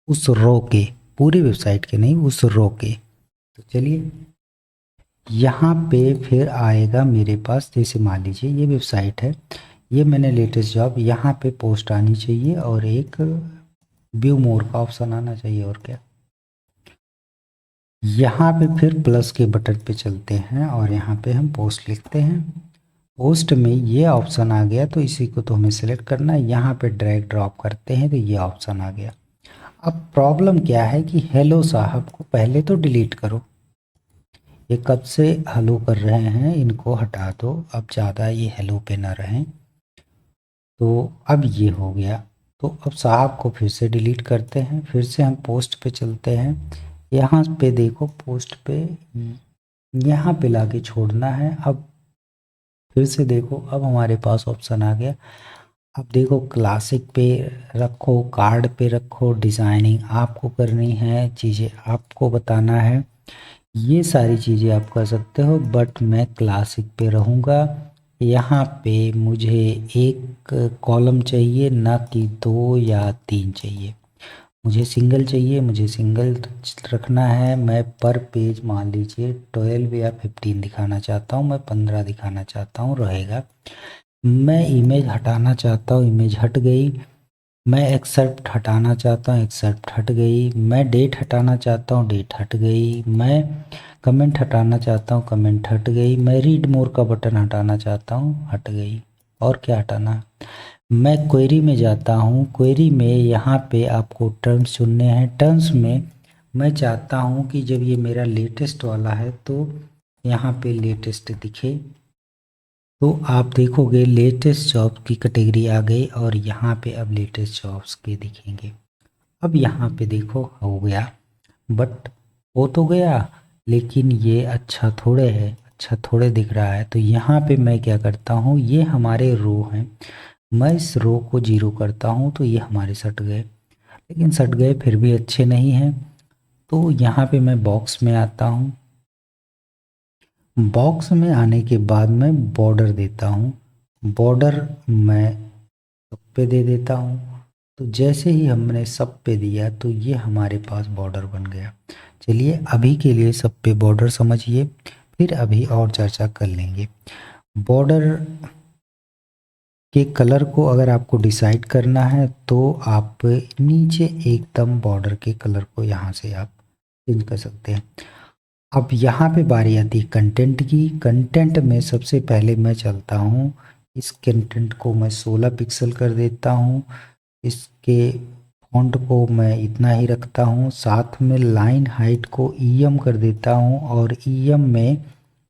उस रो के, पूरी वेबसाइट के नहीं, उस रो के। तो चलिए यहाँ पे फिर आएगा मेरे पास, जैसे मान लीजिए ये वेबसाइट है, ये मैंने लेटेस्ट जॉब, यहाँ पे पोस्ट आनी चाहिए और एक व्यू मोर का ऑप्शन आना चाहिए, और क्या। यहाँ पे फिर प्लस के बटन पे चलते हैं और यहाँ पे हम पोस्ट लिखते हैं। पोस्ट में ये ऑप्शन आ गया, तो इसी को तो हमें सेलेक्ट करना है। यहाँ पे ड्रैग ड्रॉप करते हैं तो ये ऑप्शन आ गया। अब प्रॉब्लम क्या है कि हेलो साहब को पहले तो डिलीट करो, ये कब से हेलो कर रहे हैं, इनको हटा दो, अब ज़्यादा ये हेलो पे ना रहें। तो अब ये हो गया, तो अब साहब को फिर से डिलीट करते हैं, फिर से हम पोस्ट पे चलते हैं। यहाँ पे देखो पोस्ट पे, यहाँ पे लाके छोड़ना है। अब फिर से देखो, अब हमारे पास ऑप्शन आ गया। अब देखो क्लासिक पे रखो, कार्ड पे रखो, डिज़ाइनिंग आपको करनी है, चीज़ें आपको बताना है, ये सारी चीज़ें आप कर सकते हो, बट मैं क्लासिक पे रहूँगा। यहाँ पे मुझे एक कॉलम चाहिए, ना कि 2 या 3 चाहिए, मुझे सिंगल चाहिए, मुझे सिंगल रखना है। मैं पर पेज मान लीजिए 12 या 15 दिखाना चाहता हूँ, मैं 15 दिखाना चाहता हूँ, रहेगा। मैं इमेज हटाना चाहता हूँ, इमेज हट गई। मैं एक्सेप्ट हटाना चाहता हूँ, एक्सेप्ट हट गई। मैं डेट हटाना चाहता हूँ, डेट हट गई। मैं कमेंट हटाना चाहता हूँ, कमेंट हट गई। मैं रीड मोर का बटन हटाना चाहता हूँ, हट गई। और क्या हटाना, मैं क्वेरी में जाता हूँ। क्वेरी में यहाँ पे आपको टर्म्स चुनने हैं। टर्म्स में मैं चाहता हूँ कि जब ये मेरा लेटेस्ट वाला है तो यहाँ पे लेटेस्ट दिखे, तो आप देखोगे लेटेस्ट जॉब की कैटेगरी आ गई और यहाँ पे अब लेटेस्ट जॉब्स के दिखेंगे। अब यहाँ पे देखो हो गया, बट हो तो गया लेकिन ये अच्छा थोड़े है, अच्छा थोड़े दिख रहा है। तो यहाँ पे मैं क्या करता हूँ, ये हमारे रो हैं, मैं इस रो को जीरो करता हूँ तो ये हमारे सट गए, लेकिन सट गए फिर भी अच्छे नहीं हैं। तो यहाँ पे मैं बॉक्स में आता हूँ। बॉक्स में आने के बाद मैं बॉर्डर देता हूँ। बॉर्डर मैं सब पे दे देता हूँ। तो जैसे ही हमने सब पे दिया तो ये हमारे पास बॉर्डर बन गया। चलिए अभी के लिए सब पे बॉर्डर समझिए, फिर अभी और चर्चा कर लेंगे। बॉर्डर के कलर को अगर आपको डिसाइड करना है तो आप नीचे एकदम बॉर्डर के कलर को यहाँ से आप चेंज कर सकते हैं। अब यहाँ पे बारी आती है कंटेंट की। कंटेंट में सबसे पहले मैं चलता हूँ, इस कंटेंट को मैं 16 पिक्सल कर देता हूँ। इसके फॉन्ट को मैं इतना ही रखता हूँ, साथ में लाइन हाइट को ईएम कर देता हूँ और ईएम में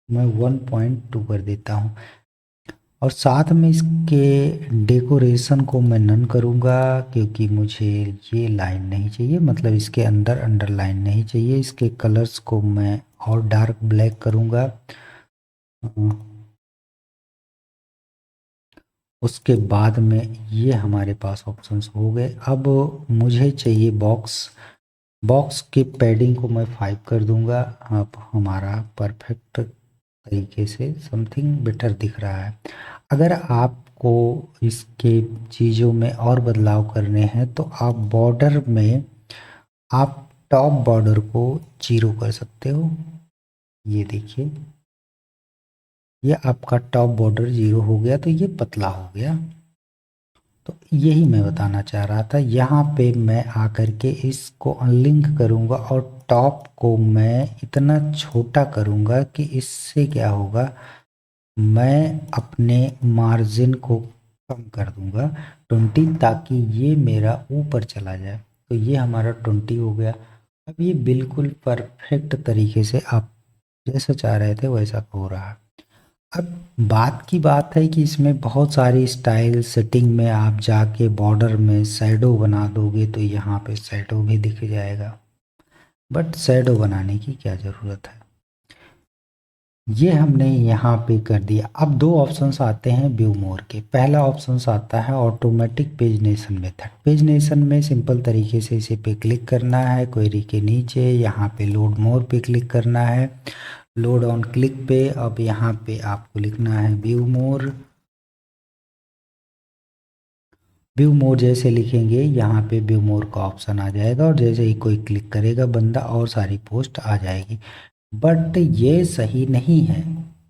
मैं 1.2 कर देता हूँ। और साथ में इसके डेकोरेशन को मैं नन करूँगा क्योंकि मुझे ये लाइन नहीं चाहिए, मतलब इसके अंदर अंडरलाइन नहीं चाहिए। इसके कलर्स को मैं और डार्क ब्लैक करूँगा। उसके बाद में ये हमारे पास ऑप्शंस हो गए। अब मुझे चाहिए बॉक्स। बॉक्स के पैडिंग को मैं 5 कर दूंगा। अब हमारा परफेक्ट तरीके से समथिंग बेटर दिख रहा है। अगर आपको इसके चीज़ों में और बदलाव करने हैं तो आप बॉर्डर में आप टॉप बॉर्डर को 0 कर सकते हो। ये देखिए, ये आपका टॉप बॉर्डर 0 हो गया तो ये पतला हो गया। तो यही मैं बताना चाह रहा था। यहाँ पे मैं आकर के इसको अनलिंक करूँगा और टॉप को मैं इतना छोटा करूँगा कि इससे क्या होगा, मैं अपने मार्जिन को कम कर दूँगा 20, ताकि ये मेरा ऊपर चला जाए। तो ये हमारा 20 हो गया। अब ये बिल्कुल परफेक्ट तरीके से आप जैसा चाह रहे थे वैसा हो रहा है। अब बात की बात है कि इसमें बहुत सारी स्टाइल सेटिंग में आप जाके बॉर्डर में शैडो बना दोगे तो यहाँ पे शैडो भी दिख जाएगा, बट शैडो बनाने की क्या ज़रूरत है। ये हमने यहाँ पे कर दिया। अब दो ऑप्शंस आते हैं व्यू मोर के। पहला ऑप्शंस आता है ऑटोमेटिक पेजनेशन मेथड। पेजनेशन में सिंपल तरीके से इसे पे क्लिक करना है, क्वेरी के नीचे यहाँ पे लोड मोर पे क्लिक करना है। लोड ऑन क्लिक पे अब यहाँ पे आपको लिखना है व्यू मोर। व्यू मोर जैसे लिखेंगे यहाँ पे व्यू मोर का ऑप्शन आ जाएगा और जैसे ही कोई क्लिक करेगा बंदा और सारी पोस्ट आ जाएगी। बट ये सही नहीं है।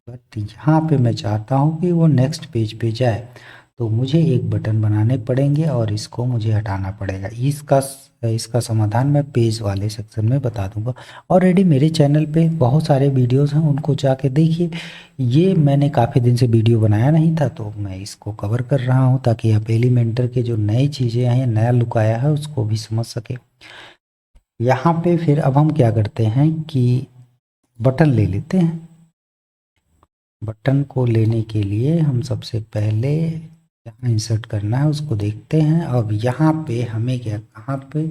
बट यहाँ पे मैं चाहता हूँ कि वो नेक्स्ट पेज पे जाए, तो मुझे एक बटन बनाने पड़ेंगे और इसको मुझे हटाना पड़ेगा। इसका समाधान मैं पेज वाले सेक्शन में बता दूंगा। ऑलरेडी मेरे चैनल पे बहुत सारे वीडियोस हैं, उनको जाके देखिए। ये मैंने काफ़ी दिन से वीडियो बनाया नहीं था तो मैं इसको कवर कर रहा हूँ ताकि आप एलिमेंटर के जो नई चीज़ें हैं, नया लुक आया है, उसको भी समझ सके। यहाँ पे फिर अब हम क्या करते हैं कि बटन ले लेते हैं। बटन को लेने के लिए हम सबसे पहले यहाँ इंसर्ट करना है उसको देखते हैं। अब यहाँ पे हमें क्या, कहाँ पे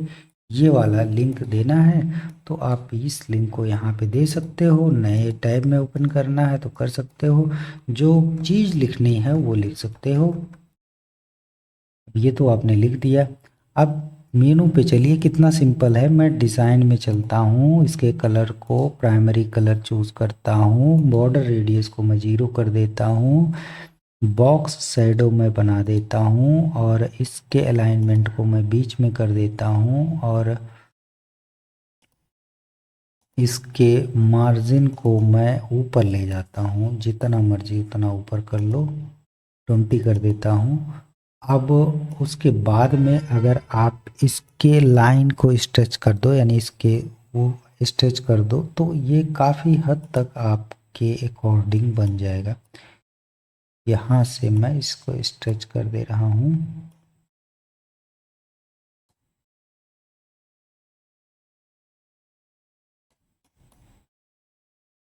ये वाला लिंक देना है, तो आप इस लिंक को यहाँ पे दे सकते हो। नए टैब में ओपन करना है तो कर सकते हो, जो चीज़ लिखनी है वो लिख सकते हो। ये तो आपने लिख दिया। अब मेनू पे चलिए, कितना सिंपल है। मैं डिज़ाइन में चलता हूँ, इसके कलर को प्राइमरी कलर चूज़ करता हूँ, बॉर्डर रेडियस को मैं 0 कर देता हूँ, बॉक्स शैडो में बना देता हूँ और इसके अलाइनमेंट को मैं बीच में कर देता हूँ और इसके मार्जिन को मैं ऊपर ले जाता हूँ, जितना मर्जी उतना ऊपर कर लो, 20 कर देता हूँ। अब उसके बाद में अगर आप इसके लाइन को स्ट्रेच कर दो, यानी इसके वो स्ट्रेच कर दो, तो ये काफ़ी हद तक आपके अकॉर्डिंग बन जाएगा। यहाँ से मैं इसको स्ट्रेच कर दे रहा हूँ।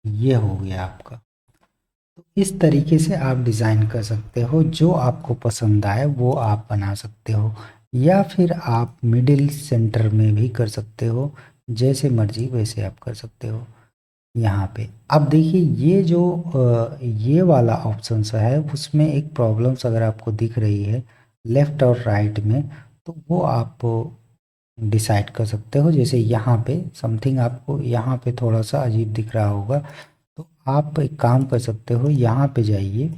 ये हो गया आपका। तो इस तरीके से आप डिज़ाइन कर सकते हो, जो आपको पसंद आए वो आप बना सकते हो, या फिर आप मिडिल सेंटर में भी कर सकते हो, जैसे मर्जी वैसे आप कर सकते हो। यहाँ पे अब देखिए ये जो ये वाला ऑप्शन है उसमें एक प्रॉब्लम्स अगर आपको दिख रही है लेफ़्ट और राइट में, तो वो आप डिसाइड कर सकते हो। जैसे यहाँ पे समथिंग आपको यहाँ पे थोड़ा सा अजीब दिख रहा होगा, तो आप एक काम कर सकते हो, यहाँ पे जाइए,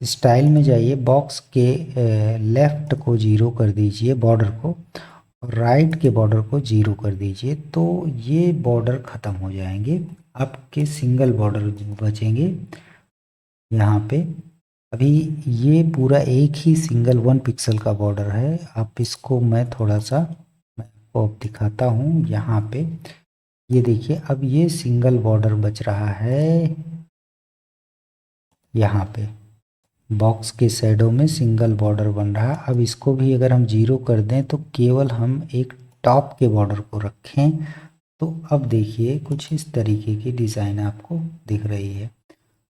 स्टाइल में जाइए, बॉक्स के लेफ़्ट को ज़ीरो कर दीजिए बॉर्डर को, और राइट के बॉर्डर को ज़ीरो कर दीजिए, तो ये बॉर्डर ख़त्म हो जाएंगे, आपके सिंगल बॉर्डर बचेंगे यहाँ पे। अभी ये पूरा एक ही सिंगल 1 पिक्सल का बॉर्डर है। आप इसको मैं थोड़ा सा मैं आपको अब दिखाता हूँ यहाँ पे। ये देखिए अब ये सिंगल बॉर्डर बच रहा है यहाँ पे, बॉक्स के शैडो में सिंगल बॉर्डर बन रहा है। अब इसको भी अगर हम जीरो कर दें तो केवल हम एक टॉप के बॉर्डर को रखें, तो अब देखिए कुछ इस तरीके की डिज़ाइन आपको दिख रही है।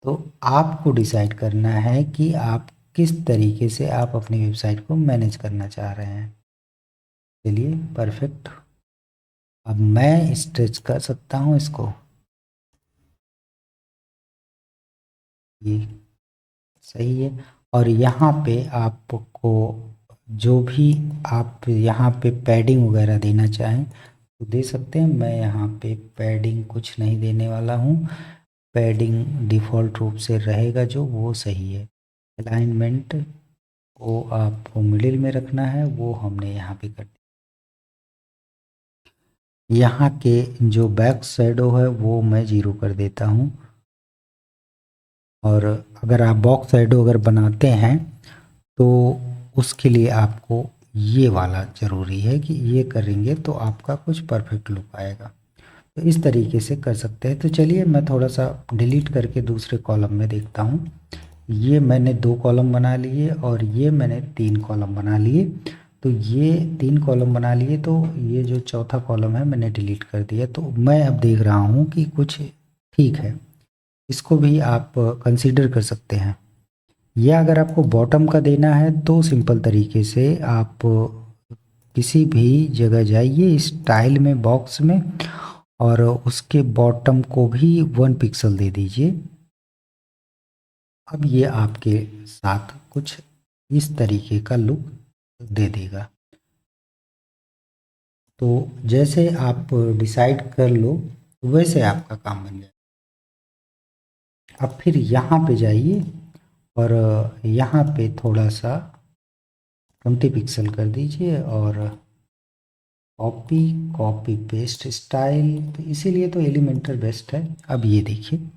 तो आपको डिसाइड करना है कि आप किस तरीके से आप अपनी वेबसाइट को मैनेज करना चाह रहे हैं। चलिए परफेक्ट, अब मैं स्ट्रेच कर सकता हूँ इसको, ये सही है। और यहाँ पे आपको जो भी आप यहाँ पे पैडिंग वगैरह देना चाहें तो दे सकते हैं। मैं यहाँ पे पैडिंग कुछ नहीं देने वाला हूँ, पैडिंग डिफ़ॉल्ट रूप से रहेगा जो वो सही है। अलाइनमेंट को आपको मिडिल में रखना है, वो हमने यहाँ पे कर दिया। यहाँ के जो बैक शैडो है वो मैं ज़ीरो कर देता हूँ। और अगर आप बॉक्स शैडो अगर बनाते हैं तो उसके लिए आपको ये वाला ज़रूरी है कि ये करेंगे तो आपका कुछ परफेक्ट लुक आएगा। तो इस तरीके से कर सकते हैं। तो चलिए मैं थोड़ा सा डिलीट करके दूसरे कॉलम में देखता हूँ। ये मैंने 2 कॉलम बना लिए और ये मैंने 3 कॉलम बना लिए। तो ये 3 कॉलम बना लिए, तो ये जो चौथा कॉलम है मैंने डिलीट कर दिया। तो मैं अब देख रहा हूँ कि कुछ ठीक है, इसको भी आप कंसीडर कर सकते हैं। या अगर आपको बॉटम का देना है तो सिंपल तरीके से आप किसी भी जगह जाइए स्टाइल में बॉक्स में, और उसके बॉटम को भी 1 पिक्सल दे दीजिए। अब ये आपके साथ कुछ इस तरीके का लुक दे देगा। तो जैसे आप डिसाइड कर लो वैसे आपका काम बन जाए। अब फिर यहाँ पे जाइए और यहाँ पे थोड़ा सा 20 पिक्सल कर दीजिए और कॉपी कॉपी पेस्ट स्टाइल, तो इसीलिए तो एलिमेंटर बेस्ट है। अब ये देखिए,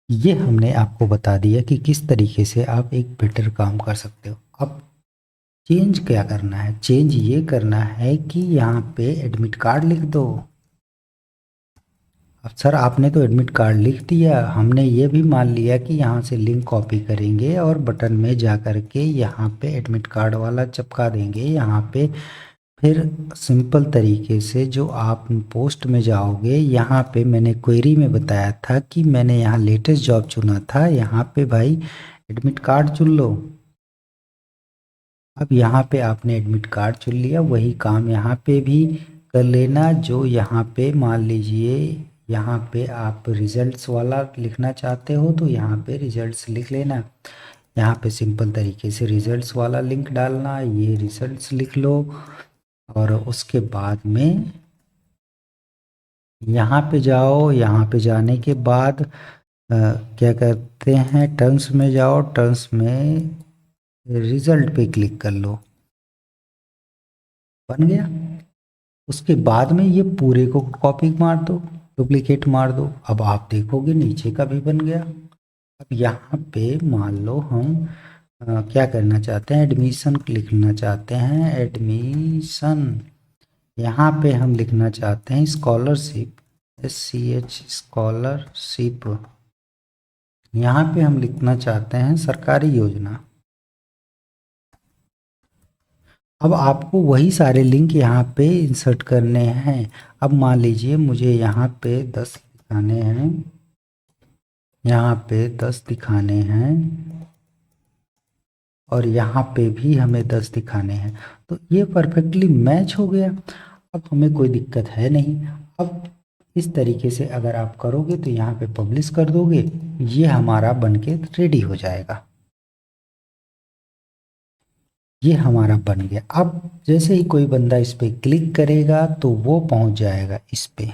ये हमने आपको बता दिया कि किस तरीके से आप एक बेटर काम कर सकते हो। अब चेंज क्या करना है, चेंज ये करना है कि यहाँ पे एडमिट कार्ड लिख दो। अब सर आपने तो एडमिट कार्ड लिख दिया, हमने ये भी मान लिया कि यहाँ से लिंक कॉपी करेंगे और बटन में जा कर के यहाँ पे एडमिट कार्ड वाला चिपका देंगे। यहाँ पे फिर सिंपल तरीके से जो आप पोस्ट में जाओगे, यहाँ पे मैंने क्वेरी में बताया था कि मैंने यहाँ लेटेस्ट जॉब चुना था, यहाँ पे भाई एडमिट कार्ड चुन लो। अब यहाँ पे आपने एडमिट कार्ड चुन लिया, वही काम यहाँ पे भी कर लेना। जो यहाँ पे मान लीजिए यहाँ पे आप रिजल्ट्स वाला लिखना चाहते हो तो यहाँ पे रिजल्ट्स लिख लेना। यहाँ पे सिंपल तरीके से रिजल्ट्स वाला लिंक डालना, ये रिजल्ट्स लिख लो। और उसके बाद में यहाँ पे जाओ, यहाँ पे जाने के बाद क्या कहते हैं, टर्म्स में जाओ, टर्म्स में रिजल्ट पे क्लिक कर लो, बन गया। उसके बाद में ये पूरे को कॉपी मार दो, डुप्लीकेट मार दो। अब आप देखोगे नीचे का भी बन गया। अब यहाँ पे मान लो हम क्या करना चाहते हैं, एडमिशन लिखना चाहते हैं, एडमिशन। यहाँ पे हम लिखना चाहते हैं स्कॉलरशिप, SCH स्कॉलरशिप। यहाँ पे हम लिखना चाहते हैं सरकारी योजना। अब आपको वही सारे लिंक यहाँ पे इंसर्ट करने हैं। अब मान लीजिए मुझे यहाँ पे 10 दिखाने हैं, यहाँ पे 10 दिखाने हैं और यहाँ पे भी हमें 10 दिखाने हैं। तो ये परफेक्टली मैच हो गया। अब हमें कोई दिक्कत है नहीं। अब इस तरीके से अगर आप करोगे तो यहाँ पे पब्लिश कर दोगे, ये हमारा बनके रेडी हो जाएगा। ये हमारा बन गया। अब जैसे ही कोई बंदा इस पे क्लिक करेगा तो वो पहुंच जाएगा इस पे।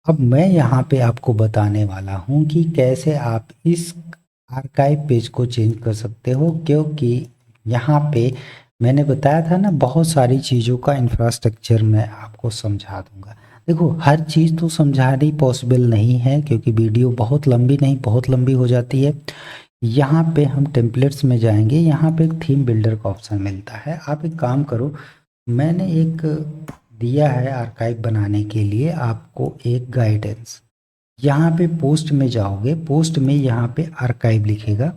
अब मैं यहाँ पे आपको बताने वाला हूँ कि कैसे आप इस आर्काइव पेज को चेंज कर सकते हो, क्योंकि यहाँ पे मैंने बताया था ना बहुत सारी चीज़ों का इंफ्रास्ट्रक्चर मैं आपको समझा दूंगा। देखो हर चीज़ तो समझानी पॉसिबल नहीं है, क्योंकि वीडियो बहुत लंबी नहीं बहुत लंबी हो जाती है। यहाँ पे हम टेम्पलेट्स में जाएंगे, यहाँ पे एक थीम बिल्डर का ऑप्शन मिलता है। आप एक काम करो, मैंने एक दिया है आर्काइव बनाने के लिए आपको एक गाइडेंस। यहाँ पे पोस्ट में जाओगे, पोस्ट में यहाँ पे आर्काइव लिखेगा,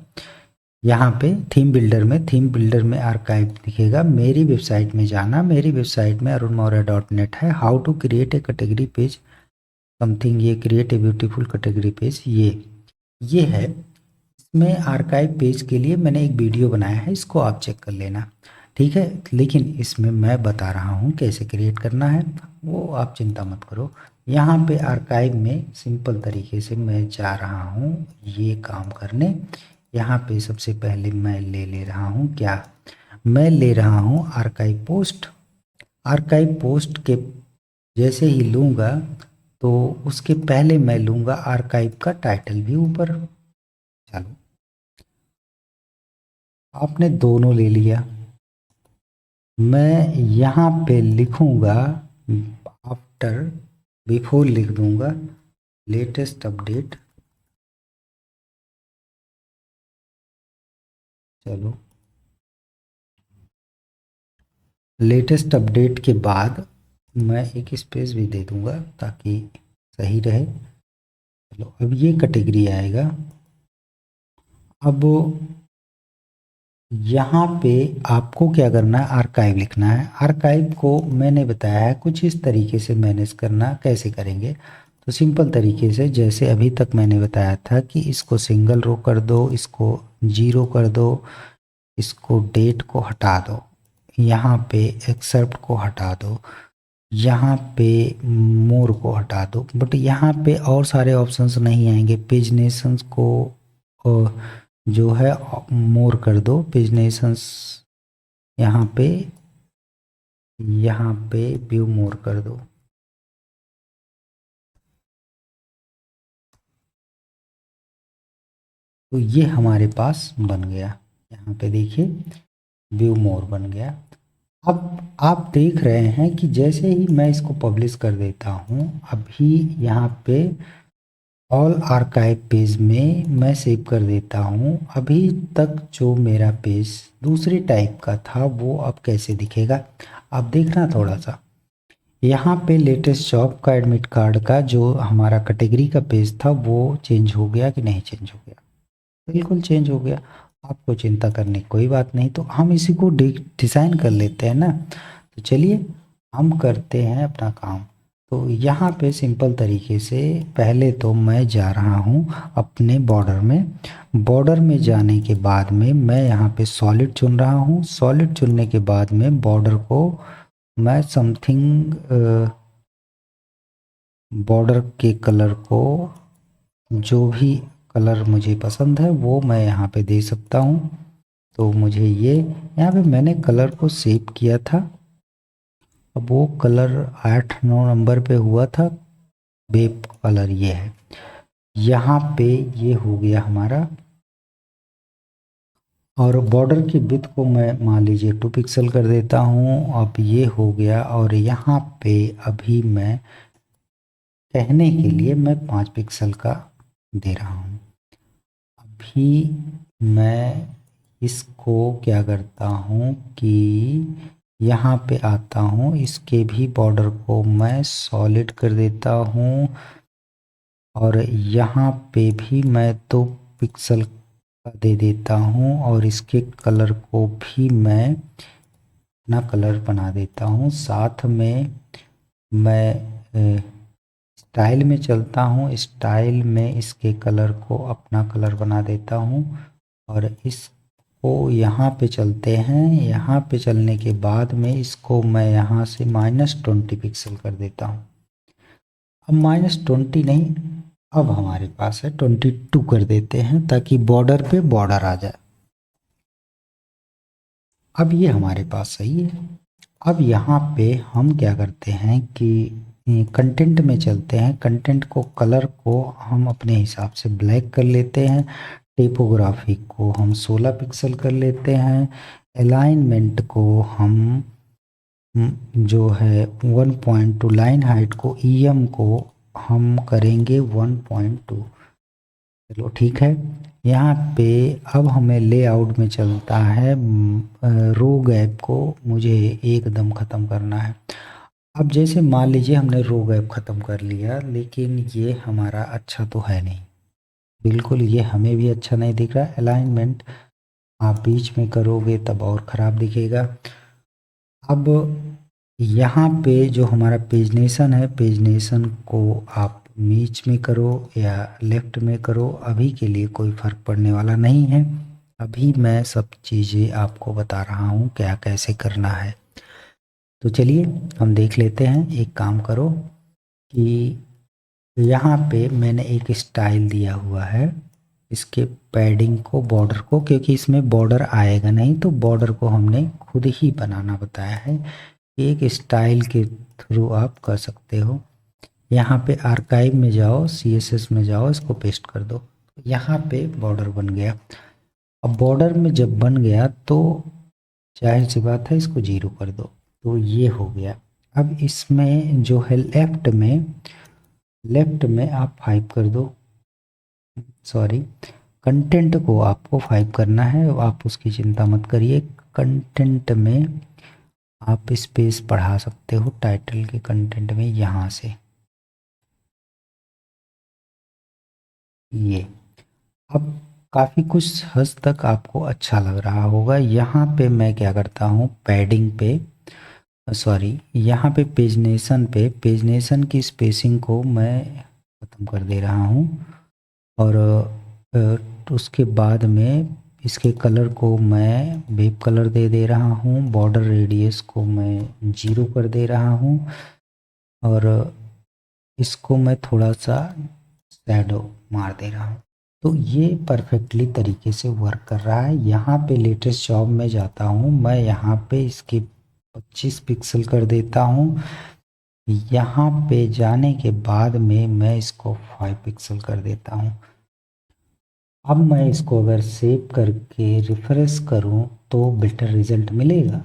यहाँ पे थीम बिल्डर में आर्काइव दिखेगा। मेरी वेबसाइट में जाना, मेरी वेबसाइट में arunmaurya.net है। How to create a category page something, ये create a beautiful category page, ये है। इसमें आर्काइव पेज के लिए मैंने एक वीडियो बनाया है, इसको आप चेक कर लेना, ठीक है। लेकिन इसमें मैं बता रहा हूँ कैसे क्रिएट करना है, वो आप चिंता मत करो। यहाँ पे आर्काइव में सिंपल तरीके से मैं जा रहा हूँ ये काम करने। यहाँ पे सबसे पहले मैं ले रहा हूँ क्या, मैं ले रहा हूँ आर्काइव पोस्ट। आर्काइव पोस्ट के जैसे ही लूँगा तो उसके पहले मैं लूँगा आर्काइव का टाइटल भी ऊपर। चलो आपने दोनों ले लिया। मैं यहाँ पे लिखूँगा आफ्टर, बिफोर लिख दूँगा लेटेस्ट अपडेट। चलो लेटेस्ट अपडेट के बाद मैं एक स्पेस भी दे दूँगा ताकि सही रहे। चलो अब ये कैटेगरी आएगा। अब यहाँ पे आपको क्या करना है, आर्काइव लिखना है। आर्काइव को मैंने बताया है कुछ इस तरीके से मैनेज करना, कैसे करेंगे तो सिंपल तरीके से, जैसे अभी तक मैंने बताया था कि इसको सिंगल रो कर दो, इसको 0 कर दो, इसको डेट को हटा दो, यहाँ पे एक्सेप्ट को हटा दो, यहाँ पे मोर को हटा दो। बट यहाँ पे और सारे ऑप्शंस नहीं आएंगे। पेजनेशंस को जो है मोर कर दो, पेजनेशंस यहाँ पे व्यू मोर कर दो। तो ये हमारे पास बन गया, यहाँ पे देखिए व्यू मोर बन गया। अब आप देख रहे हैं कि जैसे ही मैं इसको पब्लिश कर देता हूँ, अभी यहाँ पे ऑल आर्काइव पेज में मैं सेव कर देता हूँ। अभी तक जो मेरा पेज दूसरे टाइप का था वो अब कैसे दिखेगा आप देखना थोड़ा सा। यहाँ पे लेटेस्ट जॉब का एडमिट कार्ड का जो हमारा कैटेगरी का पेज था वो चेंज हो गया कि नहीं चेंज हो गया, बिल्कुल चेंज हो गया। आपको चिंता करने की कोई बात नहीं। तो हम इसी को डिज़ाइन कर लेते हैं ना। तो चलिए हम करते हैं अपना काम। तो यहाँ पे सिंपल तरीके से पहले तो मैं जा रहा हूँ अपने बॉर्डर में। बॉर्डर में जाने के बाद में मैं यहाँ पे सॉलिड चुन रहा हूँ। सॉलिड चुनने के बाद में बॉर्डर को मैं समथिंग बॉर्डर के कलर को, जो भी कलर मुझे पसंद है वो मैं यहाँ पे दे सकता हूँ। तो मुझे ये यहाँ पे मैंने कलर को सेव किया था। अब वो कलर 8-9 नंबर पे हुआ था, वेब कलर ये है। यहाँ पे ये हो गया हमारा। और बॉर्डर की विड्थ को मैं मान लीजिए 2 पिक्सल कर देता हूँ। अब ये हो गया। और यहाँ पे अभी मैं कहने के लिए मैं 5 पिक्सल का दे रहा हूँ। अभी मैं इसको क्या करता हूँ कि यहाँ पे आता हूँ, इसके भी बॉर्डर को मैं सॉलिड कर देता हूँ और यहाँ पे भी मैं 2 पिक्सल का दे देता हूँ और इसके कलर को भी मैं अपना कलर बना देता हूँ। साथ में मैं स्टाइल में चलता हूँ, स्टाइल में इसके कलर को अपना कलर बना देता हूँ और इसको यहाँ पे चलते हैं। यहाँ पे चलने के बाद में इसको मैं यहाँ से -20 पिक्सल कर देता हूँ। अब -20 नहीं, अब हमारे पास है 22 कर देते हैं ताकि बॉर्डर पे बॉर्डर आ जाए। अब ये हमारे पास सही है। अब यहाँ पे हम क्या करते हैं कि कंटेंट में चलते हैं। कंटेंट को कलर को हम अपने हिसाब से ब्लैक कर लेते हैं। टिपोग्राफी को हम 16 पिक्सल कर लेते हैं। अलाइनमेंट को हम जो है 1.2, लाइन हाइट को EM को हम करेंगे 1.2। चलो ठीक है। यहाँ पे अब हमें लेआउट में चलता है। रो गैप को मुझे एकदम ख़त्म करना है। अब जैसे मान लीजिए हमने रो गैप ख़त्म कर लिया, लेकिन ये हमारा अच्छा तो है नहीं, बिल्कुल ये हमें भी अच्छा नहीं दिख रहा। अलाइनमेंट आप बीच में करोगे तब और ख़राब दिखेगा। अब यहाँ पे जो हमारा पेजनेशन है, पेजनेशन को आप बीच में करो या लेफ्ट में करो, अभी के लिए कोई फ़र्क पड़ने वाला नहीं है। अभी मैं सब चीज़ें आपको बता रहा हूँ क्या कैसे करना है। तो चलिए हम देख लेते हैं। एक काम करो कि यहाँ पे मैंने एक स्टाइल दिया हुआ है, इसके पैडिंग को, बॉर्डर को, क्योंकि इसमें बॉर्डर आएगा नहीं तो बॉर्डर को हमने खुद ही बनाना बताया है। एक स्टाइल के थ्रू आप कर सकते हो। यहाँ पे आर्काइव में जाओ, CSS में जाओ, इसको पेस्ट कर दो। यहाँ पे बॉर्डर बन गया। अब बॉर्डर में जब बन गया तो जाहिर सी बात है इसको 0 कर दो, तो ये हो गया। अब इसमें जो है लेफ्ट में आप 5 कर दो। सॉरी, कंटेंट को आपको 5 करना है, आप उसकी चिंता मत करिए। कंटेंट में आप स्पेस बढ़ा सकते हो, टाइटल के कंटेंट में यहाँ से ये। अब काफ़ी कुछ हद तक आपको अच्छा लग रहा होगा। यहाँ पे मैं क्या करता हूँ, पैडिंग पे, सॉरी यहाँ पे पेजनेशन की स्पेसिंग को मैं ख़त्म कर दे रहा हूँ और उसके बाद में इसके कलर को मैं वेब कलर दे रहा हूँ। बॉर्डर रेडियस को मैं 0 कर दे रहा हूँ और इसको मैं थोड़ा सा शैडो मार दे रहा हूँ। तो ये परफेक्टली तरीके से वर्क कर रहा है। यहाँ पे लेटेस्ट जॉब में जाता हूँ, मैं यहाँ पे इसकी 25 पिक्सल कर देता हूँ। यहाँ पे जाने के बाद में मैं इसको 5 पिक्सल कर देता हूँ। अब मैं इसको अगर सेव करके रिफ्रेश करूँ तो बेटर रिजल्ट मिलेगा,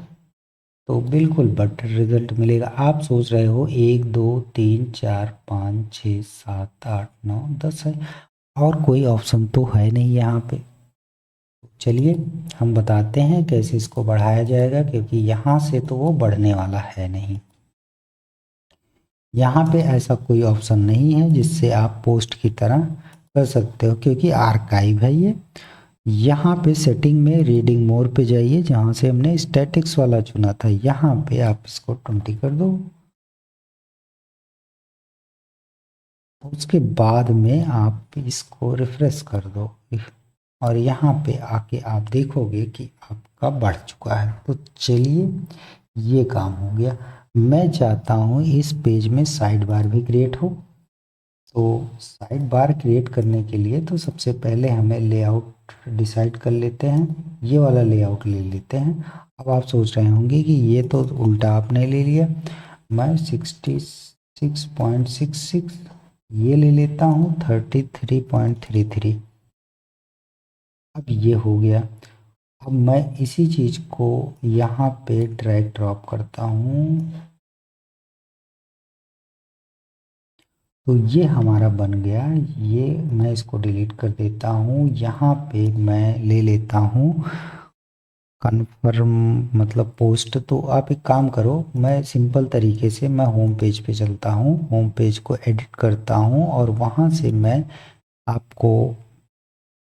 तो बिल्कुल बेटर रिजल्ट मिलेगा। आप सोच रहे हो 1 2 3 4 5 6 7 8 9 10 है, और कोई ऑप्शन तो है नहीं यहाँ पे। चलिए हम बताते हैं कैसे इसको बढ़ाया जाएगा, क्योंकि यहाँ से तो वो बढ़ने वाला है नहीं। यहाँ पे ऐसा कोई ऑप्शन नहीं है जिससे आप पोस्ट की तरह कर सकते हो, क्योंकि आर्काइव है ये। यहाँ पे सेटिंग में रीडिंग मोर पे जाइए, जहाँ से हमने स्टैटिक्स वाला चुना था, यहाँ पे आप इसको 20 कर दो। उसके बाद में आप इसको रिफ्रेश कर दो और यहाँ पे आके आप देखोगे कि आपका बढ़ चुका है। तो चलिए ये काम हो गया। मैं चाहता हूँ इस पेज में साइड बार भी क्रिएट हो। तो साइड बार क्रिएट करने के लिए तो सबसे पहले हमें लेआउट डिसाइड कर लेते हैं। ये वाला लेआउट ले लेते हैं। अब आप सोच रहे होंगे कि ये तो उल्टा आपने ले लिया। मैं 66.66 ये ले लेता हूँ, 33.33। अब ये हो गया। अब मैं इसी चीज़ को यहाँ पे ड्रैग ड्रॉप करता हूँ, तो ये हमारा बन गया। ये मैं इसको डिलीट कर देता हूँ। यहाँ पे मैं ले लेता हूँ कन्फर्म मतलब पोस्ट। तो आप एक काम करो, मैं सिंपल तरीके से मैं होम पेज पे चलता हूँ, होम पेज को एडिट करता हूँ और वहाँ से मैं आपको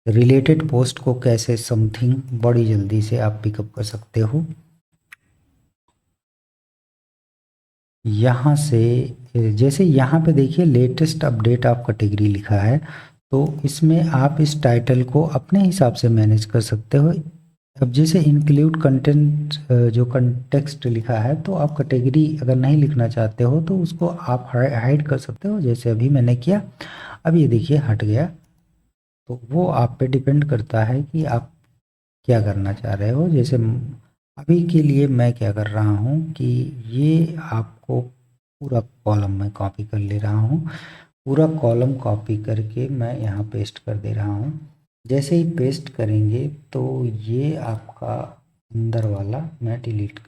रिलेटेड पोस्ट को कैसे समथिंग बड़ी जल्दी से आप पिकअप कर सकते हो। यहाँ से जैसे यहाँ पे देखिए लेटेस्ट अपडेट आप कैटेगरी लिखा है, तो इसमें आप इस टाइटल को अपने हिसाब से मैनेज कर सकते हो। अब जैसे इंक्लूड कंटेंट जो कंटेक्स्ट लिखा है, तो आप कैटेगरी अगर नहीं लिखना चाहते हो तो उसको आप हाइड कर सकते हो, जैसे अभी मैंने किया। अब ये देखिए हट गया। तो वो आप पे डिपेंड करता है कि आप क्या करना चाह रहे हो। जैसे अभी के लिए मैं क्या कर रहा हूँ कि ये आपको पूरा कॉलम में कॉपी कर ले रहा हूँ, पूरा कॉलम कॉपी करके मैं यहाँ पेस्ट कर दे रहा हूँ। जैसे ही पेस्ट करेंगे तो ये आपका अंदर वाला मैं डिलीट,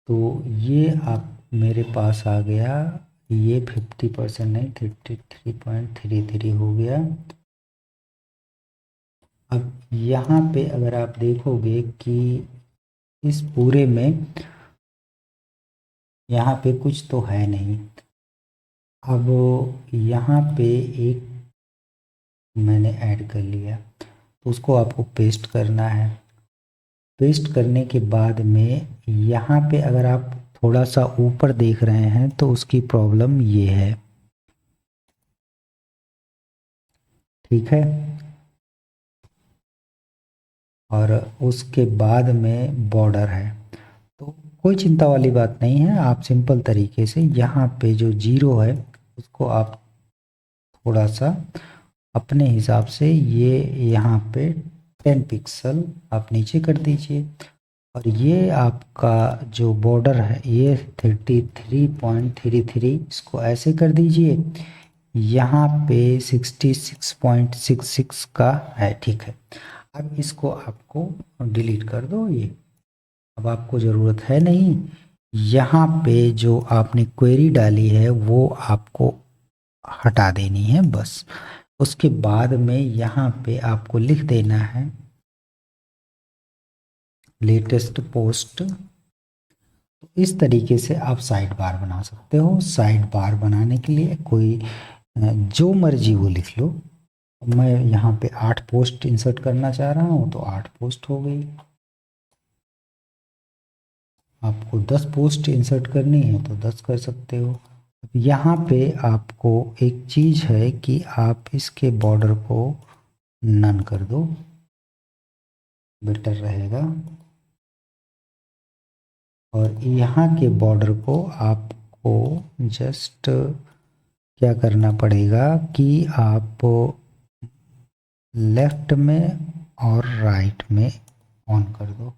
तो ये आप मेरे पास आ गया। ये 50% नहीं 33.33 हो गया। अब यहाँ पे अगर आप देखोगे कि इस पूरे में यहाँ पे कुछ तो है नहीं। अब यहाँ पे एक मैंने ऐड कर लिया, तो उसको आपको पेस्ट करना है। पेस्ट करने के बाद में यहाँ पे अगर आप थोड़ा सा ऊपर देख रहे हैं तो उसकी प्रॉब्लम ये है, ठीक है। और उसके बाद में बॉर्डर है, तो कोई चिंता वाली बात नहीं है। आप सिंपल तरीके से यहाँ पे जो जीरो है उसको आप थोड़ा सा अपने हिसाब से ये यहाँ पे 10 पिक्सल आप नीचे कर दीजिए। और ये आपका जो बॉर्डर है ये 33.33, इसको ऐसे कर दीजिए। यहाँ पे 66.66 का है, ठीक है। अब इसको आपको डिलीट कर दो, ये अब आपको ज़रूरत है नहीं। यहाँ पे जो आपने क्वेरी डाली है वो आपको हटा देनी है बस। उसके बाद में यहाँ पे आपको लिख देना है लेटेस्ट पोस्ट। तो इस तरीके से आप साइड बार बना सकते हो। साइड बार बनाने के लिए कोई जो मर्जी वो लिख लो। मैं यहाँ पे 8 पोस्ट इंसर्ट करना चाह रहा हूँ तो 8 पोस्ट हो गई। आपको 10 पोस्ट इंसर्ट करनी है तो 10 कर सकते हो। यहाँ पे आपको एक चीज़ है कि आप इसके बॉर्डर को नन कर दो, बेटर रहेगा। और यहाँ के बॉर्डर को आपको जस्ट क्या करना पड़ेगा कि आप लेफ्ट में और राइट में ऑन कर दो।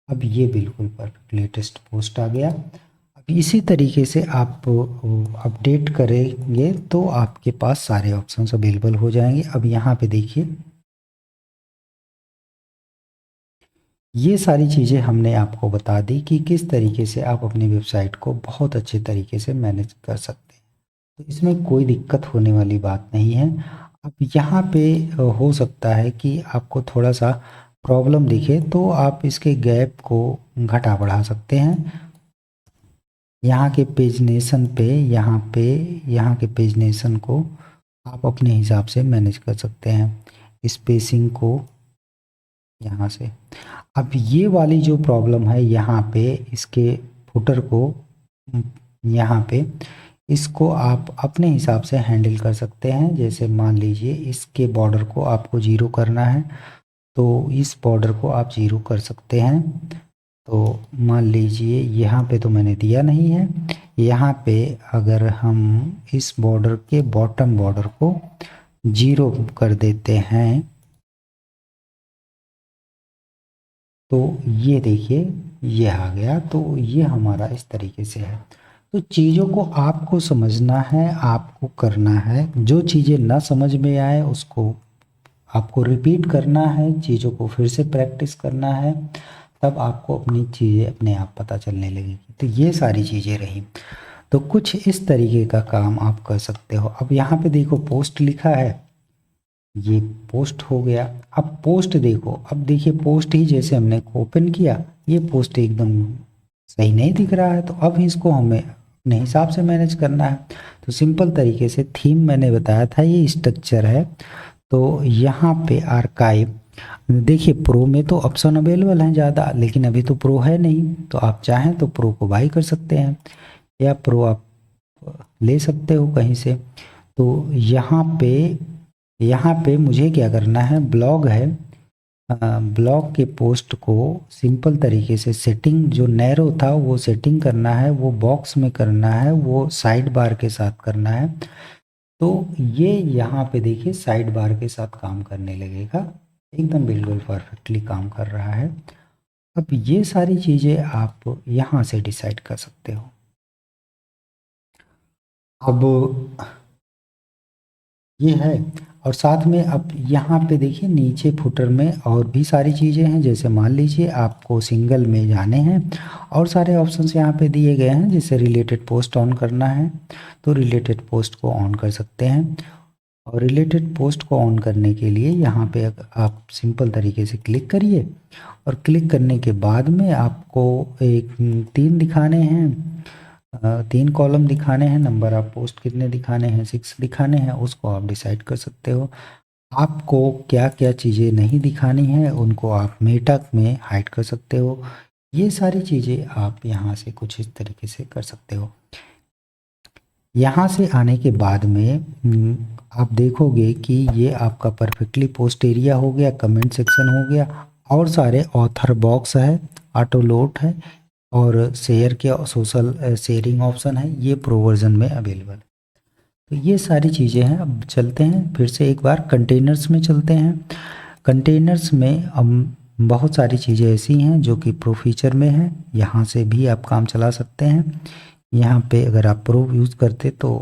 अब ये बिल्कुल परफेक्ट लेटेस्ट पोस्ट आ गया। अब इसी तरीके से आप अपडेट करेंगे तो आपके पास सारे ऑप्शंस अवेलेबल हो जाएंगे। अब यहाँ पे देखिए ये सारी चीज़ें हमने आपको बता दी कि किस तरीके से आप अपनी वेबसाइट को बहुत अच्छे तरीके से मैनेज कर सकते हैं। तो इसमें कोई दिक्कत होने वाली बात नहीं है। अब यहाँ पे हो सकता है कि आपको थोड़ा सा प्रॉब्लम दिखे तो आप इसके गैप को घटा बढ़ा सकते हैं। यहाँ के पेजनेशन पे यहाँ के पेजनेशन को आप अपने हिसाब से मैनेज कर सकते हैं, स्पेसिंग को यहाँ से। अब ये वाली जो प्रॉब्लम है यहाँ पे इसके फुटर को यहाँ पे इसको आप अपने हिसाब से हैंडल कर सकते हैं। जैसे मान लीजिए इसके बॉर्डर को आपको ज़ीरो करना है तो इस बॉर्डर को आप ज़ीरो कर सकते हैं। तो मान लीजिए यहाँ पे तो मैंने दिया नहीं है, यहाँ पे अगर हम इस बॉर्डर के बॉटम बॉर्डर को ज़ीरो कर देते हैं तो ये देखिए ये आ गया। तो ये हमारा इस तरीके से है। तो चीज़ों को आपको समझना है, आपको करना है। जो चीज़ें ना समझ में आए उसको आपको रिपीट करना है, चीज़ों को फिर से प्रैक्टिस करना है, तब आपको अपनी चीज़ें अपने आप पता चलने लगेगी। तो ये सारी चीज़ें रही। तो कुछ इस तरीके का काम आप कर सकते हो। अब यहाँ पे देखो पोस्ट लिखा है, ये पोस्ट हो गया। अब पोस्ट देखो, अब देखिए पोस्ट ही जैसे हमने ओपन किया, ये पोस्ट एकदम सही नहीं दिख रहा है। तो अब इसको हमें अपने हिसाब से मैनेज करना है। तो सिंपल तरीके से थीम मैंने बताया था, ये स्ट्रक्चर है। तो यहाँ पे आर्काइव देखिए, प्रो में तो ऑप्शन अवेलेबल हैं ज़्यादा, लेकिन अभी तो प्रो है नहीं। तो आप चाहें तो प्रो को बाई कर सकते हैं, या प्रो आप ले सकते हो कहीं से। तो यहाँ पे मुझे क्या करना है, ब्लॉग है, ब्लॉग के पोस्ट को सिंपल तरीके से सेटिंग, जो नैरो था वो सेटिंग करना है, वो बॉक्स में करना है, वो साइड बार के साथ करना है। तो ये यहाँ पे देखिए साइड बार के साथ काम करने लगेगा, एकदम बिल्कुल परफेक्टली काम कर रहा है। अब ये सारी चीज़ें आप यहाँ से डिसाइड कर सकते हो। अब ये है, और साथ में अब यहाँ पे देखिए नीचे फुटर में और भी सारी चीज़ें हैं। जैसे मान लीजिए आपको सिंगल में जाने हैं, और सारे ऑप्शंस यहाँ पे दिए गए हैं। जैसे रिलेटेड पोस्ट ऑन करना है तो रिलेटेड पोस्ट को ऑन कर सकते हैं। और रिलेटेड पोस्ट को ऑन करने के लिए यहाँ पे आप सिंपल तरीके से क्लिक करिए, और क्लिक करने के बाद में आपको एक 3 दिखाने हैं, 3 कॉलम दिखाने हैं, नंबर ऑफ पोस्ट कितने दिखाने हैं, 6 दिखाने हैं, उसको आप डिसाइड कर सकते हो। आपको क्या क्या चीज़ें नहीं दिखानी है उनको आप मेटा में हाइड कर सकते हो। ये सारी चीज़ें आप यहाँ से कुछ इस तरीके से कर सकते हो। यहाँ से आने के बाद में आप देखोगे कि ये आपका परफेक्टली पोस्ट एरिया हो गया, कमेंट सेक्शन हो गया, और सारे ऑथर बॉक्स है, ऑटो लोड है, और शेयर के सोशल शेयरिंग ऑप्शन है, ये प्रो वर्जन में अवेलेबल है। तो ये सारी चीज़ें हैं। अब चलते हैं फिर से एक बार कंटेनर्स में चलते हैं। कंटेनर्स में हम बहुत सारी चीज़ें ऐसी हैं जो कि प्रो फीचर में है, यहाँ से भी आप काम चला सकते हैं। यहाँ पे अगर आप प्रो यूज़ करते तो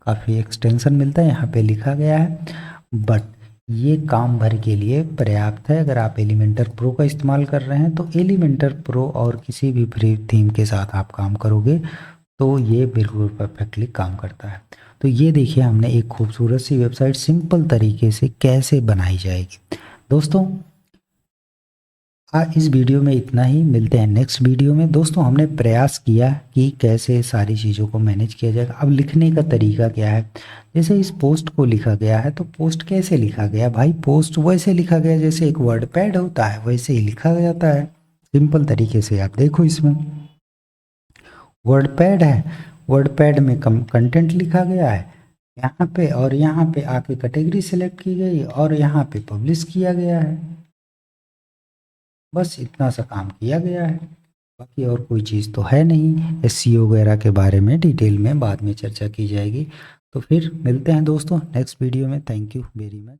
काफ़ी एक्सटेंशन मिलता है, यहाँ पे लिखा गया है, बट ये काम भर के लिए पर्याप्त है। अगर आप एलिमेंटर प्रो का इस्तेमाल कर रहे हैं तो एलिमेंटर प्रो और किसी भी फ्री थीम के साथ आप काम करोगे तो ये बिल्कुल परफेक्टली काम करता है। तो ये देखिए हमने एक खूबसूरत सी वेबसाइट सिंपल तरीके से कैसे बनाई जाएगी। दोस्तों इस वीडियो में इतना ही, मिलते हैं नेक्स्ट वीडियो में। दोस्तों हमने प्रयास किया कि कैसे सारी चीज़ों को मैनेज किया जाएगा। अब लिखने का तरीका क्या है, जैसे इस पोस्ट को लिखा गया है तो पोस्ट कैसे लिखा गया भाई, पोस्ट वैसे लिखा गया जैसे एक वर्ड पैड होता है, वैसे ही लिखा जाता है सिंपल तरीके से। आप देखो इसमें वर्ड पैड है, वर्ड पैड में कंटेंट लिखा गया है यहाँ पे, और यहाँ पे आके कैटेगरी सेलेक्ट की गई, और यहाँ पे पब्लिश किया गया है। बस इतना सा काम किया गया है, बाकी और कोई चीज़ तो है नहीं। एसईओ वगैरह के बारे में डिटेल में बाद में चर्चा की जाएगी। तो फिर मिलते हैं दोस्तों नेक्स्ट वीडियो में। Thank you very much.